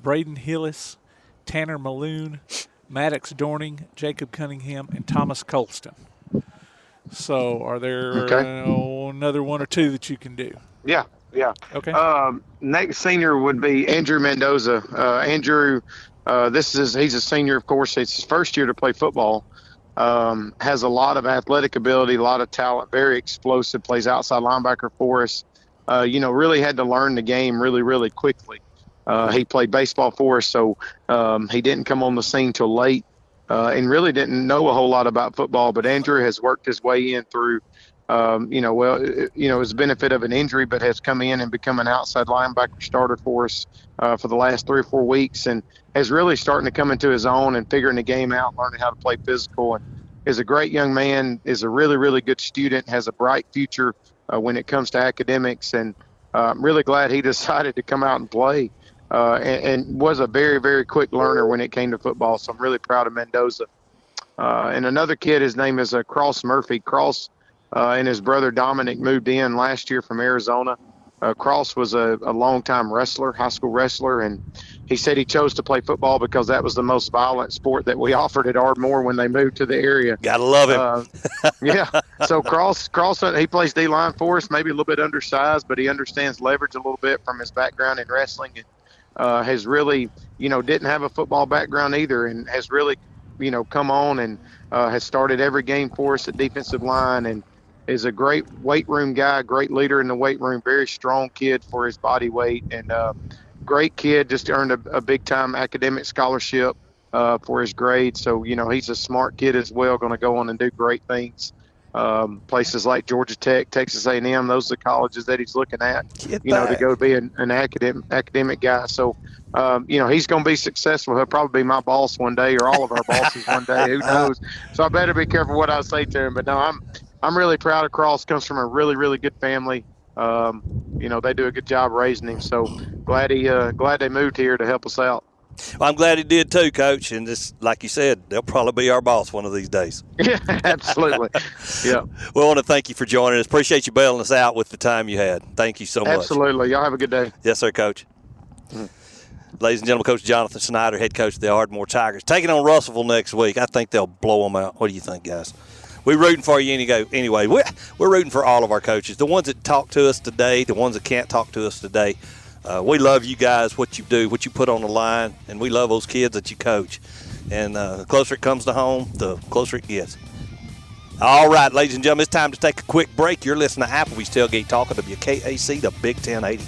Braden Hillis, Tanner Malloon, Maddox Dorning, Jacob Cunningham, and Thomas Colston. So are there another one or two that you can do? Yeah. Okay. Next senior would be Andrew Mendoza. Andrew, he's a senior, of course. It's his first year to play football. Has a lot of athletic ability, a lot of talent, very explosive, plays outside linebacker for us. Really had to learn the game really, really quickly. He played baseball for us, so he didn't come on the scene till late and really didn't know a whole lot about football. But Andrew has worked his way in through, his benefit of an injury, but has come in and become an outside linebacker starter for us for the last 3 or 4 weeks, and is really starting to come into his own and figuring the game out, learning how to play physical, and is a great young man, is a really, really good student, has a bright future when it comes to academics, and I'm really glad he decided to come out and play and was a very, very quick learner when it came to football, so I'm really proud of Mendoza. And another kid, his name is Cross Murphy. Cross and his brother Dominic moved in last year from Arizona. Cross was a longtime wrestler, high school wrestler, and he said he chose to play football because that was the most violent sport that we offered at Ardmore when they moved to the area. Gotta love him. Yeah. So Cross, he plays D-line for us, maybe a little bit undersized, but he understands leverage a little bit from his background in wrestling, and has really, didn't have a football background either, and has really, come on and has started every game for us at defensive line, and is a great weight room guy, great leader in the weight room, very strong kid for his body weight, and great kid, just earned a big-time academic scholarship for his grades. So, he's a smart kid as well, going to go on and do great things. Places like Georgia Tech, Texas A&M, those are the colleges that he's looking at, to go be an academic guy. So, he's going to be successful. He'll probably be my boss one day, or all of our bosses one day. Who knows? So I better be careful what I say to him. But no, I'm really proud of Cross. Comes from a really, really good family. They do a good job raising him. So glad they moved here to help us out. Well, I'm glad he did too, Coach. And just like you said, they'll probably be our boss one of these days. Yeah, absolutely. Yeah. We want to thank you for joining us. Appreciate you bailing us out with the time you had. Thank you so much. Absolutely. Y'all have a good day. Yes, sir, Coach. Mm-hmm. Ladies and gentlemen, Coach Jonathan Snider, head coach of the Ardmore Tigers, taking on Russellville next week. I think they'll blow them out. What do you think, guys? We're rooting for you anyway. We're rooting for all of our coaches, the ones that talk to us today, the ones that can't talk to us today. We love you guys, what you do, what you put on the line, and we love those kids that you coach. And the closer it comes to home, the closer it gets. All right, ladies and gentlemen, it's time to take a quick break. You're listening to Applebee's Tailgate Talk on WKAC, the Big 1080.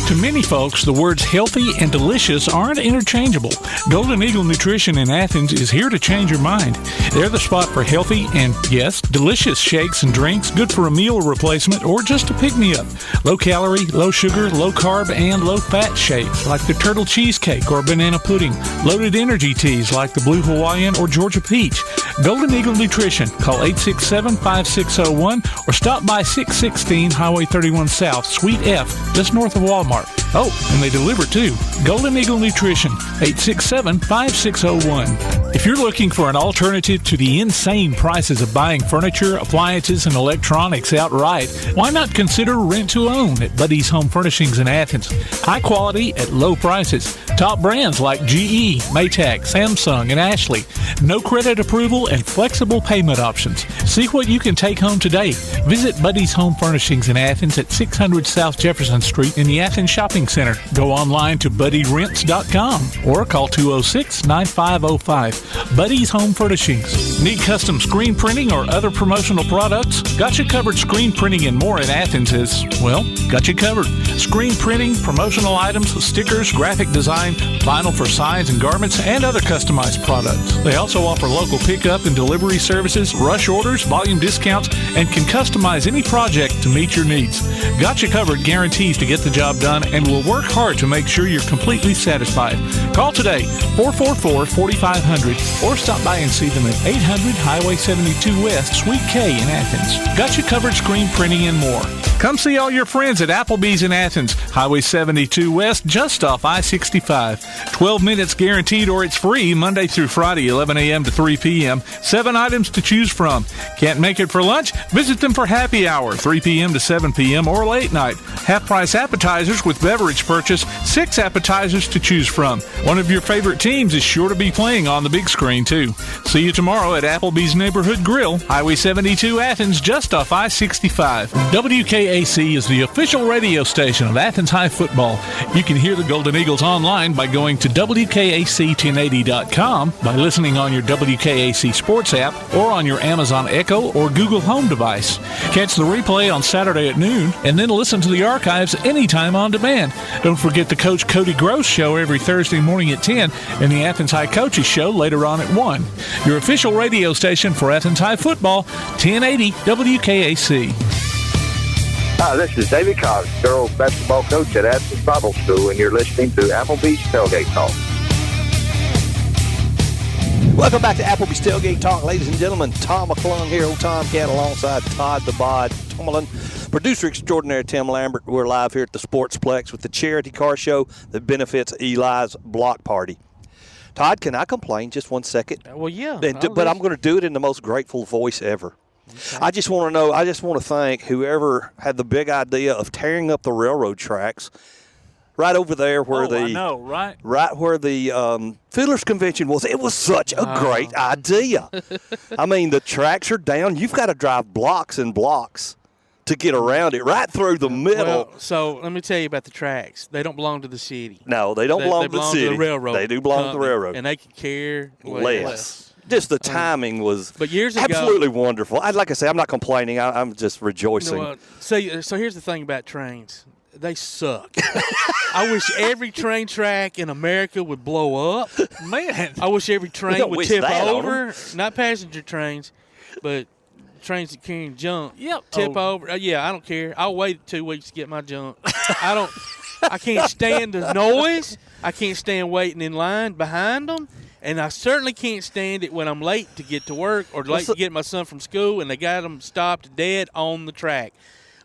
To many folks, the words healthy and delicious aren't interchangeable. Golden Eagle Nutrition in Athens is here to change your mind. They're the spot for healthy and, yes, delicious shakes and drinks, good for a meal replacement or just a pick-me-up. Low-calorie, low-sugar, low-carb, and low-fat shakes like the turtle cheesecake or banana pudding. Loaded energy teas like the Blue Hawaiian or Georgia Peach. Golden Eagle Nutrition. Call 867-5601 or stop by 616 Highway 31 South, Suite F, just north of Walmart. Oh, and they deliver too. Golden Eagle Nutrition, 867-5601. If you're looking for an alternative to the insane prices of buying furniture, appliances, and electronics outright, why not consider rent to own at Buddy's Home Furnishings in Athens? High quality at low prices. Top brands like GE, Maytag, Samsung, and Ashley. No credit approval and flexible payment options. See what you can take home today. Visit Buddy's Home Furnishings in Athens at 600 South Jefferson Street in the Athens Shopping Center. Go online to buddyrents.com or call 206-9505. Buddy's Home Furnishings. Need custom screen printing or other promotional products? Got You Covered Screen Printing and More in Athens is, well, got you covered. Screen printing, promotional items, stickers, graphic design, vinyl for signs and garments, and other customized products. They also offer local pickup and delivery services, rush orders, volume discounts, and can customize any project to meet your needs. Got You Covered guarantees to get the job done and will work hard to make sure you're completely satisfied. Call today, 444-4500, or stop by and see them at 800 Highway 72 West, Suite K in Athens. Got You Covered Screen Printing and More. Come see all your friends at Applebee's in Athens, Highway 72 West, just off I-65. $1.25. 12 minutes guaranteed or it's free Monday through Friday, 11 a.m. to 3 p.m. 7 items to choose from. Can't make it for lunch? Visit them for happy hour, 3 p.m. to 7 p.m. or late night. Half-price appetizers with beverage purchase, 6 appetizers to choose from. One of your favorite teams is sure to be playing on the big screen, too. See you tomorrow at Applebee's Neighborhood Grill, Highway 72 Athens, just off I-65. WKAC is the official radio station of Athens High football. You can hear the Golden Eagles online by going to WKAC1080.com, by listening on your WKAC Sports app, or on your Amazon Echo or Google Home device. Catch the replay on Saturday at noon, and then listen to the archives anytime on demand. Don't forget the Coach Cody Gross show every Thursday morning at 10, and the Athens High Coaches show later on at 1. Your official radio station for Athens High football, 1080 WKAC. Hi, this is David Cox, girls basketball coach at Athens Bible School, and you're listening to Applebee's Tailgate Talk. Welcome back to Applebee's Tailgate Talk, ladies and gentlemen. Tom McClung here, old Tomcat, alongside Todd the Bod Tomlin, producer extraordinary Tim Lambert. We're live here at the Sportsplex with the charity car show that benefits Eli's block party. Todd, can I complain just 1 second? Well, yeah. But I'm going to do it in the most grateful voice ever. Okay. I just want to thank whoever had the big idea of tearing up the railroad tracks right over there where right where the Fiddlers Convention was. It was such a great idea. I mean, the tracks are down. You've got to drive blocks and blocks to get around it, right through the middle. Well, so let me tell you about the tracks. They don't belong to the city. No, they don't belong to the city. To the railroad. They do belong to the railroad. And they can care less. Just the timing was but years ago, absolutely wonderful. Like I say, I'm not complaining. I'm just rejoicing. So here's the thing about trains. They suck. I wish every train track in America would blow up. Man. I wish every train would tip over. Not passenger trains, but trains that carry junk. Tip over. I don't care. I'll wait 2 weeks to get my junk. I can't stand the noise. I can't stand waiting in line behind them. And I certainly can't stand it when I'm late to get to work or late to get my son from school and they got them stopped dead on the track.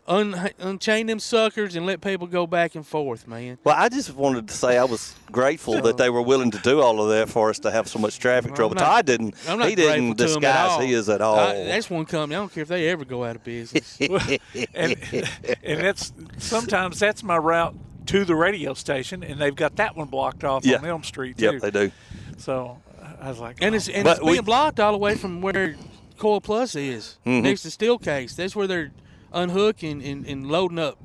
Unchain them suckers and let people go back and forth, man. Well, I just wanted to say I was grateful that they were willing to do all of that for us to have so much traffic trouble. Todd didn't. He didn't disguise his at all. That's one company. I don't care if they ever go out of business. and that's sometimes that's my route to the radio station, and they've got that one blocked off on Elm Street too. Yep, they do. So I was like, it's being blocked all the way from where Coil Plus is, next to Steelcase. That's where they're unhooking and loading up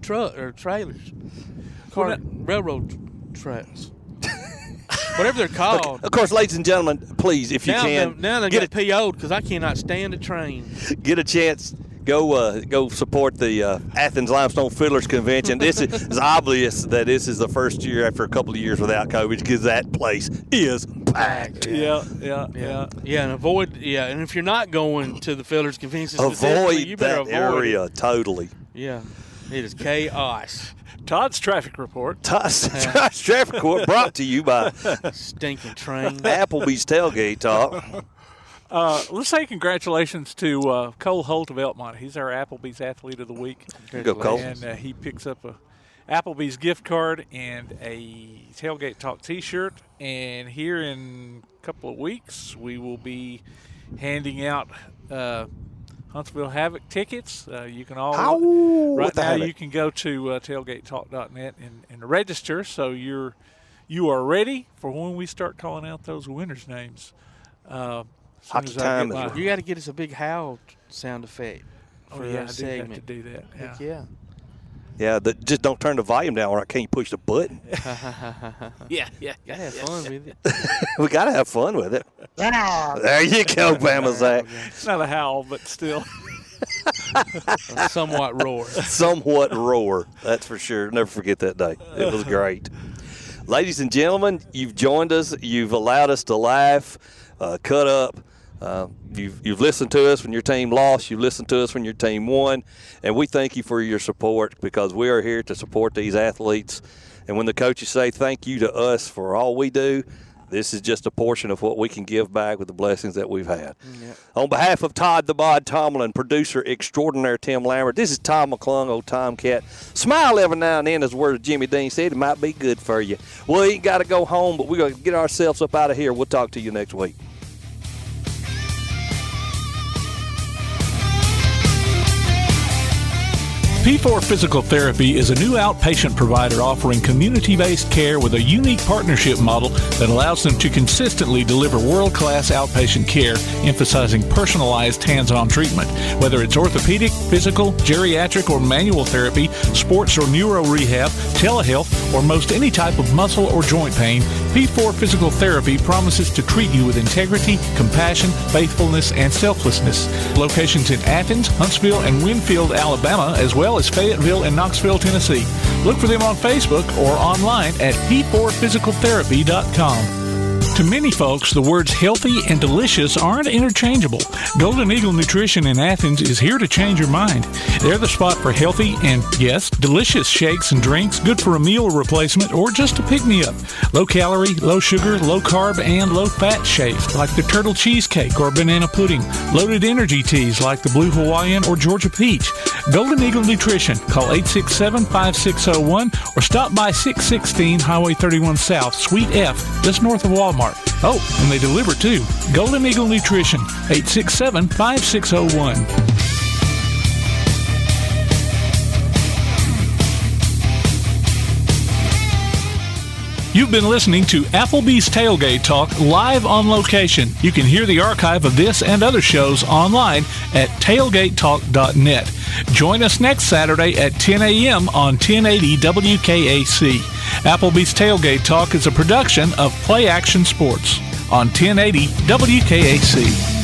truck or trailers, railroad tracks, whatever they're called. Of course, ladies and gentlemen, please, if you can, now they get PO'd because I cannot stand a train. Get a chance. Go support the Athens Limestone Fiddlers Convention. This is obvious that this is the first year after a couple of years without COVID because that place is packed. Yeah. And avoid. And if you're not going to the Fiddlers Convention, avoid you better that area it. Totally. Yeah, it is chaos. Todd's traffic report. Todd's traffic report brought to you by stinking train. Applebee's Tailgate Talk. Let's say congratulations to Cole Holt of Elkmont. He's our Applebee's Athlete of the Week. Go, Cole. And he picks up a Applebee's gift card and a Tailgate Talk T-shirt. And here in a couple of weeks, we will be handing out Huntsville Havoc tickets. You can all right now. You can go to tailgatetalk.net and register, so you are ready for when we start calling out those winners' names. Hockey time. You got to get us a big howl sound effect. I do have to do that. Yeah. Yeah, just don't turn the volume down or I can't push the button. Yeah. Gotta have fun with it. We got to have fun with it. There you go, Bama Zach. It's not a howl, but still. A somewhat roar. Somewhat roar. That's for sure. Never forget that day. It was great. Ladies and gentlemen, you've joined us. You've allowed us to laugh, cut up. You've listened to us when your team lost. You've listened to us when your team won. And we thank you for your support because we are here to support these athletes. And when the coaches say thank you to us for all we do, This is just a portion of what we can give back with the blessings that we've had. On behalf of Todd the Bod Tomlin, producer extraordinaire Tim Lambert, this is Tom McClung, old Tomcat. Smile every now and then, as the word of Jimmy Dean said. It might be good for you. We ain't got to go home, but we're going to get ourselves up out of here. We'll talk to you next week. P4 Physical Therapy is a new outpatient provider offering community-based care with a unique partnership model that allows them to consistently deliver world-class outpatient care, emphasizing personalized hands-on treatment. Whether it's orthopedic, physical, geriatric, or manual therapy, sports or neuro rehab, telehealth, or most any type of muscle or joint pain, P4 Physical Therapy promises to treat you with integrity, compassion, faithfulness, and selflessness. Locations in Athens, Huntsville, and Winfield, Alabama, as well as Fayetteville and Knoxville, Tennessee. Look for them on Facebook or online at p4physicaltherapy.com. To many folks, the words healthy and delicious aren't interchangeable. Golden Eagle Nutrition in Athens is here to change your mind. They're the spot for healthy and, yes, delicious shakes and drinks, good for a meal replacement or just a pick-me-up. Low-calorie, low-sugar, low-carb, and low-fat shakes like the turtle cheesecake or banana pudding. Loaded energy teas like the Blue Hawaiian or Georgia Peach. Golden Eagle Nutrition. Call 867-5601 or stop by 616 Highway 31 South, Suite F, just north of Walmart. Oh, and they deliver too. Golden Eagle Nutrition, 867-5601. You've been listening to Applebee's Tailgate Talk live on location. You can hear the archive of this and other shows online at tailgatetalk.net. Join us next Saturday at 10 a.m. on 1080 WKAC. Applebee's Tailgate Talk is a production of Play Action Sports on 1080 WKAC.